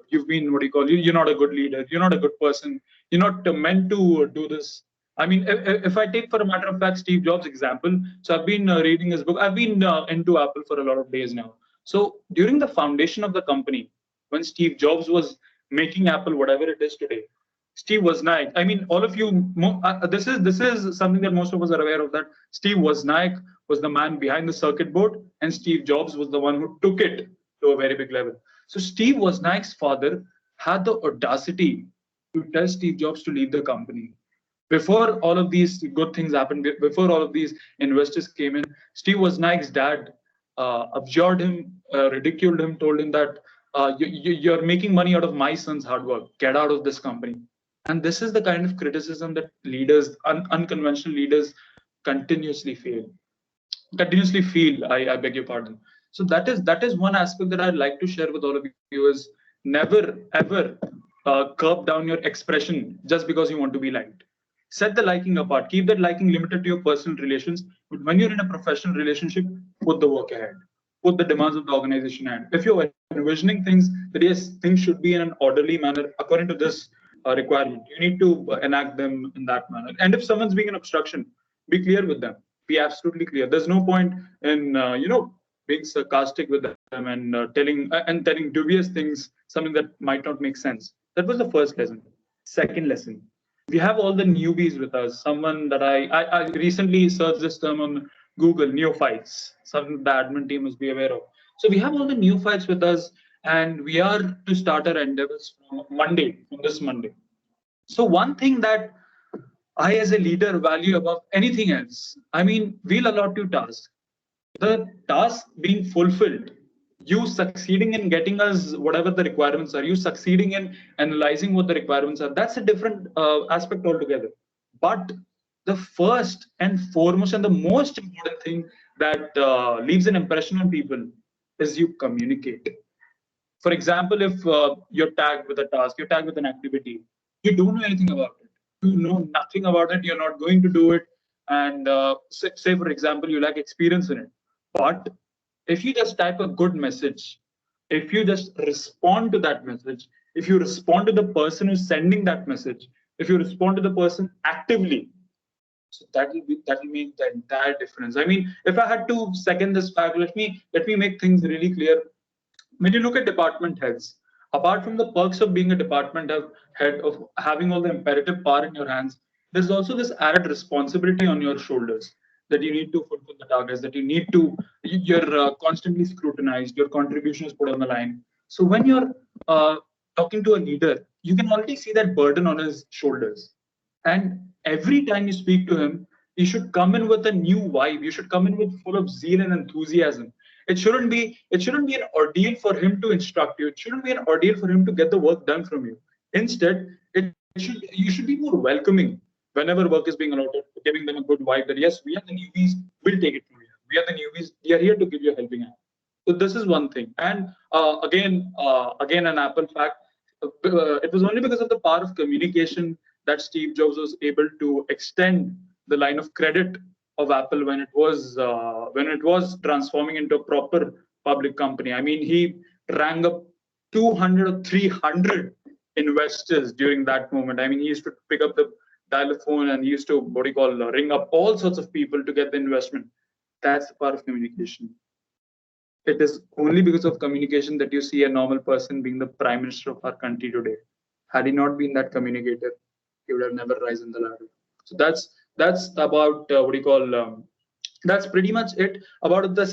you've been, what do you call, you're not a good leader, you're not a good person, you're not meant to do this. I mean, if I take for a matter of fact Steve Jobs example, so I've been reading his book, I've been into Apple for a lot of days now. So during the foundation of the company, when Steve Jobs was making Apple whatever it is today, Steve Wozniak. I mean, all of you. This is something that most of us are aware of. That Steve Wozniak was the man behind the circuit board, and Steve Jobs was the one who took it to a very big level. So Steve Wozniak's father had the audacity to tell Steve Jobs to leave the company. Before all of these good things happened, before all of these investors came in, Steve Wozniak's dad abjured him, ridiculed him, told him that you're making money out of my son's hard work. Get out of this company. And this is the kind of criticism that leaders, unconventional leaders, continuously fail. Continuously feel. I beg your pardon. So that is one aspect that I'd like to share with all of you is never ever curb down your expression just because you want to be liked. Set the liking apart. Keep that liking limited to your personal relations. But when you're in a professional relationship, put the work ahead. Put the demands of the organization ahead. If you're envisioning things that yes, things should be in an orderly manner according to this requirement, you need to enact them in that manner. And if someone's being an obstruction, be clear with them. Be absolutely clear. There's no point in being sarcastic with them and telling dubious things, something that might not make sense. That was the first lesson. Second lesson, we have all the newbies with us. Someone that I recently searched this term on Google, neophytes, something the admin team must be aware of. So we have all the neophytes with us, and we are to start our endeavors from this Monday. So one thing that I, as a leader, value above anything else, I mean, we'll allot you tasks. The task being fulfilled, you succeeding in getting us whatever the requirements are, you succeeding in analyzing what the requirements are, that's a different aspect altogether. But the first and foremost and the most important thing that leaves an impression on people is you communicate. For example, if you're tagged with a task, you're tagged with an activity, you don't know anything about it. You know nothing about it. You're not going to do it. And say, for example, you lack experience in it. But if you just type a good message, if you just respond to that message, if you respond to the person who's sending that message, if you respond to the person actively, so that will make the entire difference. I mean, if I had to second this fact, let me make things really clear. When you look at department heads, apart from the perks of being a head, of having all the imperative power in your hands, there's also this added responsibility on your shoulders that you need to fulfill the targets, that you're constantly scrutinized, your contribution is put on the line. So when you're talking to a leader, you can already see that burden on his shoulders. And every time you speak to him, you should come in with a new vibe. You should come in with full of zeal and enthusiasm. It shouldn't be an ordeal for him to instruct you. It shouldn't be an ordeal for him to get the work done from you. Instead, you should be more welcoming whenever work is being allotted, giving them a good vibe that yes, we are the newbies, we'll take it from here. We are the newbies, we are here to give you a helping hand. So this is one thing. And again, an Apple fact. It was only because of the power of communication that Steve Jobs was able to extend the line of credit of Apple when it was transforming into a proper public company. I mean, he rang up 200 or 300 investors during that moment. I mean, he used to pick up the dial phone and he used to ring up all sorts of people to get the investment. That's the power of communication. It is only because of communication that you see a normal person being the prime minister of our country today. Had he not been that communicator, he would have never risen the ladder. So that's about that's pretty much it about the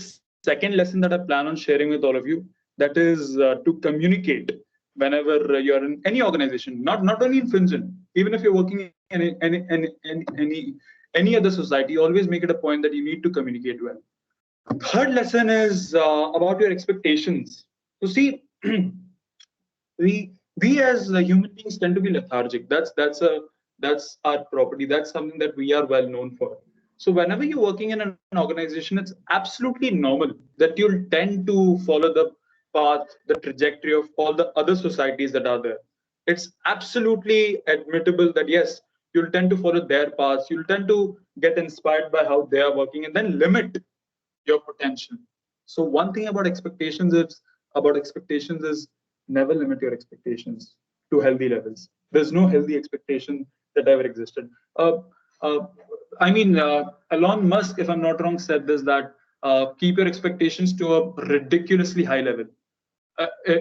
second lesson that I plan on sharing with all of you. That is to communicate whenever you're in any organization, not only in Finjan, even if you're working in any other society, always make it a point that you need to communicate well. Third lesson is about your expectations. So see, we as human beings tend to be lethargic. That's our property. That's something that we are well known for. So whenever you're working in an organization, it's absolutely normal that you'll tend to follow the path, the trajectory of all the other societies that are there. It's absolutely admittable that yes, you'll tend to follow their paths. You'll tend to get inspired by how they are working and then limit your potential. So one thing about expectations is never limit your expectations to healthy levels. There's no healthy expectation that ever existed. Uh, I mean, Elon Musk, if I'm not wrong, said this that keep your expectations to a ridiculously high level.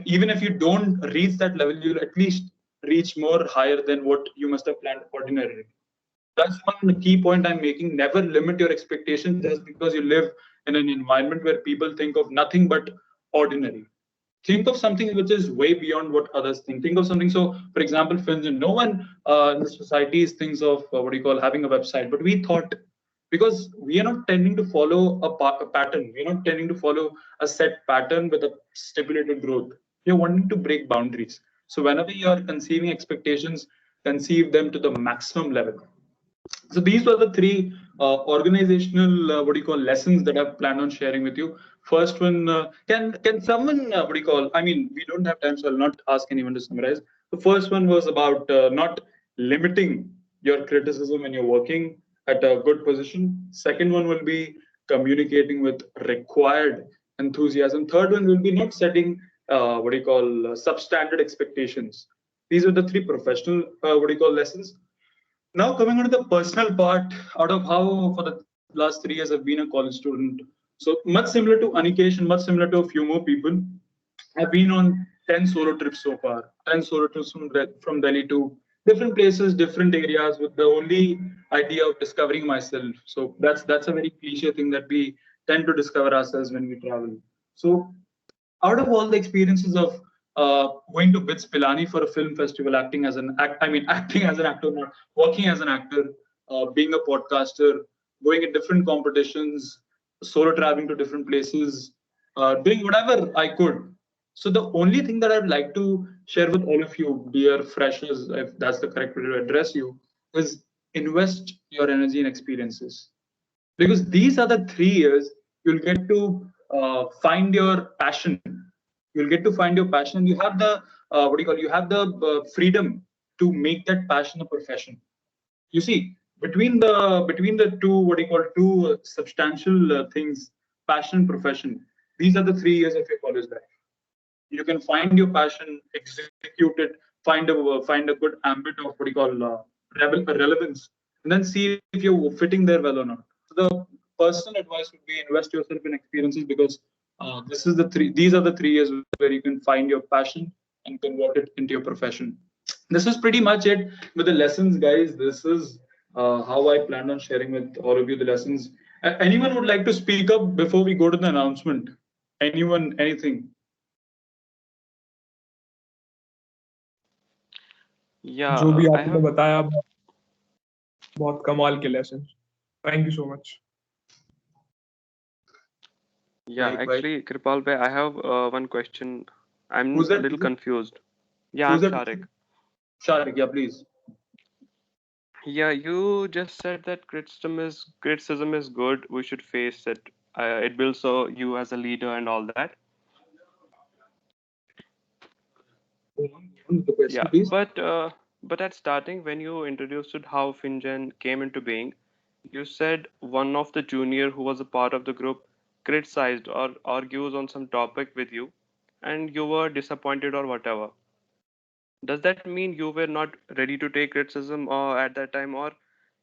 Even if you don't reach that level, you'll at least reach more higher than what you must have planned ordinarily. That's one key point I'm making. Never limit your expectations just because you live in an environment where people think of nothing but ordinary. Think of something which is way beyond what others think. Think of something. So, for example, Finjan, no one in the societies thinks of having a website, but we thought because we are not tending to follow a pattern. We are not tending to follow a set pattern with a stipulated growth. We are wanting to break boundaries. So, whenever you are conceiving expectations, conceive them to the maximum level. So these were the three organizational lessons that I've planned on sharing with you. First one, can someone I mean, we don't have time, so I'll not ask anyone to summarize. The first one was about not limiting your criticism when you're working at a good position. Second one will be communicating with required enthusiasm. Third one will be not setting substandard expectations. These are the three professional lessons. Now coming on to the personal part, out of how for the last 3 years I've been a college student. So much similar to Anikesh and much similar to a few more people, I've been on 10 solo trips so far. 10 solo trips from Delhi to different places, different areas, with the only idea of discovering myself. So that's a very cliche thing that we tend to discover ourselves when we travel. So out of all the experiences of going to BITS Pilani for a film festival, acting as an acting as an actor, not working as an actor, being a podcaster, going in different competitions, solo traveling to different places, doing whatever I could. So the only thing that I'd like to share with all of you, dear freshers, if that's the correct way to address you, is invest your energy in experiences, because these are the 3 years you'll get to find your passion. You'll get to find your passion. You have the you have the freedom to make that passion a profession. You see, between the two two substantial things, passion and profession, these are the 3 years of your college life. You can find your passion, execute it, find a good ambit of relevance, and then see if you're fitting there well or not. So the personal advice would be invest yourself in experiences, because these are the 3 years where you can find your passion and convert it into your profession. This is pretty much it with the lessons, guys. This is how I planned on sharing with all of you the lessons. Anyone would like to speak up before we go to the announcement? Anyone, anything? Yeah, जो भी I आपने have. बताया बहुत कमाल के lesson. Thank you so much. Yeah, Likewise. actually, Kripal bhai, I have one question. I'm Who's a that? little confused. Yeah, Who's I'm that? Sharik. Sharik, yeah, please. Yeah, you just said that criticism is good. We should face it. It builds you as a leader and all that. The question, Yeah, please. but at starting when you introduced it, how Finjan came into being, you said one of the junior who was a part of the group criticized or argues on some topic with you, and you were disappointed or whatever. Does that mean you were not ready to take criticism or at that time, or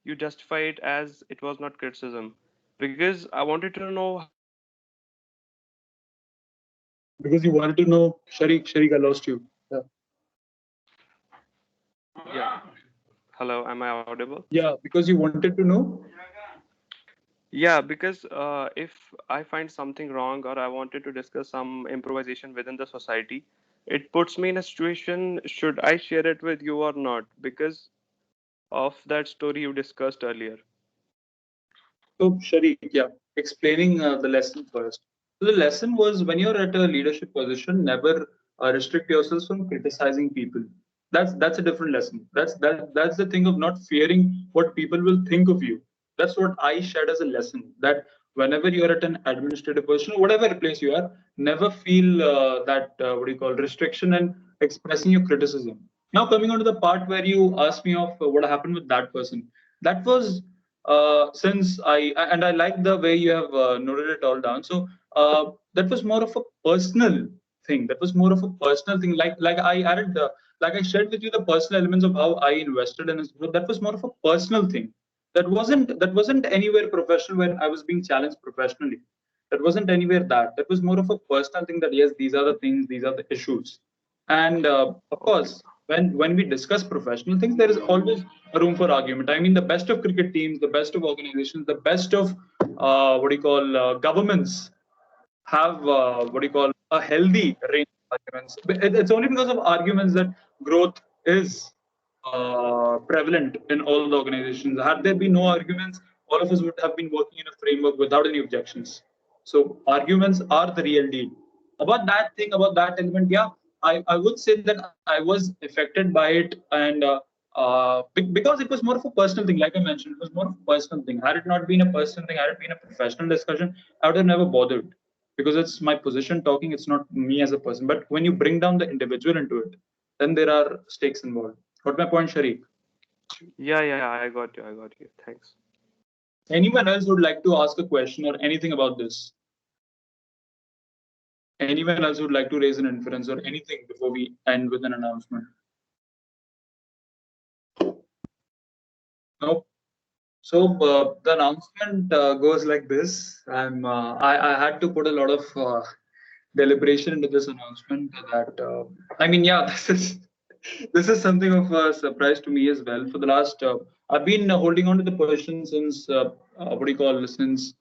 you justify it as it was not criticism? Because I wanted to know how you felt when you were criticized. Because you wanted to know, Sharik, I lost you. Yeah. Yeah. Hello, am I audible? Yeah, because you wanted to know. Yeah, because if I find something wrong or I wanted to discuss some improvisation within the society, it puts me in a situation, should I share it with you or not? Because of that story you discussed earlier. So, Sharik, yeah, explaining the lesson first. So the lesson was when you're at a leadership position, never restrict yourselves from criticizing people. That's a different lesson. That's the thing of not fearing what people will think of you. That's what I shared as a lesson. That whenever you're at an administrative position, whatever place you are, never feel that what do you call restriction and expressing your criticism. Now coming on to the part where you asked me of what happened with that person. That was since I like the way you have noted it all down. So that was more of a personal thing. That was more of a personal thing. Like I added, like I shared with you the personal elements of how I invested in his growth. That was more of a personal thing. That wasn't anywhere professional where I was being challenged professionally. That wasn't anywhere that. That was more of a personal thing. That yes, these are the things. These are the issues. And of course, when we discuss professional things, there is always a room for argument. I mean, the best of cricket teams, the best of organizations, the best of what do you call governments have what do you call a healthy range of arguments. It's only because of arguments that growth is prevalent in all the organizations. Had there been no arguments, all of us would have been working in a framework without any objections. So arguments are the real deal. About that thing, about that element, yeah, I would say that I was affected by it, and because it was more of a personal thing, like I mentioned, it was more of a personal thing. Had it not been a personal thing, had it been a professional discussion, I would have never bothered because it's my position talking, it's not me as a person. But when you bring down the individual into it, then there are stakes involved. Got my point, Sharik? Yeah, I got you. I got you. Thanks. Anyone else would like to ask a question or anything about this? Anyone else would like to raise an inference or anything before we end with an announcement? Nope. So the announcement goes like this. I had to put a lot of deliberation into this announcement. That I mean, yeah, this is something of a surprise to me as well. For the last, I've been holding on to the position since what do you call since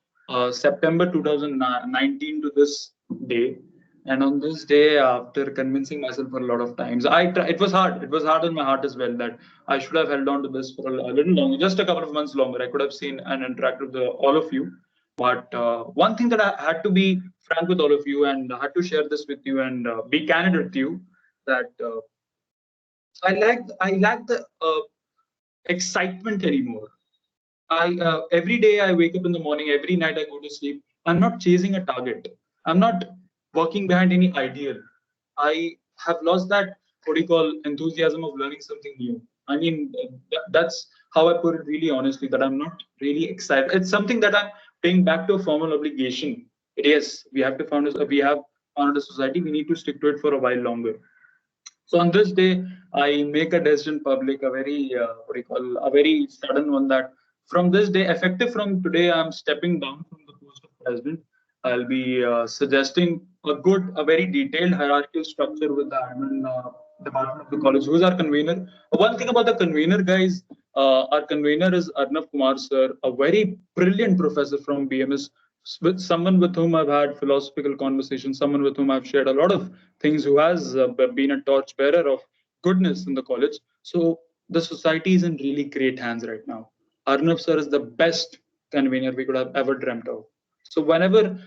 September 2019 to this day. And on this day, after convincing myself for a lot of times, it was hard. It was hard on my heart as well that I should have held on to this for a little longer, just a couple of months longer. I could have seen and interacted with all of you. But one thing that I had to be frank with all of you, and I had to share this with you and be candid with you, that I lack the excitement anymore. I every day I wake up in the morning, every night I go to sleep. I'm not chasing a target. I'm not working behind any ideal. I have lost that what do you call enthusiasm of learning something new. I mean, that's how I put it really honestly. That I'm not really excited. It's something that I'm paying back to a formal obligation. Yes, we have founded a society. We need to stick to it for a while longer. So on this day, I make a decision public, a very what do you call a very sudden one that from this day, effective from today, I'm stepping down from the post of president. I'll be suggesting a very detailed hierarchical structure with the admin department of the college. Who's our convener? One thing about the convener, guys, our convener is Arnav Kumar sir, a very brilliant professor from BMS, with someone with whom I've had philosophical conversations, someone with whom I've shared a lot of things, who has been a torchbearer of goodness in the college. So the society is in really great hands right now. Arnav sir is the best convener we could have ever dreamt of. So whenever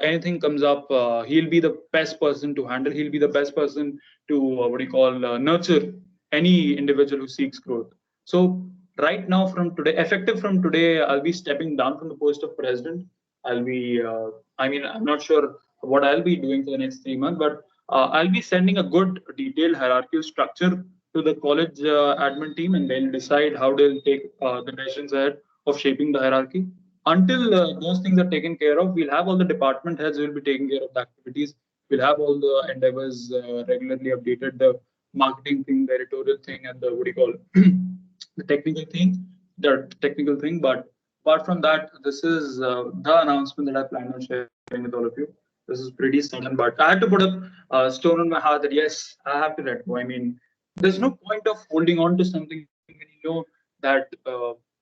anything comes up, he'll be the best person to handle. He'll be the best person to nurture any individual who seeks growth. So right now, from today, effective from today, I'll be stepping down from the post of president. I'll be, I'm not sure what I'll be doing for the next 3 months, but I'll be sending a good detailed hierarchical structure to the college admin team, and they'll decide how they'll take the decisions ahead of shaping the hierarchy. Until those things are taken care of, we'll have all the department heads who will be taking care of the activities. We'll have all the endeavors regularly updated, the marketing thing, the editorial thing, and the what do you call the technical thing. But apart from that, this is the announcement that I plan on sharing with all of you. This is pretty sudden, but I had to put a stone on my heart that yes, I have to let go. I mean, there's no point of holding on to something when you know that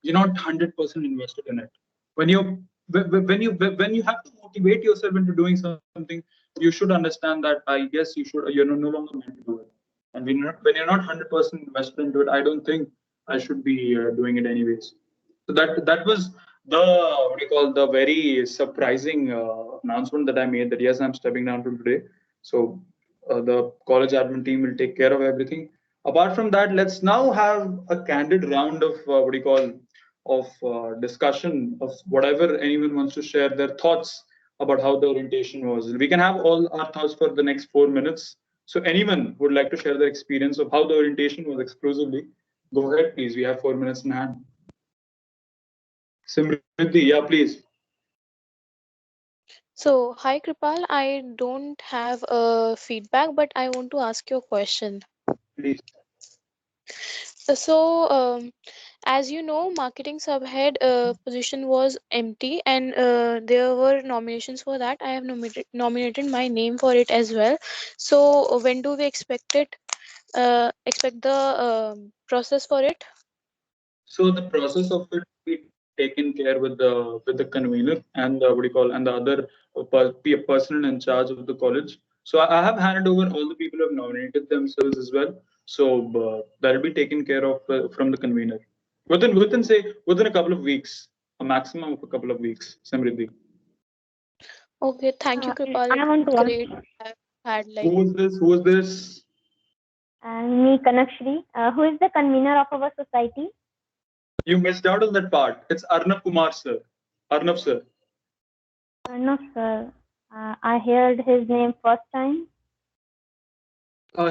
you're not 100% invested in it. When you when you have to motivate yourself into doing something, you should understand that I guess you're no longer meant to do it. And when you're not 100% invested into it, I don't think I should be doing it anyways. So that was the what do you call the very surprising announcement that I made that yes, I'm stepping down from today. So the college admin team will take care of everything. Apart from that, let's now have a candid round of what do you call of discussion of whatever anyone wants to share their thoughts about how the orientation was. We can have all our thoughts for the next 4 minutes. So anyone would like to share their experience of how the orientation was exclusively, go ahead, please. We have 4 minutes in hand. Simriddhi, yeah, please. So, hi Kripal, I don't have a feedback, but I want to ask you a question. Please. So, as you know, marketing subhead position was empty, and there were nominations for that. I have nominated my name for it as well. So, when do we expect it? Expect the process for it? So the process of it will be taken care with the convener and what do you call and the other person in charge of the college. So I have handed over all the people who have nominated themselves as well. So that will be taken care of from the convener within a couple of weeks, a maximum of a couple of weeks. Samriddhi. Okay, thank you, Kripal. I want to ask. Great. I've had like. Who is this? Who is this? And me, Kanakshri. Who is the convener of our society? You missed out on that part. It's Arnav Kumar, sir. Arnav, sir. No, sir. I heard his name first time.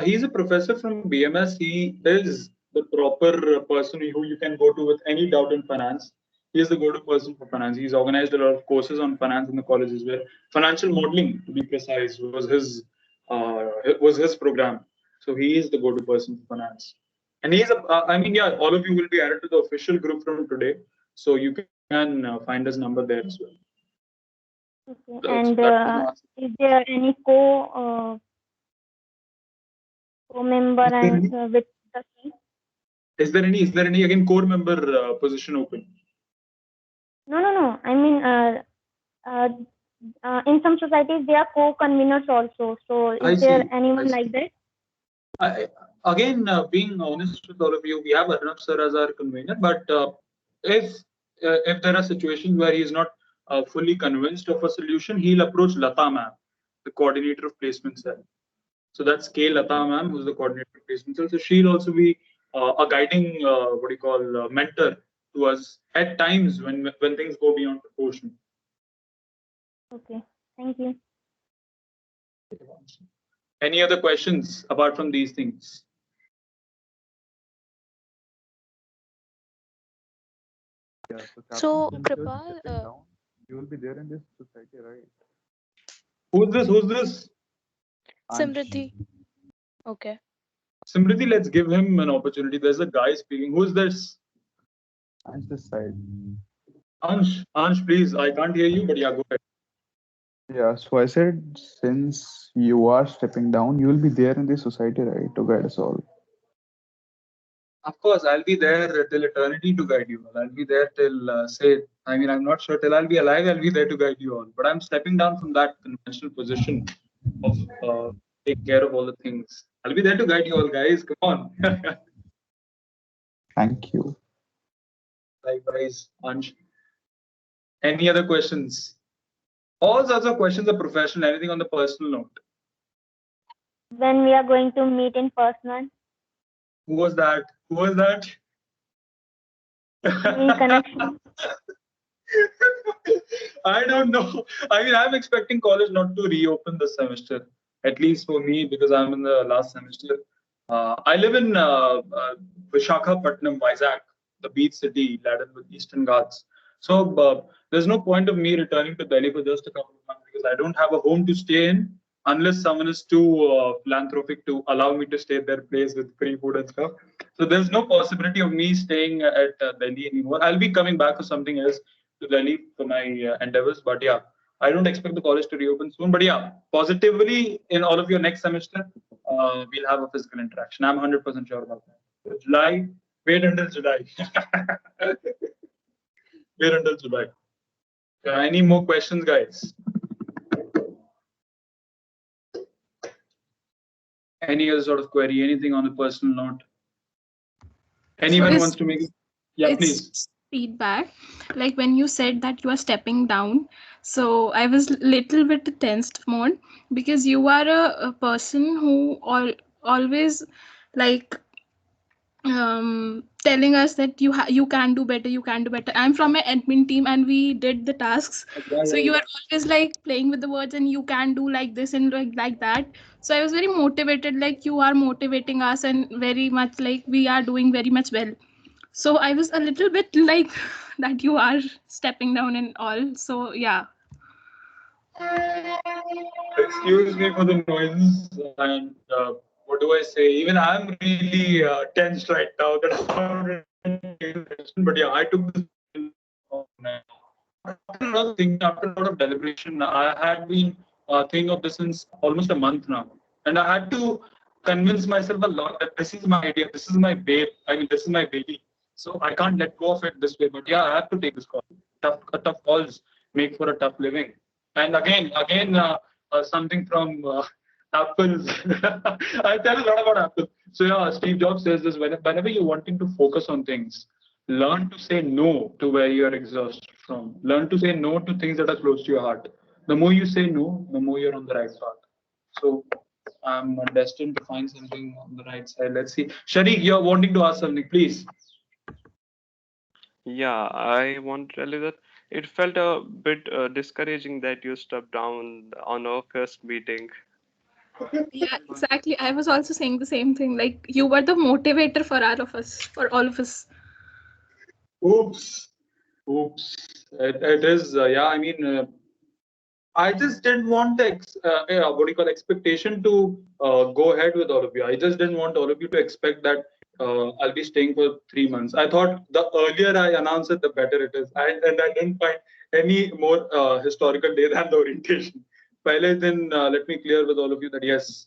He's a professor from BMS. He is the proper person who you can go to with any doubt in finance. He is the go-to person for finance. He's organized a lot of courses on finance in the college as well. Financial modeling, to be precise, was his program. So he is the go-to person for finance. And he's yeah, all of you will be added to the official group from today. So you can find his number there as well. Okay. And is there any co-member and with the team? Is there any again core member position open? No. I mean, in some societies there are co-conveners also. So is there anyone like that? Again, being honest with all of you, we have Arnav sir as our convener, but if there are situations where he is not fully convinced of a solution, he'll approach Lata ma'am, the coordinator of placement cell. So that's K Lata ma'am, who's the coordinator of placement cell. So she'll also be a guiding, mentor to us at times when things go beyond proportion. Okay, thank you. Any other questions apart from these things? Yeah, so Kripal, you will be there in this society, right? Who's this? Simriddhi. Okay. Simriddhi, let's give him an opportunity. There's a guy speaking. Who's this? Ansh this side. Ansh, please. I can't hear you, but yeah, go ahead. Yeah, so I said since you are stepping down, you will be there in this society, right, to guide us all. Of course, I'll be there till eternity to guide you all. I'll be there till I'm not sure till I'll be alive. I'll be there to guide you all. But I'm stepping down from that conventional position of taking care of all the things. I'll be there to guide you all, guys. Come on. Thank you. Likewise, Ansh. Any other questions? All sorts of questions are professional. Anything on the personal note? When we are going to meet in person? Who was that? Who was that? Any connection? I don't know. I mean, I'm expecting college not to reopen this semester, at least for me, because I'm in the last semester. I live in Vishakhapatnam, Vizag, the beach city laden with Eastern Ghats. So there's no point of me returning to Delhi for just a couple of months because I don't have a home to stay in unless someone is too philanthropic to allow me to stay at their place with free food and stuff. So there's no possibility of me staying at Delhi anymore. I'll be coming back for something else to Delhi for my endeavors. But yeah, I don't expect the college to reopen soon. But yeah, positively in all of your next semester, we'll have a physical interaction. I'm 100% sure about that. July, wait until July. Wait until July. Any more questions, guys? Any other sort of query? Anything on a personal note? Anyone wants to make it? Yeah, please. Feedback. Like when you said that you are stepping down, so I was little bit tensed more because you are a person who always like telling us that you can do better, you can do better. I'm from an admin team and we did the tasks, so you are always like playing with the words and you can do like this and like that. So I was very motivated, like you are motivating us and very much like we are doing very much well. So I was a little bit like that you are stepping down and all. So yeah. Excuse me for the noise and what do I say? Even I'm really tensed right now that but yeah, I took this after a lot of thinking, after a lot of deliberation. I had been thinking of this since almost a month now, and I had to convince myself a lot that this is my idea, this is my babe. I mean, this is my baby. So I can't let go of it this way. But yeah, I have to take this call. Tough calls make for a tough living. And again, something from Apple. I tell a lot about Apple. So yeah, Steve Jobs says this: whenever you're wanting to focus on things, learn to say no to where you're exhausted from. Learn to say no to things that are close to your heart. The more you say no, the more you're on the right path. So I'm destined to find something on the right side. Let's see. Sharik, you're wanting to ask something, please. Yeah, I want to tell you that it felt a bit discouraging that you stepped down on our first meeting. Yeah, exactly. I was also saying the same thing. Like you were the motivator for all of us. Oops. It is. Yeah, I mean, I just didn't want the what do you call expectation to go ahead with all of you. I just didn't want all of you to expect that I'll be staying for 3 months. I thought the earlier I announce it, the better it is. And I didn't find any more historical day than the orientation. Pehle then let me clear with all of you that yes,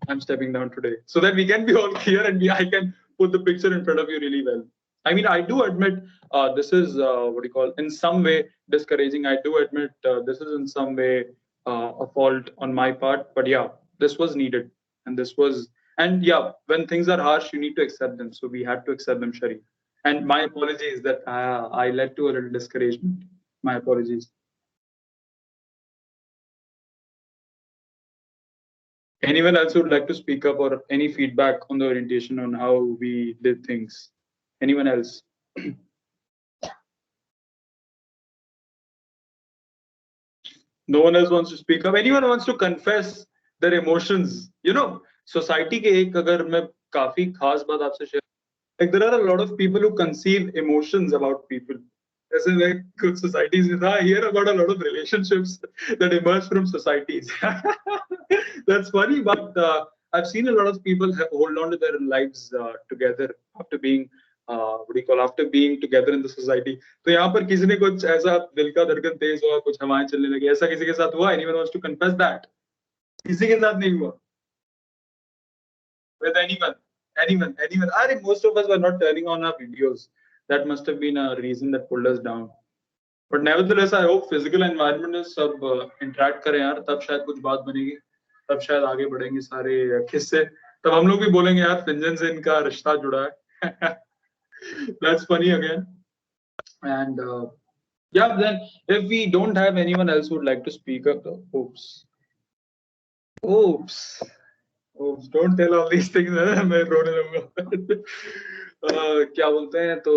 I'm stepping down today, so that we can be all clear and I can put the picture in front of you really well. I mean, I do admit this is what do you call in some way discouraging. I do admit this is in some way a fault on my part, but yeah, this was needed, and this was, and yeah, when things are harsh, you need to accept them. So we had to accept them, Sharif. And my apologies that I led to a little discouragement. My apologies. Anyone else would like to speak up or any feedback on the orientation on how we did things? Anyone else? No one else wants to speak up. Anyone wants to confess their emotions? You know, society के एक अगर मैं काफी खास बात आपसे share, like there are a lot of people who conceive emotions about people. As in like good societies, I hear about a lot of relationships that emerge from societies. That's funny, but I've seen a lot of people hold on to their lives together after being what do you call after being together in the society. तो यहाँ पर किसी ने कुछ ऐसा दिल का धड़कन तेज हुआ, कुछ हवाएं चलने लगी, ऐसा किसी के साथ हुआ? Anyone wants to confess that? किसी के साथ नहीं हुआ? With anyone? Anyone? I think most of us were not turning on our videos. That must have been a reason that pulled us down. But nevertheless, I hope physical environment is सब interact करें यार, तब शायद कुछ बात बनेगी, तब शायद आगे बढ़ेंगे सारे किस्से, तब हम लोग भी बोलेंगे यार फिंजन से इनका रिश्ता जुड़ा है. That's funny again. And yeah, then if we don't have anyone else who would like to speak up, oops. Oops. Oops. Don't tell all these things. मैं रोने लगूंगा. क्या बोलते हैं तो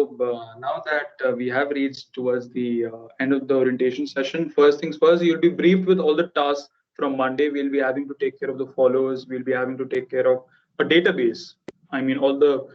now that we have reached towards the end of the orientation session, first things first, you'll be briefed with all the tasks from Monday. We'll be having to take care of the followers. We'll be having to take care of a database. I mean, all the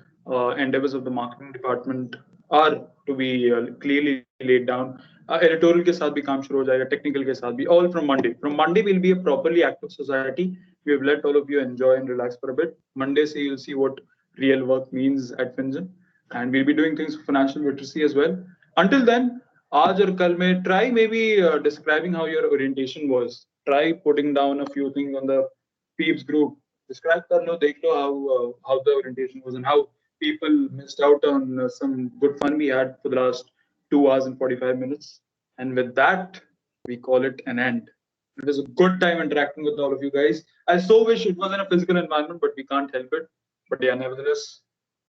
endeavors of the marketing department are to be clearly laid down. Editorial के साथ भी काम शुरू हो जाएगा, technical के साथ भी, all from Monday. From Monday we'll be a properly active society. We have let all of you enjoy and relax for a bit. Monday, so you'll see what real work means at Finjan, and we'll be doing things for financial literacy as well. Until then, आज और कल में try maybe describing how your orientation was. Try putting down a few things on the peeps group. Describe कर लो, देख लो how the orientation was and how people missed out on some good fun we had for the last 2 hours and 45 minutes. And with that, we call it an end. It was a good time interacting with all of you guys. I so wish it was in a physical environment, but we can't help it. But yeah, nevertheless,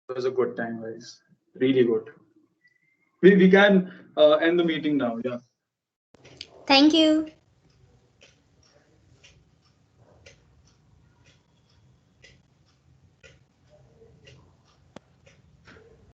it was a good time, guys. Really good. We can end the meeting now. Yeah. Thank you.